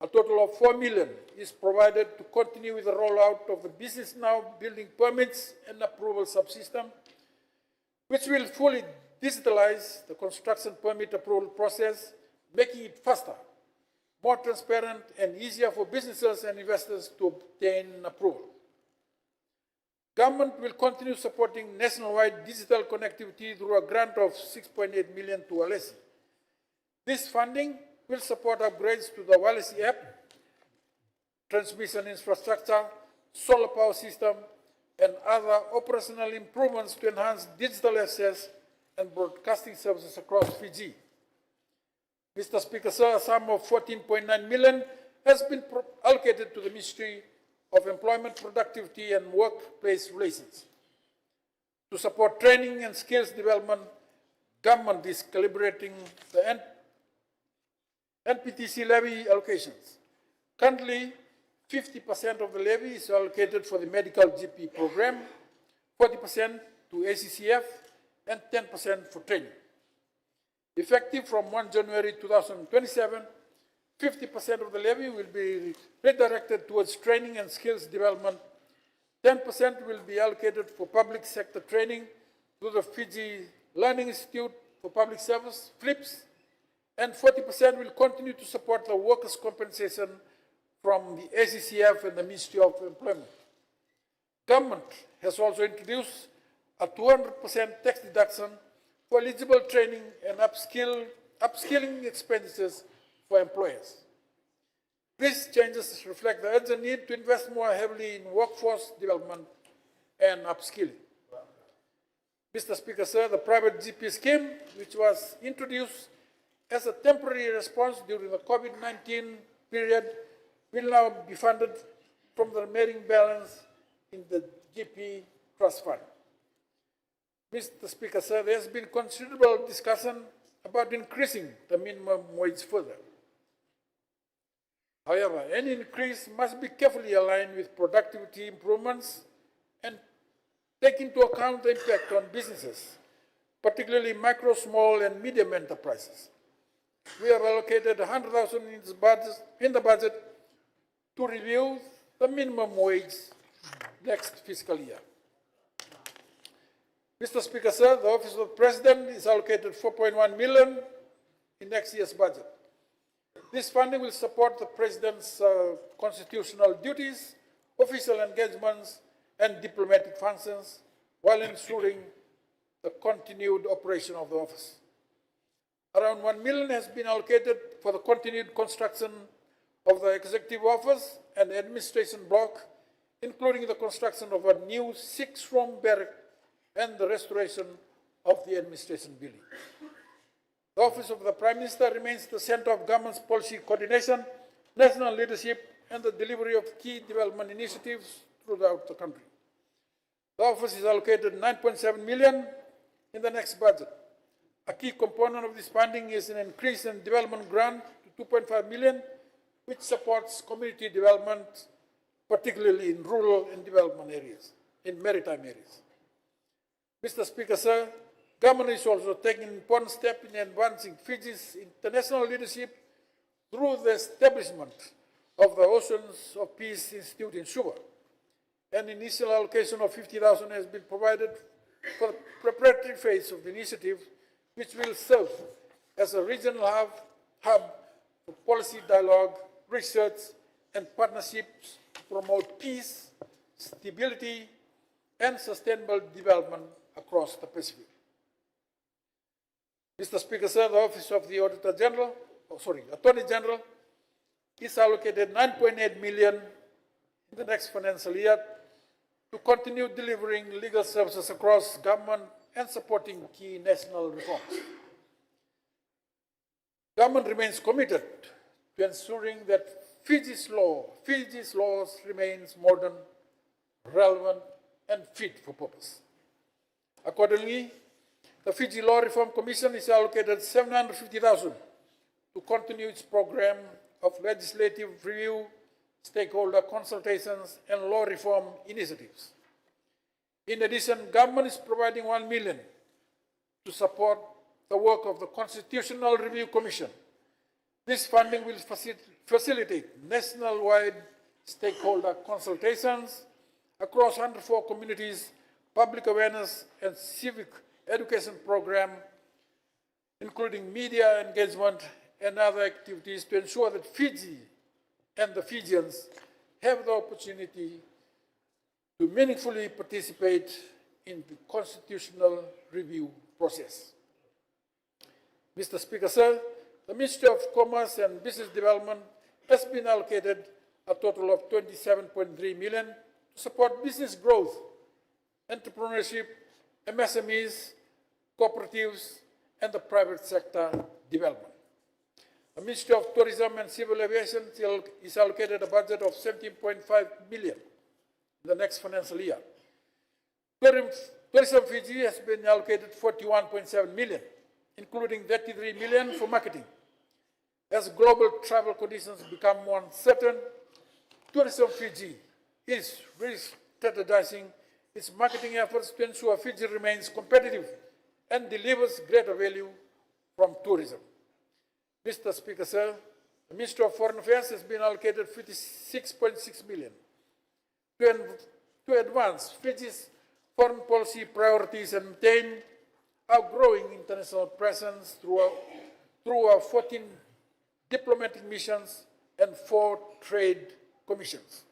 A total of 4 million is provided to continue with the rollout of the Business Now building permits and approval subsystem, which will fully digitalize the construction permit approval process, making it faster more transparent, and easier for businesses and investors to obtain approval. Government will continue supporting nationwide digital connectivity through a grant of 6.8 million to Walesi. This funding will support upgrades to the Walesi app, transmission infrastructure, solar power system, and other operational improvements to enhance digital access and broadcasting services across Fiji. Mr. Speaker, sir, a sum of 14.9 million has been allocated to the Ministry of Employment, Productivity and Workplace Relations. To support training and skills development, government is calibrating the NPTC levy allocations. Currently, 50% of the levy is allocated for the medical GP program, 40% to ACCF, and 10% for training. Effective from 1 January 2027, 50% of the levy will be redirected towards training and skills development. 10% will be allocated for public sector training through the Fiji Learning Institute for Public Service, FLIPS, and 40% will continue to support the workers' compensation from the ACCF and the Ministry of Employment. Government has also introduced a 200% tax deduction for eligible training and upskilling expenditures for employers. These changes reflect the urgent need to invest more heavily in workforce development and upskilling. Mr. Speaker, sir, the private GP scheme, which was introduced as a temporary response during the COVID-19 period, will now be funded from the remaining balance in the GP Trust Fund. Mr. Speaker, sir, there has been considerable discussion about increasing the minimum wage further. However, any increase must be carefully aligned with productivity improvements and take into account the impact on businesses, particularly micro, small, and medium enterprises. We have allocated 100,000 in the budget to review the minimum wage next fiscal year. Mr. Speaker, sir, the Office of the President is allocated 4.1 million in next year's budget. This funding will support the President's constitutional duties, official engagements, and diplomatic functions while ensuring the continued operation of the office. Around 1 million has been allocated for the continued construction of the Executive Office and Administration Block, including the construction of a new 6-room barrack and the restoration of the Administration Building. The Office of the Prime Minister remains the center of government's policy coordination, national leadership, and the delivery of key development initiatives throughout the country. The office is allocated 9.7 million in the next budget. A key component of this funding is an increase in development grant to 2.5 million, which supports community development, particularly in rural and development areas, in maritime areas. Mr. Speaker, sir, government is also taking important steps in advancing Fiji's international leadership through the establishment of the Oceans of Peace Institute in Suva. An initial allocation of 50,000 has been provided for the preparatory phase of the initiative, which will serve as a regional hub for policy dialogue, research, and partnerships to promote peace, stability, and sustainable development across the Pacific. Mr. Speaker, sir, the Office of the Attorney General is allocated 9.8 million in the next financial year to continue delivering legal services across government and supporting key national reforms. Government remains committed to ensuring that Fiji's laws remains modern, relevant, and fit for purpose. Accordingly, the Fiji Law Reform Commission is allocated 750,000 to continue its program of legislative review, stakeholder consultations, and law reform initiatives. In addition, government is providing 1 million to support the work of the Constitutional Review Commission. This funding will facilitate nationwide stakeholder consultations across 104 communities, public awareness and civic education program, including media engagement and other activities to ensure that Fiji and the Fijians have the opportunity to meaningfully participate in the constitutional review process. Mr. Speaker, sir, the Ministry of Commerce and Business Development has been allocated a total of 27.3 million to support business growth, entrepreneurship, MSMEs, cooperatives, and the private sector development. The Ministry of Tourism and Civil Aviation is allocated a budget of 17.5 million in the next financial year. Tourism Fiji has been allocated 41.7 million, including 33 million for marketing. As global travel conditions become more uncertain, Tourism Fiji is re-strategizing its marketing efforts to ensure Fiji remains competitive and delivers greater value from tourism. Mr. Speaker, sir, the Ministry of Foreign Affairs has been allocated 56.6 million to advance Fiji's foreign policy priorities and maintain our growing international presence through our 14 diplomatic missions and 4 trade commissions.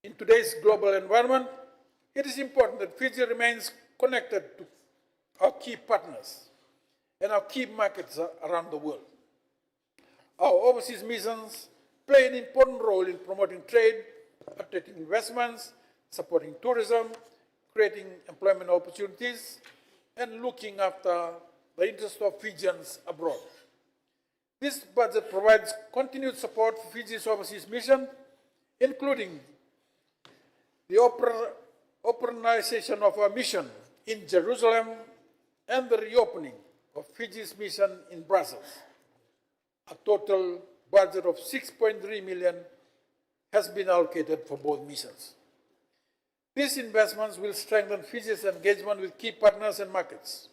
In today's global environment, it is important that Fiji remains connected to our key partners and our key markets around the world. Our overseas missions play an important role in promoting trade, attracting investments, supporting tourism, creating employment opportunities, and looking after the interests of Fijians abroad. This budget provides continued support for Fiji's overseas mission, including the operationalization of our mission in Jerusalem and the reopening of Fiji's mission in Brussels. A total budget of 6.3 million has been allocated for both missions. These investments will strengthen Fiji's engagement with key partners and markets.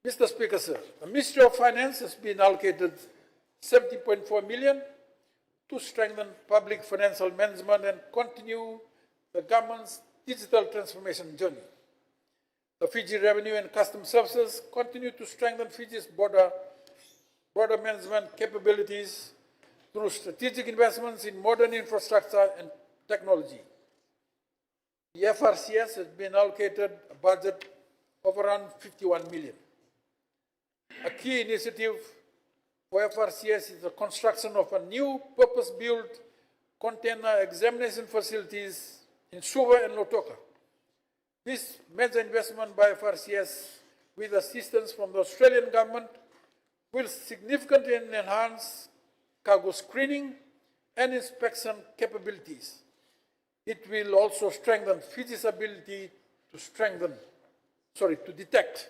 Mr. Speaker, sir, the Ministry of Finance has been allocated 70.4 million to strengthen public financial management and continue the government's digital transformation journey. The Fiji Revenue and Customs Services continue to strengthen Fiji's border management capabilities through strategic investments in modern infrastructure and technology. The FRCS has been allocated a budget of around 51 million. A key initiative for FRCS is the construction of a new purpose-built container examination facilities in Suva and Lautoka. This major investment by FRCS, with assistance from the Australian government, will significantly enhance cargo screening and inspection capabilities. It will also strengthen Fiji's ability to detect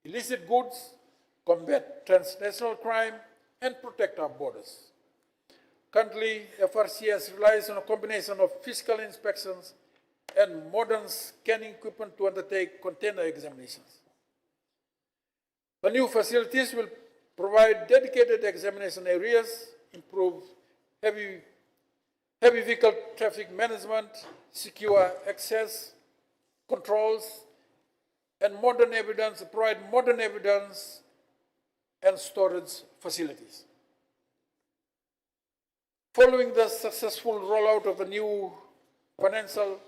illicit goods, combat transnational crime, and protect our borders. Currently, FRCS relies on a combination of physical inspections and modern scanning equipment to undertake container examinations. The new facilities will provide dedicated examination areas, improve heavy vehicle traffic management, secure access controls, and provide modern evidence and storage facilities. Following the successful rollout of the new Financial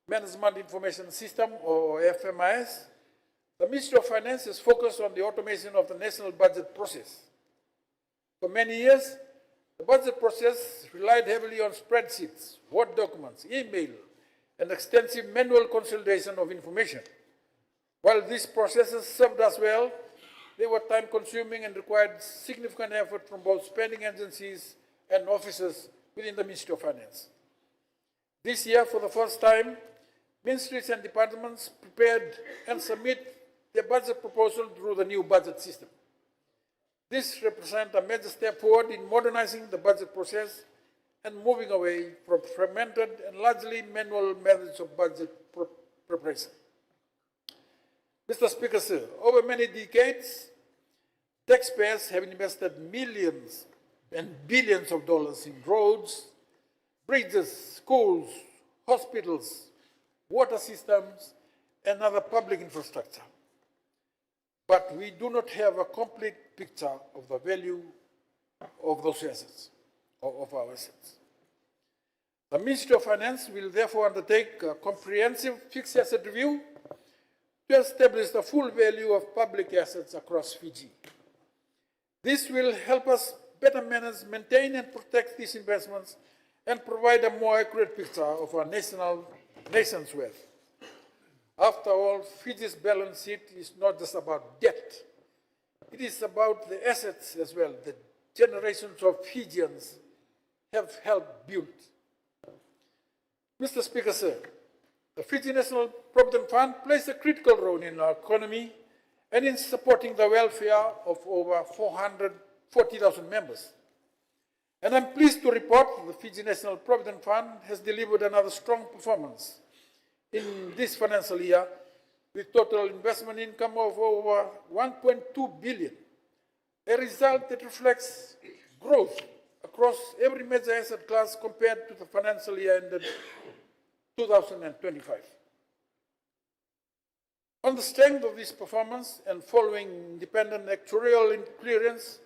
Management Information System, or FMIS, the Ministry of Finance is focused on the automation of the national budget process. For many years, the budget process relied heavily on spreadsheets, Word documents, email, and extensive manual consolidation of information. While these processes served us well, they were time-consuming and required significant effort from both spending agencies and officers within the Ministry of Finance. This year, for the first time, ministries and departments prepared and submit their budget proposal through the new budget system. This represents a major step forward in modernizing the budget process and moving away from fragmented and largely manual methods of budget preparation. Mr. Speaker, sir, over many decades, taxpayers have invested millions and billions of dollars in roads, bridges, schools, hospitals, water systems, and other public infrastructure. But we do not have a complete picture of the value of those assets, of our assets. The Ministry of Finance will therefore undertake a comprehensive fixed asset review to establish the full value of public assets across Fiji. This will help us better manage, maintain, and protect these investments and provide a more accurate picture of our nation's wealth. After all, Fiji's balance sheet is not just about debt. It is about the assets as well that generations of Fijians have helped build. Mr. Speaker, sir, the Fiji National Provident Fund plays a critical role in our economy and in supporting the welfare of over 440,000 members. And I'm pleased to report the Fiji National Provident Fund has delivered another strong performance in this financial year with total investment income of over 1.2 billion, a result that reflects growth across every major asset class compared to the financial year ended 2025. On the strength of this performance and following independent actuarial clearance,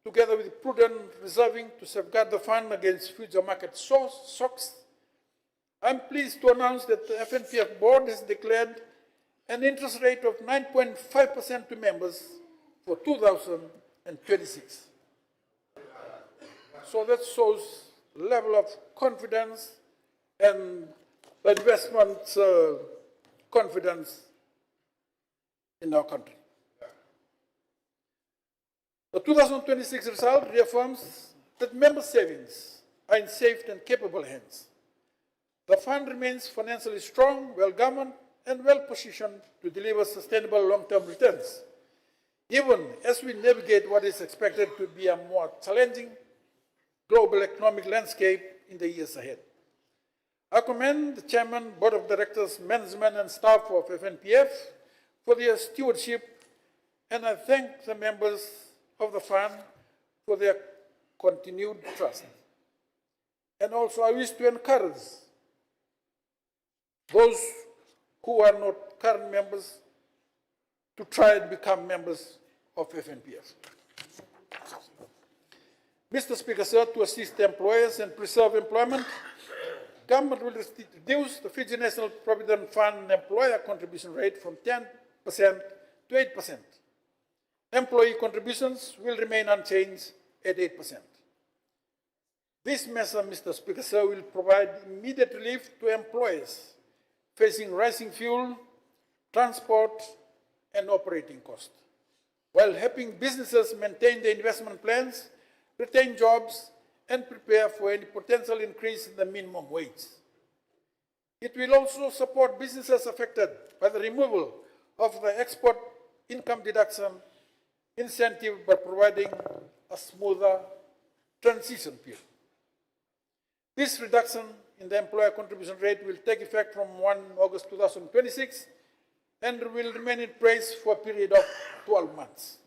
together with prudent reserving to safeguard the fund against future market shocks, I'm pleased to announce that the FNPF board has declared an interest rate of 9.5% to members for 2026. So that shows level of confidence and investment confidence in our country. The 2026 result reaffirms that member savings are in safe and capable hands. The fund remains financially strong, well-governed, and well-positioned to deliver sustainable long-term returns, even as we navigate what is expected to be a more challenging global economic landscape in the years ahead. I commend the Chairman, Board of Directors, management, and staff of FNPF for their stewardship, and I thank the members of the fund for their continued trust. And also I wish to encourage those who are not current members to try and become members of FNPF. Mr. Speaker, sir, to assist employers and preserve employment, government will reduce the Fiji National Provident Fund employer contribution rate from 10% to 8%. Employee contributions will remain unchanged at 8%. This measure, Mr. Speaker, sir, will provide immediate relief to employers facing rising fuel, transport, and operating costs, while helping businesses maintain their investment plans, retain jobs, and prepare for any potential increase in the minimum wage. It will also support businesses affected by the removal of the export income deduction incentive by providing a smoother transition period. This reduction in the employer contribution rate will take effect from 1 August 2026 and will remain in place for a period of 12 months.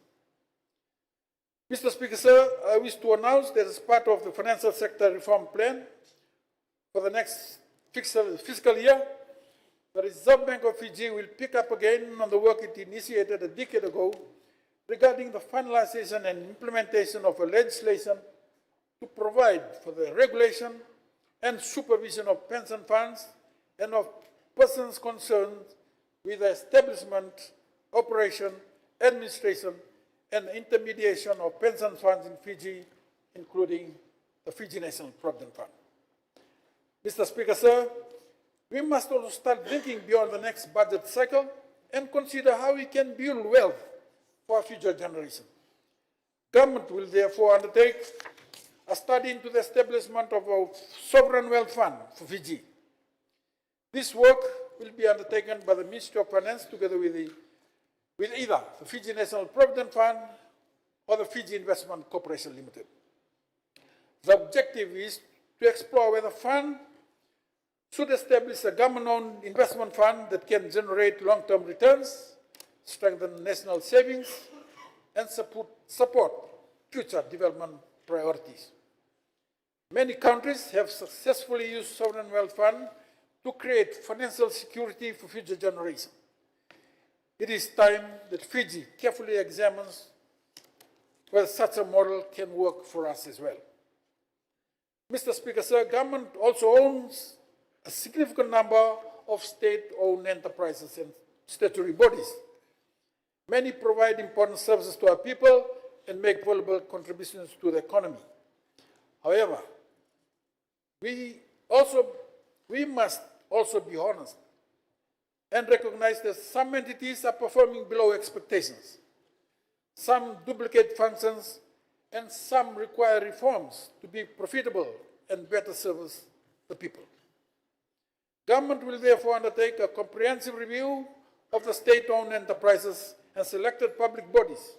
Mr. Speaker, sir, I wish to announce that as part of the financial sector reform plan for the next fiscal year, the Reserve Bank of Fiji will pick up again on the work it initiated a decade ago regarding the finalization and implementation of a legislation to provide for the regulation and supervision of pension funds and of persons concerned with the establishment, operation, administration, and intermediation of pension funds in Fiji, including the Fiji National Provident Fund. Mr. Speaker, sir, we must also start thinking beyond the next budget cycle and consider how we can build wealth for our future generation. Government will therefore undertake a study into the establishment of a sovereign wealth fund for Fiji. This work will be undertaken by the Ministry of Finance together with either the Fiji National Provident Fund or the Fiji Investment Corporation Limited. The objective is to explore whether the fund should establish a government-owned investment fund that can generate long-term returns, strengthen national savings, and support future development priorities. Many countries have successfully used sovereign wealth fund to create financial security for future generations. It is time that Fiji carefully examines whether such a model can work for us as well. Mr. Speaker, sir, government also owns a significant number of state-owned enterprises and statutory bodies. Many provide important services to our people and make valuable contributions to the economy. However, we must also be honest and recognize that some entities are performing below expectations. Some duplicate functions and some require reforms to be profitable and better service the people. Government will therefore undertake a comprehensive review of the state-owned enterprises and selected public bodies.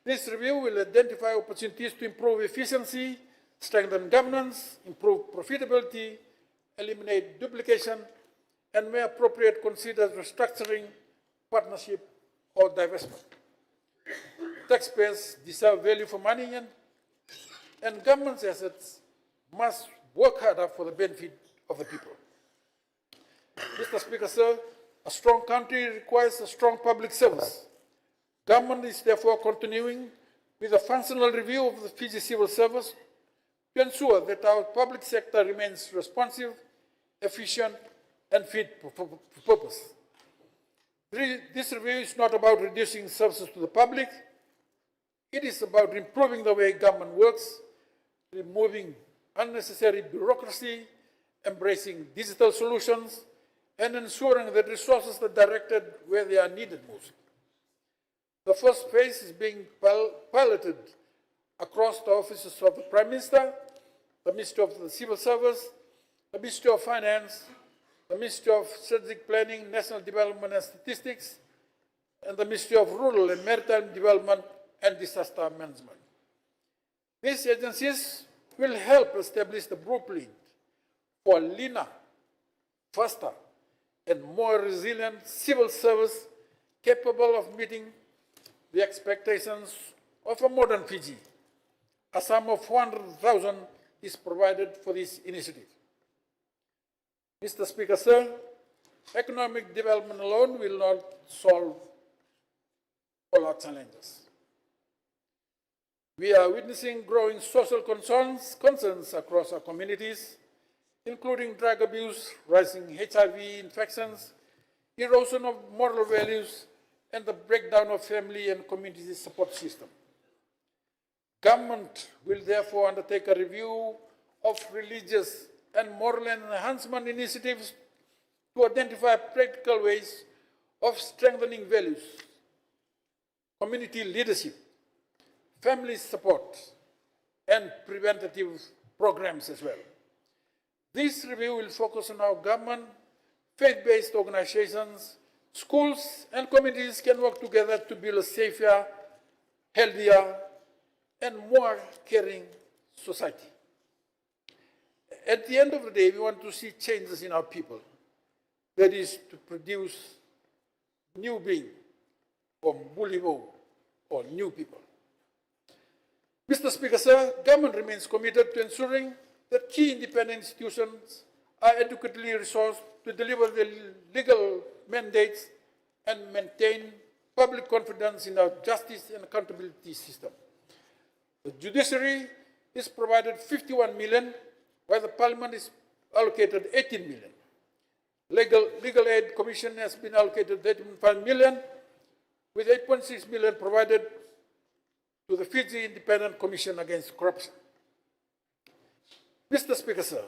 This review will identify opportunities to improve efficiency, strengthen governance, improve profitability, eliminate duplication, and where appropriate, consider restructuring, partnership, or divestment. Taxpayers deserve value for money, and government's assets must work harder for the benefit of the people. Mr. Speaker, sir, a strong country requires a strong public service. Government is therefore continuing with a functional review of the Fiji civil service to ensure that our public sector remains responsive, efficient, and fit for purpose. This review is not about reducing services to the public. It is about improving the way government works, removing unnecessary bureaucracy, embracing digital solutions, and ensuring that resources are directed where they are needed most. The first phase is being piloted across the offices of the Prime Minister, the Ministry of the Civil Service, the Ministry of Finance, the Ministry of Strategic Planning, National Development and Statistics, and the Ministry of Rural and Maritime Development and Disaster Management. These agencies will help establish the blueprint for a leaner, faster, and more resilient civil service capable of meeting the expectations of a modern Fiji. A sum of 400,000 is provided for this initiative. Mr. Speaker, sir, economic development alone will not solve all our challenges. We are witnessing growing social concerns across our communities, including drug abuse, rising HIV infections, erosion of moral values, and the breakdown of family and community support system. Government will therefore undertake a review of religious and moral enhancement initiatives to identify practical ways of strengthening values, community leadership, family support, and preventative programs as well. This review will focus on how government, faith-based organizations, schools, and communities can work together to build a safer, healthier, and more caring society. At the end of the day, we want to see changes in our people. That is to produce new being, or Bulivo, or new people. Mr. Speaker, sir, government remains committed to ensuring that key independent institutions are adequately resourced to deliver the legal mandates and maintain public confidence in our justice and accountability system. The judiciary is provided 51 million, while the Parliament is allocated 18 million. Legal Aid Commission has been allocated 8.5 million, with 8.6 million provided to the Fiji Independent Commission Against Corruption. Mr. Speaker, sir,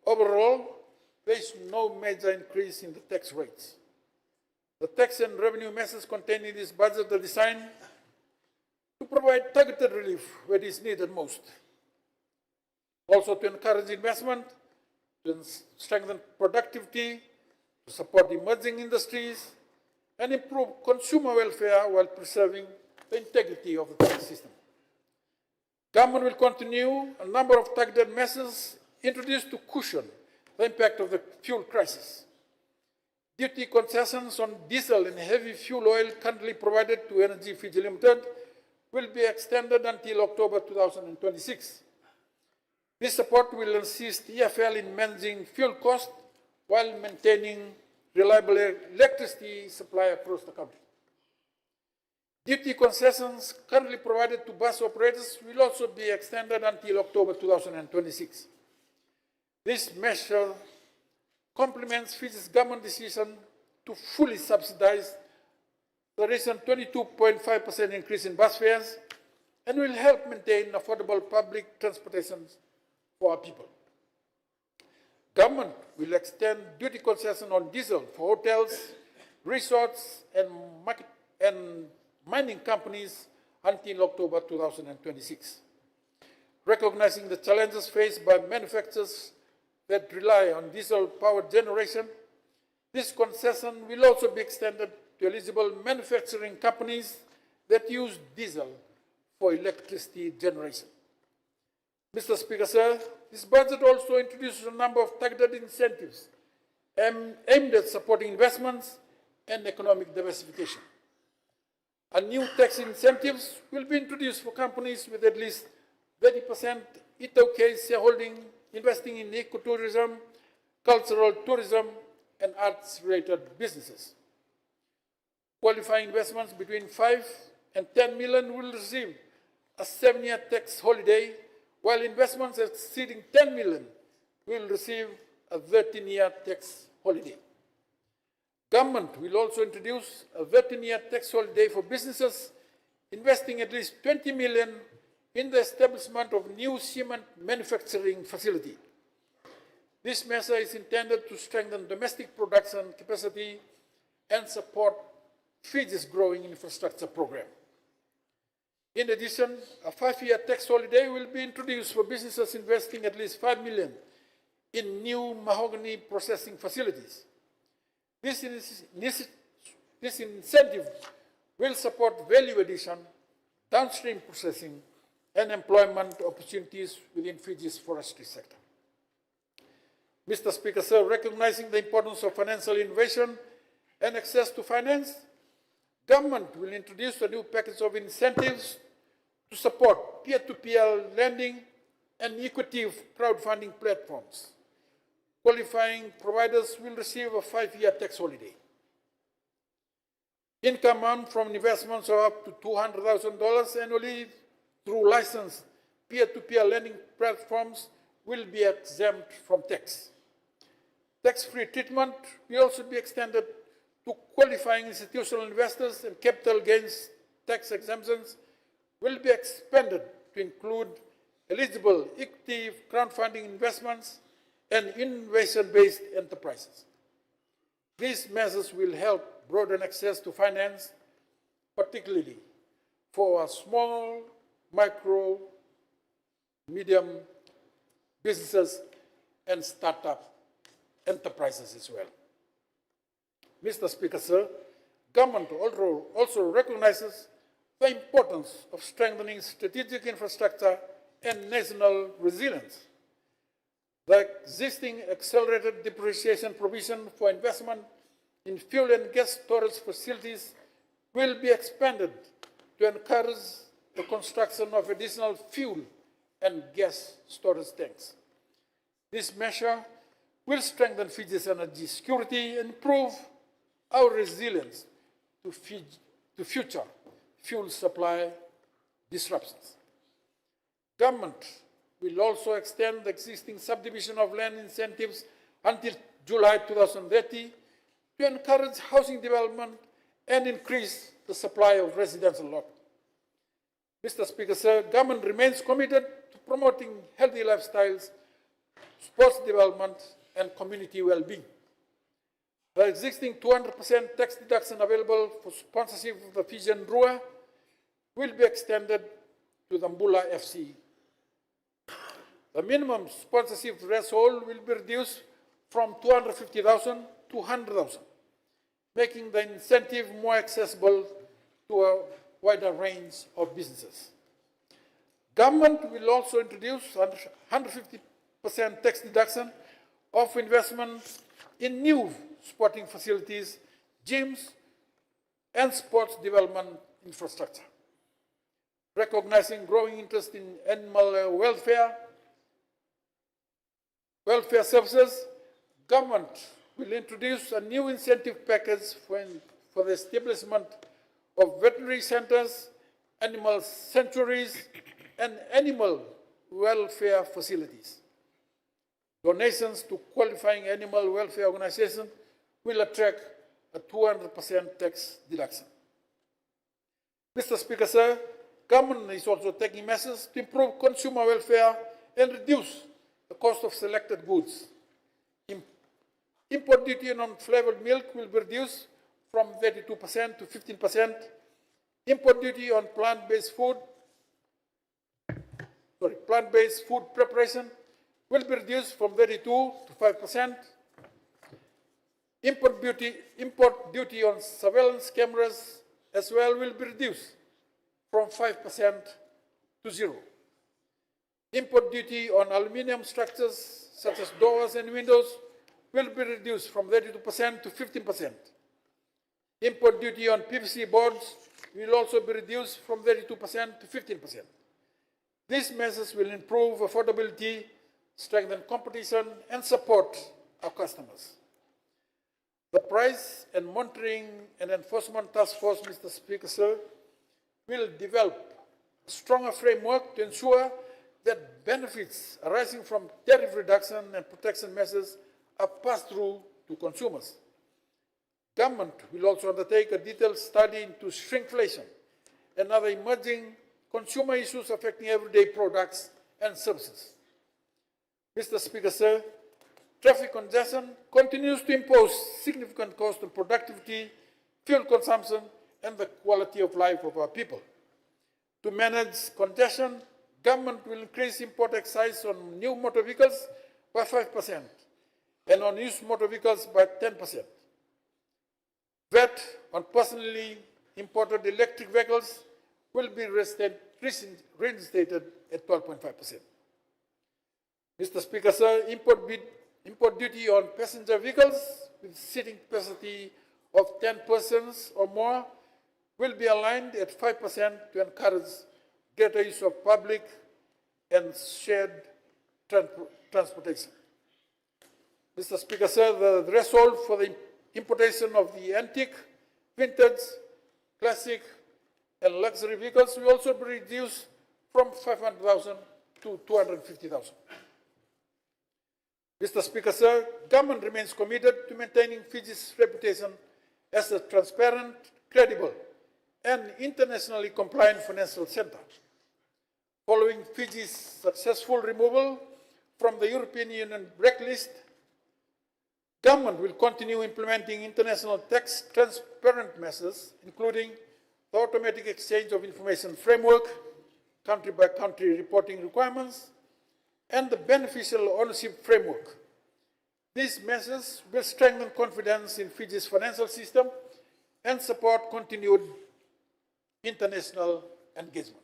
overall, there is no major increase in the tax rates. The tax and revenue measures contained in this budget are designed to provide targeted relief where it is needed most. Also to encourage investment, to strengthen productivity, to support emerging industries, and improve consumer welfare while preserving the integrity of the tax system. Government will continue a number of targeted measures introduced to cushion the impact of the fuel crisis. Duty concessions on diesel and heavy fuel oil currently provided to Energy Fiji Limited will be extended until October 2026. This support will assist EFL in managing fuel costs while maintaining reliable electricity supply across the country. Duty concessions currently provided to bus operators will also be extended until October 2026. This measure complements Fiji's government decision to fully subsidize the recent 22.5% increase in bus fares and will help maintain affordable public transportation for our people. Government will extend duty concession on diesel for hotels, resorts, and mining companies until October 2026. Recognizing the challenges faced by manufacturers that rely on diesel power generation, this concession will also be extended to eligible manufacturing companies that use diesel for electricity generation. Mr. Speaker, sir, this budget also introduces a number of targeted incentives aimed at supporting investments and economic diversification. A new tax incentives will be introduced for companies with at least 30% ETOK shareholding investing in ecotourism, cultural tourism, and arts-related businesses. Qualifying investments between 5 and 10 million will receive a 7-year tax holiday, while investments exceeding 10 million will receive a 13-year tax holiday. Government will also introduce a 13-year tax holiday for businesses investing at least 20 million in the establishment of new cement manufacturing facility. This measure is intended to strengthen domestic production capacity and support Fiji's growing infrastructure program. In addition, a 5-year tax holiday will be introduced for businesses investing at least 5 million in new mahogany processing facilities. This incentive will support value addition, downstream processing, and employment opportunities within Fiji's forestry sector. Mr. Speaker, sir, recognizing the importance of financial innovation and access to finance, government will introduce a new package of incentives to support peer-to-peer lending and equity crowdfunding platforms. Qualifying providers will receive a 5-year tax holiday. Income earned from investments of up to $200,000 annually through licensed peer-to-peer lending platforms will be exempt from tax. Tax-free treatment will also be extended to qualifying institutional investors, and capital gains tax exemptions will be expanded to include eligible equity crowdfunding investments and innovation-based enterprises. These measures will help broaden access to finance, particularly for our small, micro, medium businesses and startup enterprises as well. Mr. Speaker, sir, government also recognizes the importance of strengthening strategic infrastructure and national resilience. The existing accelerated depreciation provision for investment in fuel and gas storage facilities will be expanded to encourage the construction of additional fuel and gas storage tanks. This measure will strengthen Fiji's energy security and improve our resilience to future fuel supply disruptions. Government will also extend the existing subdivision of land incentives until July 2030 to encourage housing development and increase the supply of residential lots. Mr. Speaker, sir, government remains committed to promoting healthy lifestyles, sports development, and community well-being. The existing 200% tax deduction available for sponsorship of the Fijian Rua will be extended to the Mbula FC. The minimum sponsorship threshold will be reduced from 250,000 to 100,000, making the incentive more accessible to a wider range of businesses. Government will also introduce 150% tax deduction of investment in new sporting facilities, gyms, and sports development infrastructure. Recognizing growing interest in animal welfare services, government will introduce a new incentive package for the establishment of veterinary centers, animal sanctuaries, and animal welfare facilities. Donations to qualifying animal welfare organizations will attract a 200% tax deduction. Mr. Speaker, sir, government is also taking measures to improve consumer welfare and reduce the cost of selected goods. Import duty on flavored milk will be reduced from 32% to 15%. Import duty on plant-based food preparation will be reduced from 32 to 5%. Import duty on surveillance cameras as well will be reduced from 5% to 0. Import duty on aluminium structures such as doors and windows will be reduced from 32% to 15%. Import duty on PVC boards will also be reduced from 32% to 15%. These measures will improve affordability, strengthen competition, and support our customers. The Price and Monitoring and Enforcement Task Force, Mr. Speaker, sir, will develop a stronger framework to ensure that benefits arising from tariff reduction and protection measures are passed through to consumers. Government will also undertake a detailed study into shrinkflation and other emerging consumer issues affecting everyday products and services. Mr. Speaker, sir, traffic congestion continues to impose significant cost on productivity, fuel consumption, and the quality of life of our people. To manage congestion, government will increase import excise on new motor vehicles by 5% and on used motor vehicles by 10%. VAT on personally imported electric vehicles will be reinstated at 12.5%. Mr. Speaker, sir, import duty on passenger vehicles with seating capacity of 10 persons or more will be aligned at 5% to encourage greater use of public and shared transportation. Mr. Speaker, sir, the threshold for the importation of the antique, vintage, classic, and luxury vehicles will also be reduced from 500,000 to 250,000. Mr. Speaker, sir, government remains committed to maintaining Fiji's reputation as a transparent, credible, and internationally compliant financial center. Following Fiji's successful removal from the European Union blacklist, government will continue implementing international tax transparent measures, including the automatic exchange of information framework, country-by-country reporting requirements, and the beneficial ownership framework. These measures will strengthen confidence in Fiji's financial system and support continued international engagement.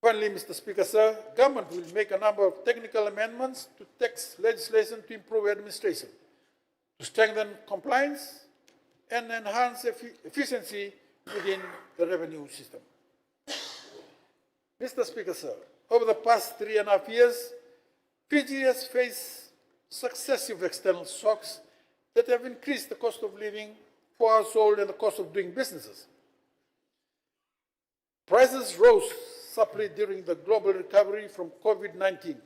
Finally, Mr. Speaker, sir, government will make a number of technical amendments to tax legislation to improve administration, to strengthen compliance, and enhance efficiency within the revenue system. Mr. Speaker, sir, over the past 3.5 years, Fiji has faced successive external shocks that have increased the cost of living for households and the cost of doing businesses. Prices rose sharply during the global recovery from COVID-19.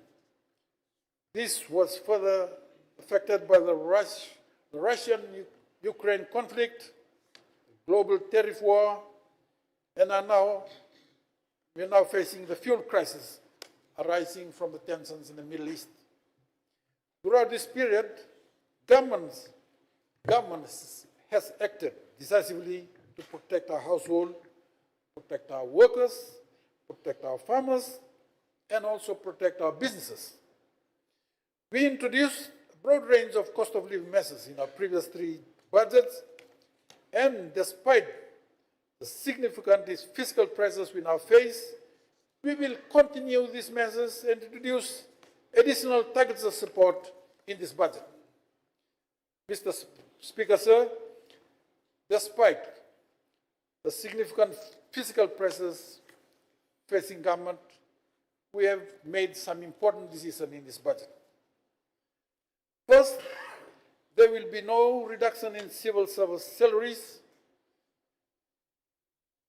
This was further affected by the Russian-Ukraine conflict, global tariff war, and we are now facing the fuel crisis arising from the tensions in the Middle East. Throughout this period, government has acted decisively to protect our household, protect our workers, protect our farmers, and also protect our businesses. We introduced a broad range of cost of living measures in our previous 3 budgets, and despite the significant fiscal pressures we now face, we will continue these measures and introduce additional targets of support in this budget. Mr. Speaker, sir, despite the significant fiscal pressures facing government, we have made some important decisions in this budget. First, there will be no reduction in civil service salaries,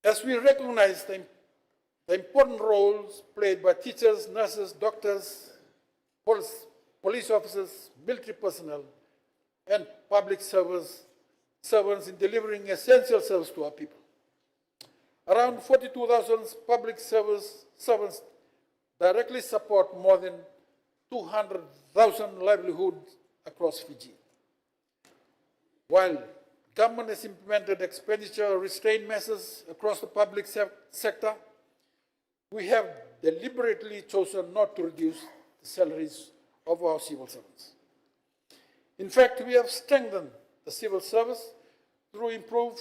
as we recognize the important roles played by teachers, nurses, doctors, police officers, military personnel, and public servants in delivering essential service to our people. Around 42,000 public servants directly support more than 200,000 livelihoods across Fiji. While government has implemented expenditure restraint measures across the public sector, we have deliberately chosen not to reduce the salaries of our civil servants. In fact, we have strengthened the civil service through improved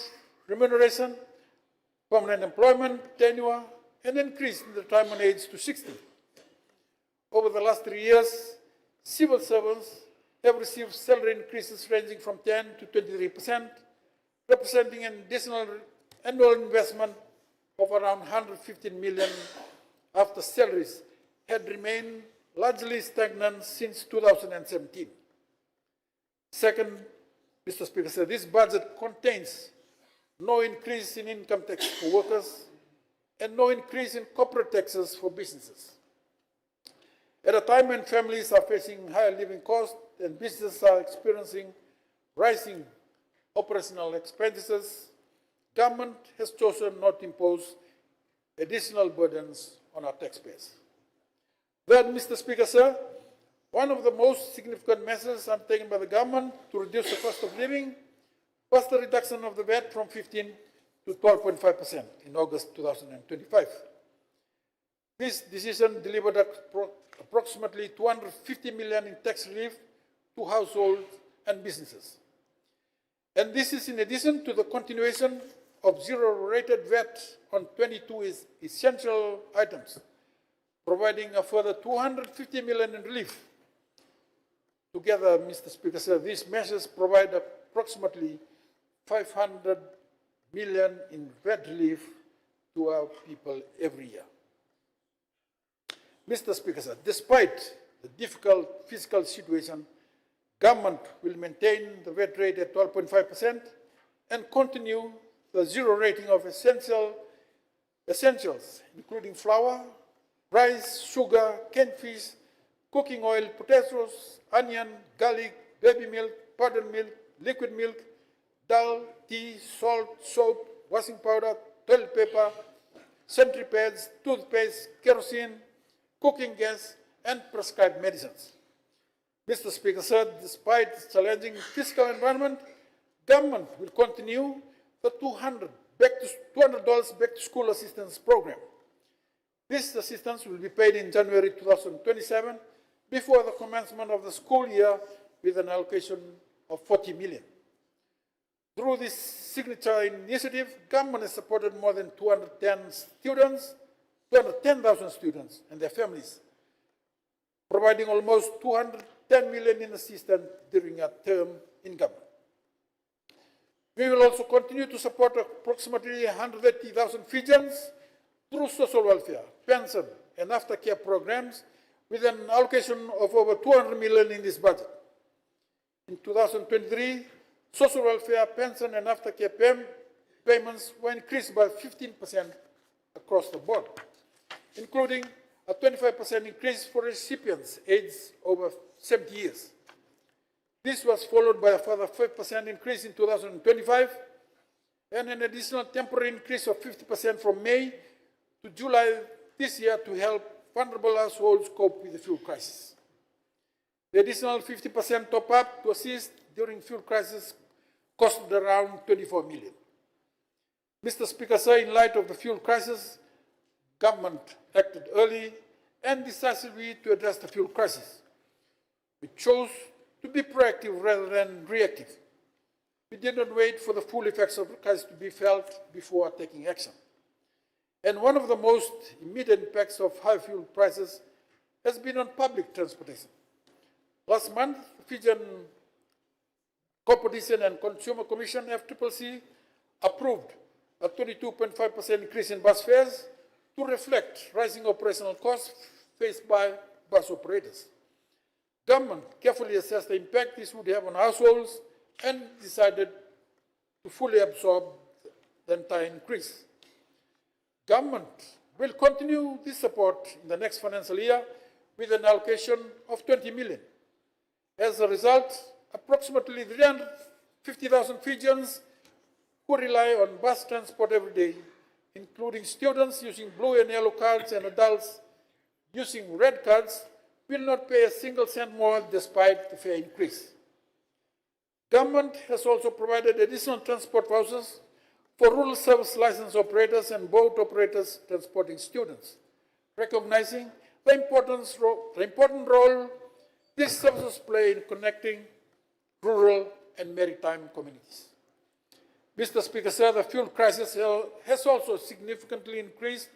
remuneration, permanent employment, tenure, and increase in the retirement age to 60. Over the last 3 years, civil servants have received salary increases ranging from 10 to 23%, representing an additional annual investment of around 115 million after salaries had remained largely stagnant since 2017. Second, Mr. Speaker, sir, this budget contains no increase in income tax for workers and no increase in corporate taxes for businesses. At a time when families are facing higher living costs and businesses are experiencing rising operational expenditures, government has chosen not to impose additional burdens on our taxpayers. Third, Mr. Speaker, sir, one of the most significant measures undertaken by the government to reduce the cost of living was the reduction of the VAT from 15 to 12.5% in August 2025. This decision delivered approximately 250 million in tax relief to households and businesses. And this is in addition to the continuation of zero-rated VAT on 22 essential items, providing a further 250 million in relief. Together, Mr. Speaker, sir, these measures provide approximately 500 million in VAT relief to our people every year. Mr. Speaker, sir, despite the difficult fiscal situation, government will maintain the VAT rate at 12.5% and continue the zero rating of essentials, including flour, rice, sugar, canned fish, cooking oil, potatoes, onion, garlic, baby milk, powdered milk, liquid milk, dal, tea, salt, soap, washing powder, toilet paper, sanitary pads, toothpaste, kerosene, cooking gas, and prescribed medicines. Mr. Speaker, sir, despite the challenging fiscal environment, government will continue the $200 back to school assistance program. This assistance will be paid in January 2027 before the commencement of the school year with an allocation of 40 million. Through this signature initiative, government has supported more than 210,000 students and their families, providing almost 210 million in assistance during our term in government. We will also continue to support approximately 180,000 Fijians through social welfare, pension, and aftercare programs with an allocation of over 200 million in this budget. In 2023, social welfare, pension, and aftercare payments were increased by 15% across the board, including a 25% increase for recipients aged over 70 years. This was followed by a further 5% increase in 2025 and an additional temporary increase of 50% from May to July this year to help vulnerable households cope with the fuel crisis. The additional 50% top-up to assist during fuel crisis costed around 24 million. Mr. Speaker, sir, in light of the fuel crisis, government acted early and decisively to address the fuel crisis. We chose to be proactive rather than reactive. We did not wait for the full effects of the crisis to be felt before taking action. And one of the most immediate impacts of high fuel prices has been on public transportation. Last month, the Fijian Competition and Consumer Commission, FCCC, approved a 22.5% increase in bus fares to reflect rising operational costs faced by bus operators. Government carefully assessed the impact this would have on households and decided to fully absorb the entire increase. Government will continue this support in the next financial year with an allocation of 20 million. As a result, approximately 350,000 Fijians who rely on bus transport every day, including students using blue and yellow cards and adults using red cards, will not pay a single cent more despite the fare increase. Government has also provided additional transport vouchers for rural service license operators and boat operators transporting students, recognizing the important role these services play in connecting rural and maritime communities. Mr. Speaker, sir, the fuel crisis has also significantly increased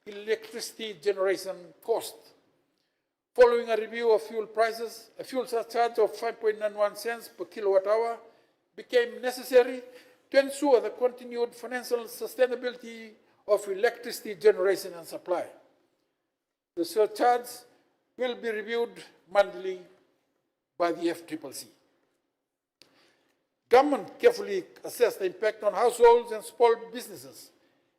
electricity generation cost. Following a review of fuel prices, a fuel surcharge of 5.91 cents per kilowatt hour became necessary to ensure the continued financial sustainability of electricity generation and supply. The surcharge will be reviewed monthly by the FCCC. Government carefully assessed the impact on households and small businesses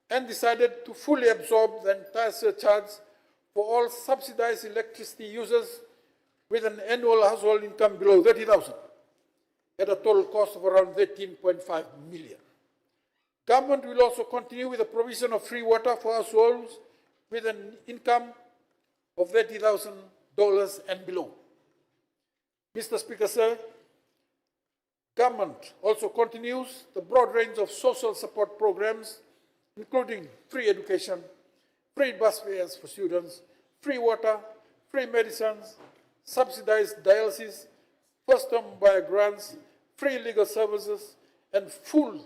and decided to fully absorb the entire surcharge for all subsidized electricity users with an annual household income below 30,000 at a total cost of around 13.5 million. Government will also continue with the provision of free water for households with an income of $30,000 and below. Mr. Speaker, sir, Government also continues the broad range of social support programs, including free education, free bus fares for students, free water, free medicines, subsidized dialysis, first-time buyer grants, free legal services, and full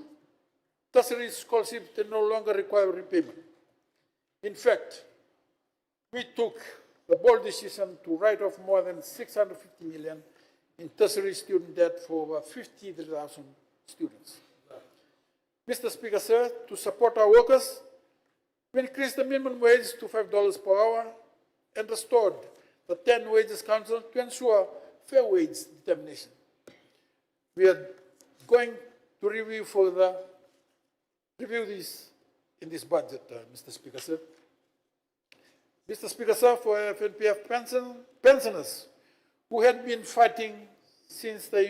tertiary scholarships that no longer require repayment. In fact, we took the bold decision to write off more than 650 million in tertiary student debt for over 53,000 students. Mr. Speaker, sir, to support our workers, we increased the minimum wage to $5 per hour and restored the 10 Wages Council to ensure fair wage determination. We are going to review this in this budget, Mr. Speaker, sir. Mr. Speaker, sir, for FNPF pensioners who had been fighting since the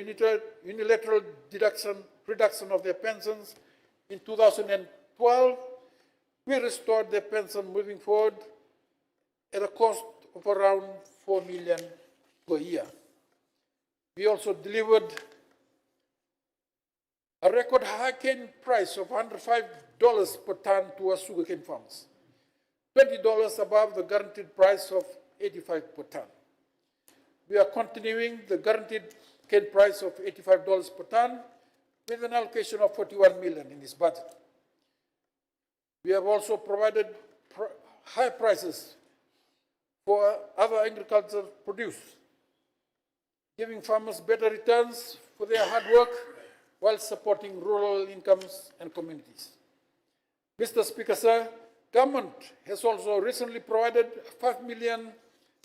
unilateral reduction of their pensions in 2012, we restored their pension moving forward at a cost of around 4 million per year. We also delivered a record high cane price of $105 per ton to our sugarcane farmers, $20 above the guaranteed price of $85 per ton. We are continuing the guaranteed cane price of $85 per ton with an allocation of 41 million in this budget. We have also provided high prices for other agricultural produce, giving farmers better returns for their hard work while supporting rural incomes and communities. Mr. Speaker, sir, Government has also recently provided a 5 million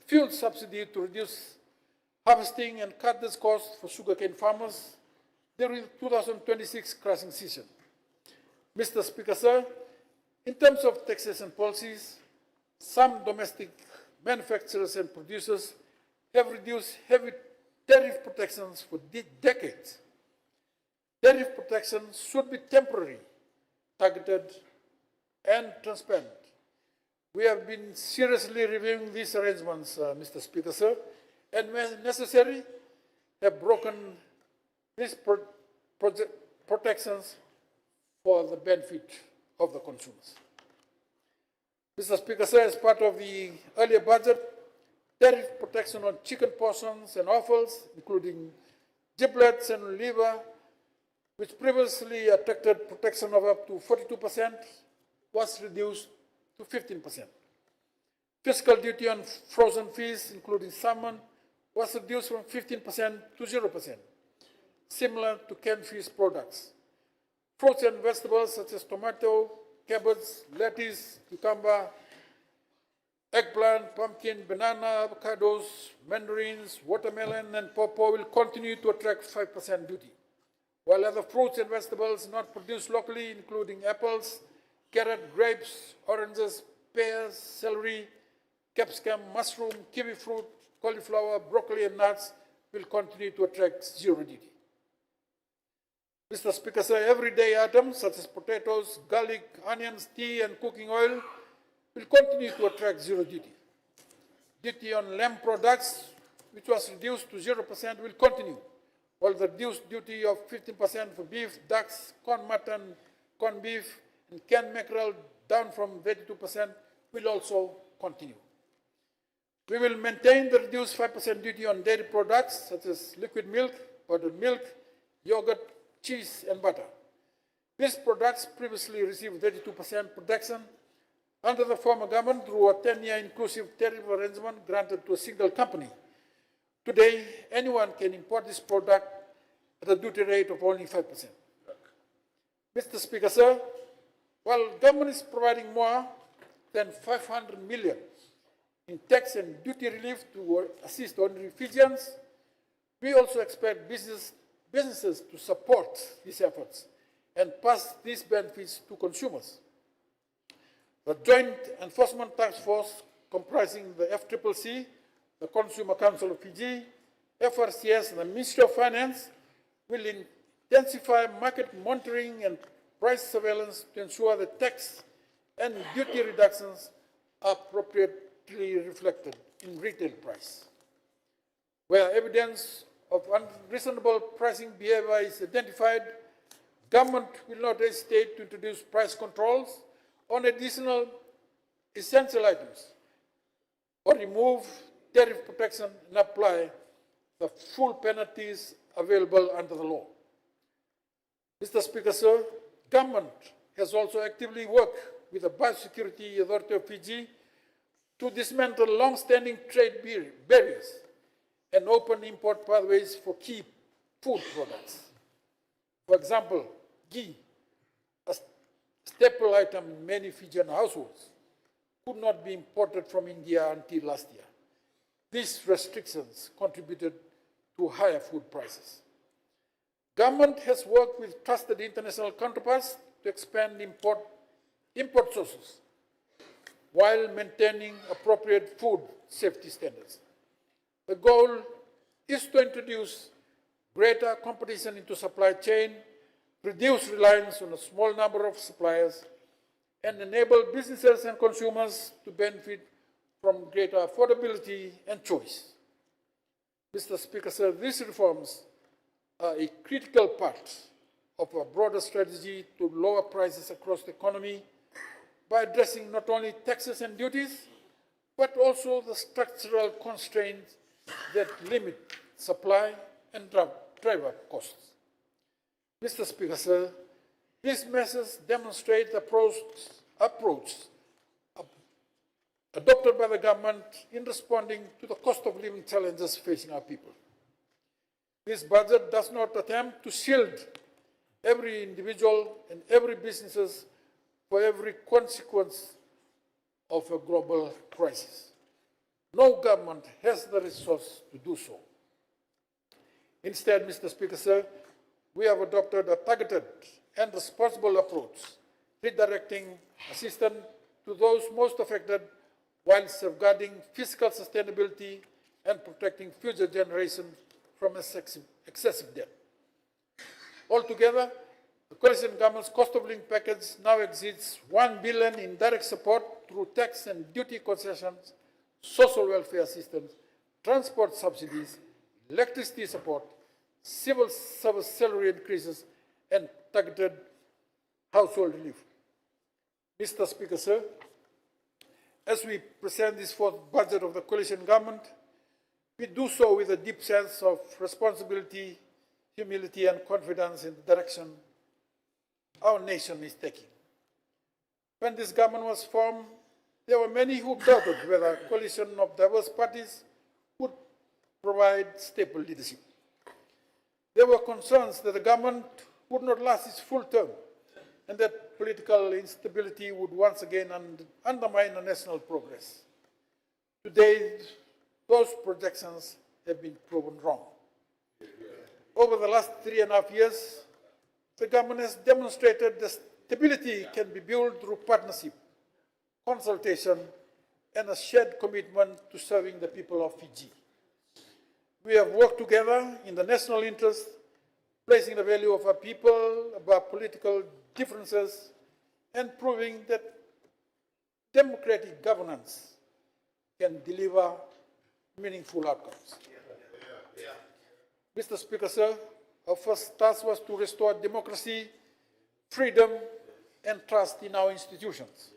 fuel subsidy to reduce harvesting and cut this cost for sugarcane farmers during the 2026 crushing season. Mr. Speaker, sir, in terms of taxation policies, some domestic manufacturers and producers have reduced heavy tariff protections for decades. Tariff protections should be temporary, targeted, and transparent. We have been seriously reviewing these arrangements, Mr. Speaker, sir, and when necessary, have broken these protections for the benefit of the consumers. Mr. Speaker, sir, as part of the earlier budget, tariff protection on chicken portions and offals, including giblets and liver, which previously attracted protection of up to 42%, was reduced to 15%. Fiscal duty on frozen fish, including salmon, was reduced from 15% to 0%, similar to canned fish products. Fruits and vegetables such as tomato, cabbage, lettuce, cucumber, eggplant, pumpkin, banana, avocados, mandarins, watermelon, and pawpaw will continue to attract 5% duty, while other fruits and vegetables not produced locally, including apples, carrot, grapes, oranges, pears, celery, capsicum, mushroom, kiwi fruit, cauliflower, broccoli, and nuts, will continue to attract zero duty. Mr. Speaker, sir, everyday items such as potatoes, garlic, onions, tea, and cooking oil will continue to attract zero duty. Duty on lamb products, which was reduced to 0%, will continue, while the reduced duty of 15% for beef, ducks, corn mutton, corned beef, and canned mackerel down from 32% will also continue. We will maintain the reduced 5% duty on dairy products such as liquid milk, powdered milk, yogurt, cheese, and butter. These products previously received 32% protection under the former government through a 10-year inclusive tariff arrangement granted to a single company. Today, anyone can import this product at a duty rate of only 5%. Mr. Speaker, sir, while government is providing more than 500 million in tax and duty relief to assist ordinary Fijians, we also expect businesses to support these efforts and pass these benefits to consumers. The Joint Enforcement Task Force, comprising the FCCC, the Consumer Council of Fiji, FRCS, and the Ministry of Finance, will intensify market monitoring and price surveillance to ensure that tax and duty reductions are appropriately reflected in retail price. Where evidence of unreasonable pricing behavior is identified, government will not hesitate to introduce price controls on additional essential items or remove tariff protection and apply the full penalties available under the law. Mr. Speaker, sir, government has also actively worked with the Biosecurity Authority of Fiji to dismantle long-standing trade barriers and open import pathways for key food products. For example, ghee, a staple item in many Fijian households, could not be imported from India until last year. These restrictions contributed to higher food prices. Government has worked with trusted international counterparts to expand import sources while maintaining appropriate food safety standards. The goal is to introduce greater competition into supply chain, reduce reliance on a small number of suppliers, and enable businesses and consumers to benefit from greater affordability and choice. Mr. Speaker, sir, these reforms are a critical part of a broader strategy to lower prices across the economy by addressing not only taxes and duties, but also the structural constraints that limit supply and drive up costs. Mr. Speaker, sir, these measures demonstrate the approach adopted by the government in responding to the cost of living challenges facing our people. This budget does not attempt to shield every individual and every business for every consequence of a global crisis. No government has the resource to do so. Instead, Mr. Speaker, sir, we have adopted a targeted and responsible approach, redirecting assistance to those most affected while safeguarding fiscal sustainability and protecting future generations from excessive debt. Altogether, the coalition government's cost of living package now exceeds $1 billion in direct support through tax and duty concessions, social welfare assistance, transport subsidies, electricity support, civil service salary increases, and targeted household relief. Mr. Speaker, sir, as we present this fourth budget of the coalition government, we do so with a deep sense of responsibility, humility, and confidence in the direction our nation is taking. When this government was formed, there were many who doubted whether a coalition of diverse parties would provide stable leadership. There were concerns that the government would not last its full term and that political instability would once again undermine the national progress. Today, those projections have been proven wrong. Over the last 3.5 years, the government has demonstrated that stability can be built through partnership, consultation, and a shared commitment to serving the people of Fiji. We have worked together in the national interest, placing the value of our people above political differences and proving that democratic governance can deliver meaningful outcomes. Mr. Speaker, sir, our first task was to restore democracy, freedom, and trust in our institutions.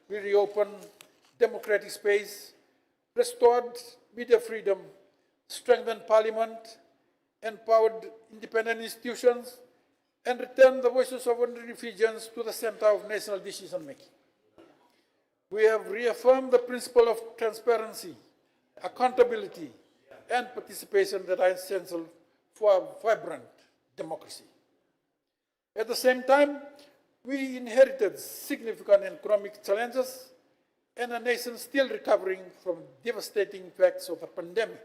We reopened democratic space, restored media freedom, strengthened parliament, empowered independent institutions, and returned the voices of ordinary Fijians to the center of national decision-making. We have reaffirmed the principle of transparency, accountability, and participation that are essential for a vibrant democracy. At the same time, we inherited significant economic challenges and a nation still recovering from devastating effects of the pandemic.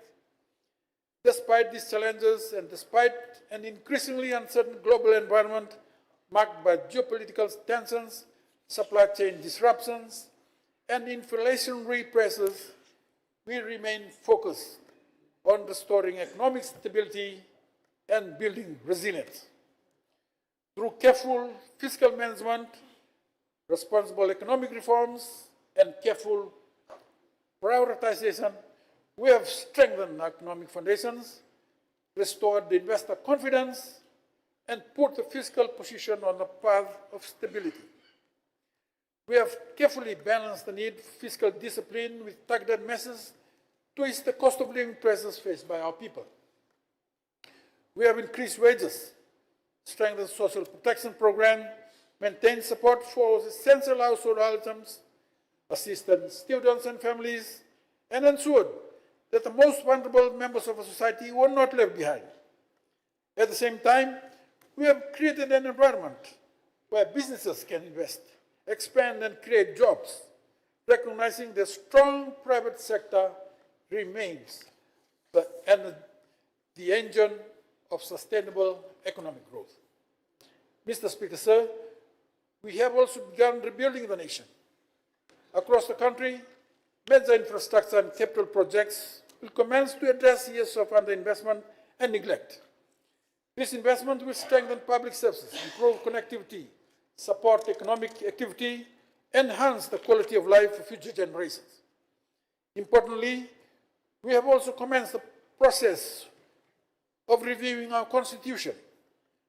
Despite these challenges and despite an increasingly uncertain global environment marked by geopolitical tensions, supply chain disruptions, and inflationary pressures, we remain focused on restoring economic stability and building resilience. Through careful fiscal management, responsible economic reforms, and careful prioritization, we have strengthened our economic foundations, restored investor confidence, and put the fiscal position on a path of stability. We have carefully balanced the need for fiscal discipline with targeted measures to ease the cost of living pressures faced by our people. We have increased wages, strengthened social protection program, maintained support for essential household items, assisted students and families, and ensured that the most vulnerable members of our society were not left behind. At the same time, we have created an environment where businesses can invest, expand, and create jobs, recognizing the strong private sector remains the engine of sustainable economic growth. Mr. Speaker, sir, we have also begun rebuilding the nation. Across the country, major infrastructure and capital projects will commence to address years of underinvestment and neglect. This investment will strengthen public services, improve connectivity, support economic activity, enhance the quality of life for future generations. Importantly, we have also commenced the process of reviewing our Constitution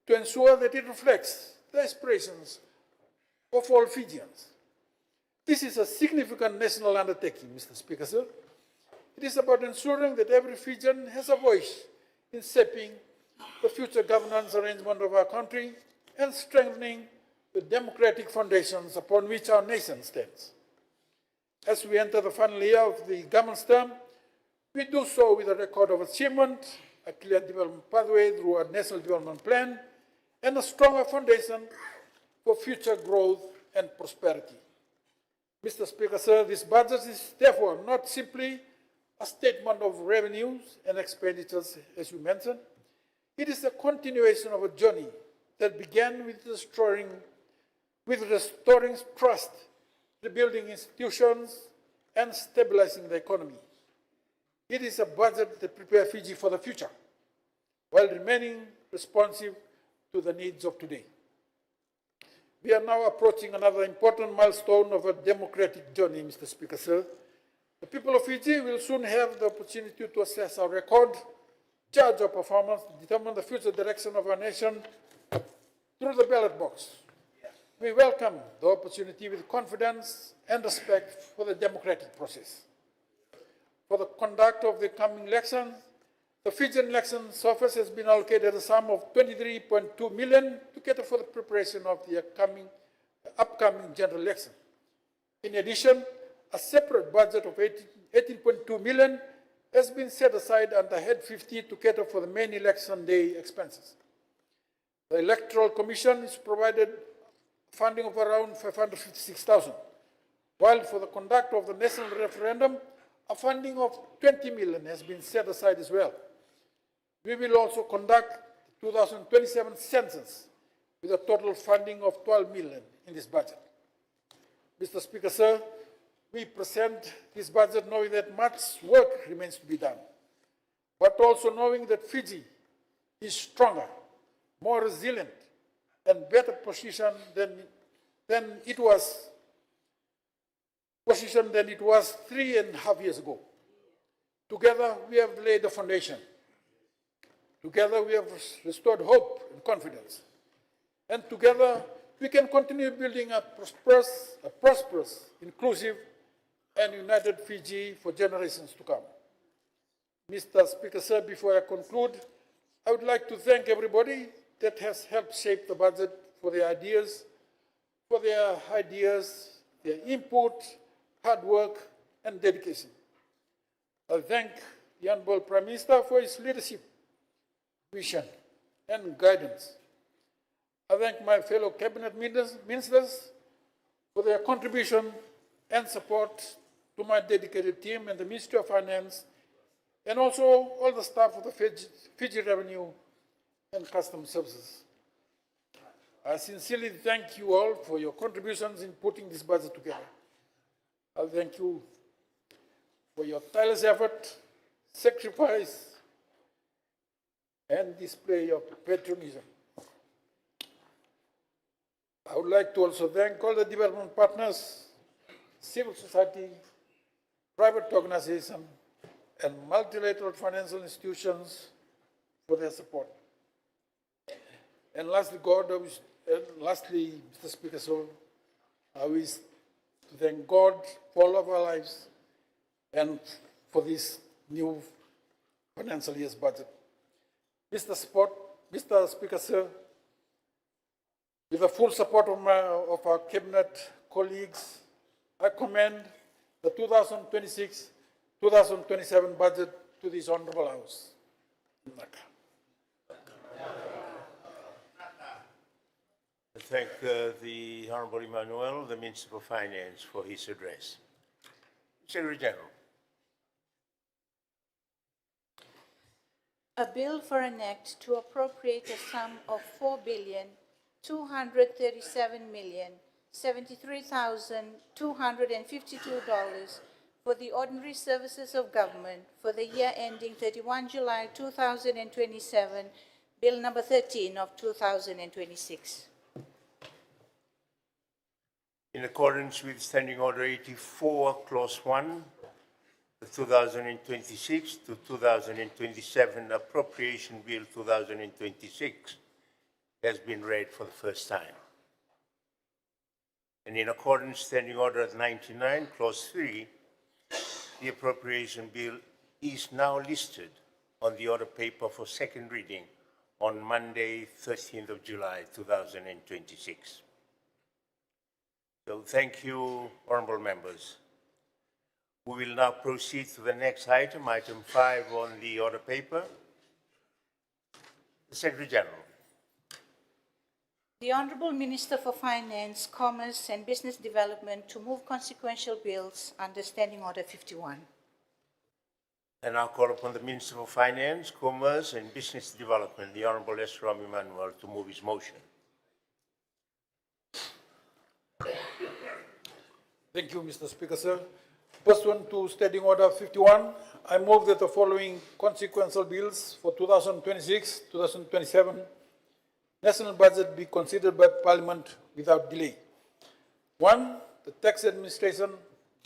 to ensure that it reflects the aspirations of all Fijians. This is a significant national undertaking, Mr. Speaker, sir. It is about ensuring that every Fijian has a voice in shaping the future governance arrangement of our country and strengthening the democratic foundations upon which our nation stands. As we enter the final year of the government's term, we do so with a record of achievement, a clear development pathway through our National Development Plan, and a stronger foundation for future growth and prosperity. Mr. Speaker, sir, this budget is therefore not simply a statement of revenues and expenditures, as you mentioned. It is a continuation of a journey that began with restoring trust, rebuilding institutions, and stabilizing the economy. It is a budget that prepares Fiji for the future, while remaining responsive to the needs of today. We are now approaching another important milestone of a democratic journey, Mr. Speaker, sir. The people of Fiji will soon have the opportunity to assess our record, judge our performance, determine the future direction of our nation through the ballot box. We welcome the opportunity with confidence and respect for the democratic process. For the conduct of the coming elections, the Fijian Elections Office has been allocated a sum of 23.2 million to cater for the preparation of the upcoming general election. In addition, a separate budget of 18.2 million has been set aside under Head 50 to cater for the main election day expenses. The Electoral Commission is provided funding of around 556,000, while for the conduct of the national referendum, a funding of 20 million has been set aside as well. We will also conduct the 2027 census with a total funding of 12 million in this budget. Mr. Speaker, sir, we present this budget knowing that much work remains to be done, but also knowing that Fiji is stronger, more resilient, and better positioned than it was 3.5 years ago. Together, we have laid the foundation. Together, we have restored hope and confidence. And together, we can continue building a prosperous, inclusive, and united Fiji for generations to come. Mr. Speaker, sir, before I conclude, I would like to thank everybody that has helped shape the budget for their ideas, their input, hard work, and dedication. I thank the Honorable Prime Minister for his leadership, vision, and guidance. I thank my fellow cabinet ministers for their contribution and support to my dedicated team and the Ministry of Finance, and also all the staff of the Fiji Revenue and Customs Services. I sincerely thank you all for your contributions in putting this budget together. I thank you for your tireless effort, sacrifice, and display of patriotism. I would like to also thank all the development partners, civil society, private organizations, and multilateral financial institutions for their support. And lastly, Mr. Speaker, so I wish to thank God for all of our lives and for this new financial year's budget. Mr. Speaker, sir, with the full support of our cabinet colleagues, I commend the 2026-2027 budget to this Honourable House. I thank the Honourable Emmanuel, the Minister for Finance, for his address. Secretary General. A bill for an act to appropriate a sum of $4,237,073,252 for the ordinary services of government for the year ending 31 July 2027, Bill number 13 of 2026. In accordance with Standing Order 84, Clause 1, the 2026 to 2027 Appropriation Bill 2026 has been read for the first time. And in accordance with Standing Order 99, Clause 3, the Appropriation Bill is now listed on the order paper for second reading on Monday, 13th of July, 2026. So thank you, honourable members. We will now proceed to the next item, item 5 on the order paper. The Secretary General. The Honourable Minister for Finance, Commerce and Business Development to move consequential bills under Standing Order 51. And I'll call upon the Minister for Finance, Commerce and Business Development, the Honourable Esrom Emmanuel, to move his motion. Thank you, Mr. Speaker, sir. Pursuant to Standing Order 51, I move that the following consequential bills for 2026-2027 national budget be considered by Parliament without delay. 1. The Tax Administration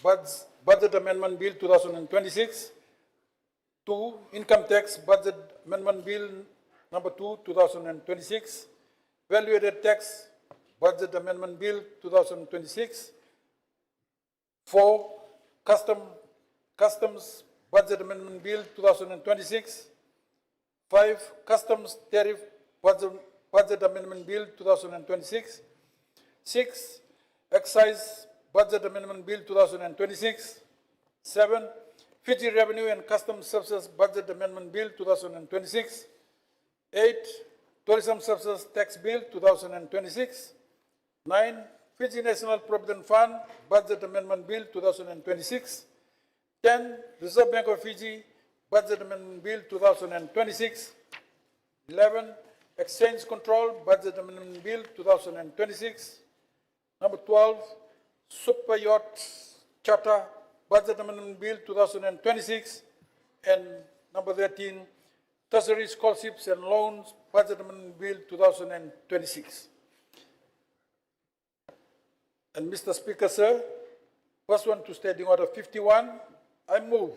Budget Amendment Bill 2026. 2. Income Tax Budget Amendment Bill number 2, 2026. Value-Added Tax Budget Amendment Bill 2026. 4. Customs Budget Amendment Bill 2026. 5. Customs Tariff Budget Amendment Bill 2026. 6. Excise Budget Amendment Bill 2026. 7. Fiji Revenue and Customs Services Budget Amendment Bill 2026. 8. Tourism Services Tax Bill 2026. 9. Fiji National Provident Fund Budget Amendment Bill 2026. 10, Reserve Bank of Fiji Budget Amendment Bill 2026. 11, Exchange Control Budget Amendment Bill 2026. Number 12, Super Yacht Charter Budget Amendment Bill 2026. And number 13, Treasury Scholarships and Loans Budget Amendment Bill 2026. And Mr. Speaker, sir, pursuant to Standing Order 51, I move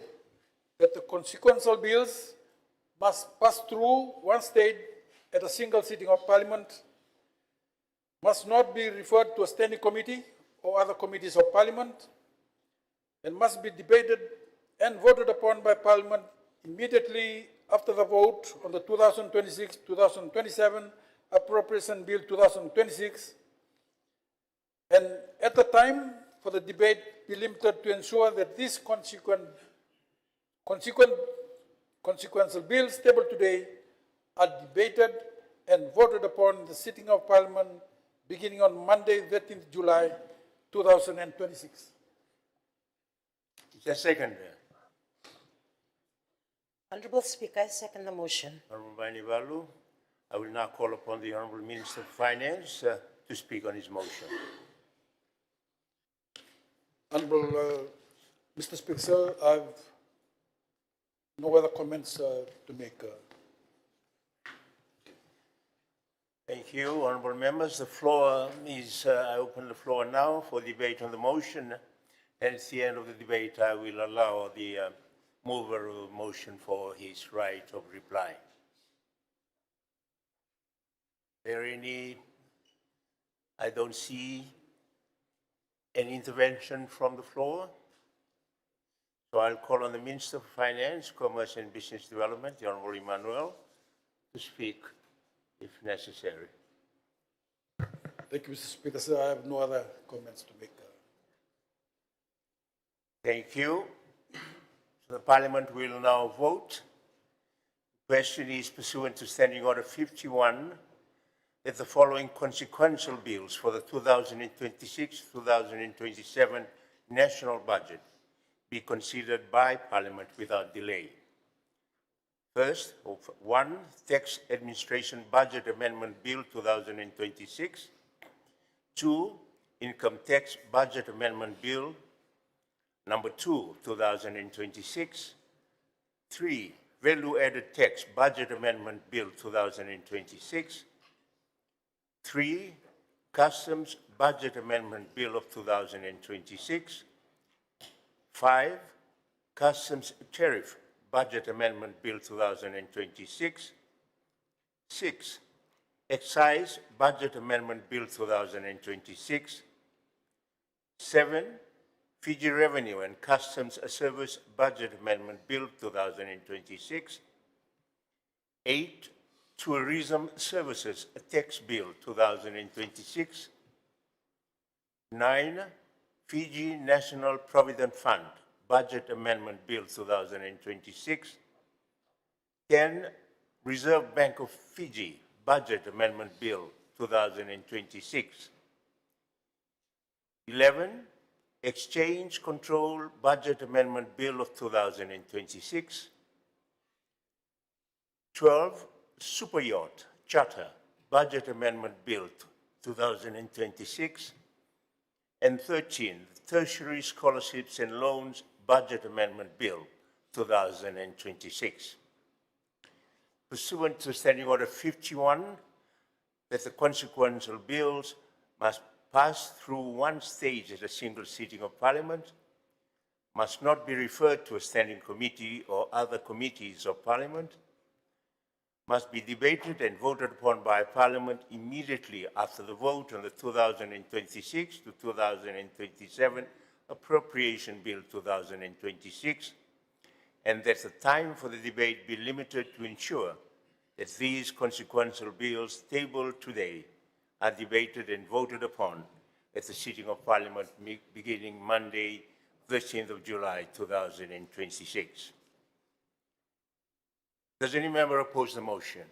that the consequential bills must pass through one stage at a single sitting of Parliament, must not be referred to a standing committee or other committees of Parliament, and must be debated and voted upon by Parliament immediately after the vote on the 2026-2027 Appropriation Bill 2026, and at the time for the debate be limited to ensure that these consequential bills tabled today are debated and voted upon in the sitting of Parliament beginning on Monday, 13th July 2026. Is there a second? Honorable Speaker, I second the motion. Honorable Bainivalu, I will now call upon the Honorable Minister of Finance to speak on his motion. Honorable Mr. Speaker, sir, I have no other comments to make. Thank you, honorable members. The floor is, I open the floor now for debate on the motion. And at the end of the debate, I will allow the mover of the motion for his right of reply. There any, I don't see any intervention from the floor. So I'll call on the Minister of Finance, Commerce and Business Development, the Honorable Emmanuel, to speak if necessary. Thank you, Mr. Speaker, sir. I have no other comments to make. Thank you. So the Parliament will now vote. The question is pursuant to Standing Order 51 that the following consequential bills for the 2026-2027 national budget be considered by Parliament without delay. First, 1, Tax Administration Budget Amendment Bill 2026. 2, Income Tax Budget Amendment Bill Number 2, 2026. 3, Value Added Tax Budget Amendment Bill 2026. 3, Customs Budget Amendment Bill of 2026. 5, Customs Tariff Budget Amendment Bill 2026. 6, Excise Budget Amendment Bill 2026. 7, Fiji Revenue and Customs Service Budget Amendment Bill 2026. 8, Tourism Services Tax Bill 2026. 9, Fiji National Provident Fund Budget Amendment Bill 2026. 10, Reserve Bank of Fiji Budget Amendment Bill 2026. 11, Exchange Control Budget Amendment Bill of 2026. 12, Super Yacht Charter Budget Amendment Bill 2026. And 13, Tertiary Scholarships and Loans Budget Amendment Bill 2026. Pursuant to Standing Order 51, that the consequential bills must pass through one stage at a single sitting of Parliament, must not be referred to a standing committee or other committees of Parliament, must be debated and voted upon by Parliament immediately after the vote on the 2026 to 2027 Appropriation Bill 2026, and that the time for the debate be limited to ensure that these consequential bills tabled today are debated and voted upon at the sitting of Parliament beginning Monday, 13th of July, 2026. Does any member oppose the motion?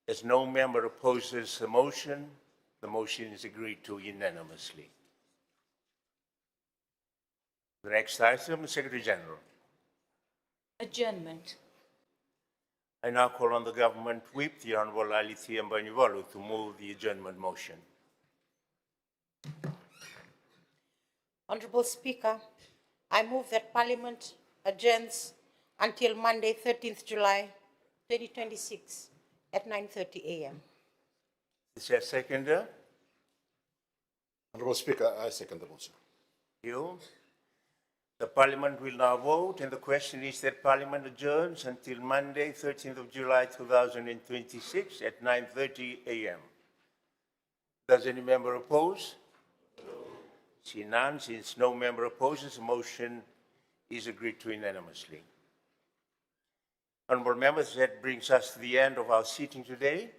As no member opposes the motion is agreed to unanimously. The next item, Secretary General. Adjournment. I now call on the Government Whip, the Honorable Alithia Mbanyuvalo, to move the adjournment motion. Honorable Speaker, I move that Parliament adjourns until Monday, 13th July, 2026 at 9:30 a.m. Is there a seconder? Honorable Speaker, I second the motion. Thank you. The Parliament will now vote, and the question is that Parliament adjourns until Monday, 13th of July, 2026 at 9:30 a.m. Does any member oppose? See none. Since no member opposes, the motion is agreed to unanimously. Honourable members, that brings us to the end of our sitting today.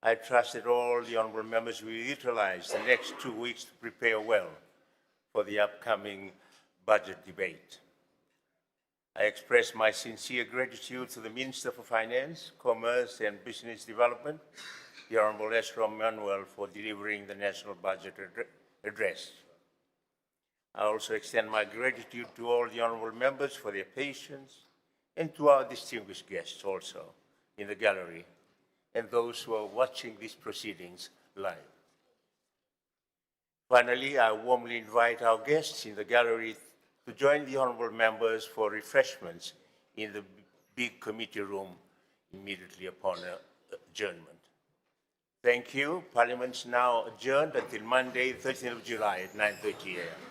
I trust that all the honourable members will utilize the next 2 weeks to prepare well for the upcoming budget debate. I express my sincere gratitude to the Minister for Finance, Commerce and Business Development, the Honourable Esrom Manuel, for delivering the National Budget Address. I also extend my gratitude to all the honourable members for their patience, and to our distinguished guests also in the gallery, and those who are watching these proceedings live. Finally, I warmly invite our guests in the gallery to join the honourable members for refreshments in the big committee room immediately upon adjournment. Thank you. Parliament's now adjourned until Monday, 13th of July at 9:30 a.m.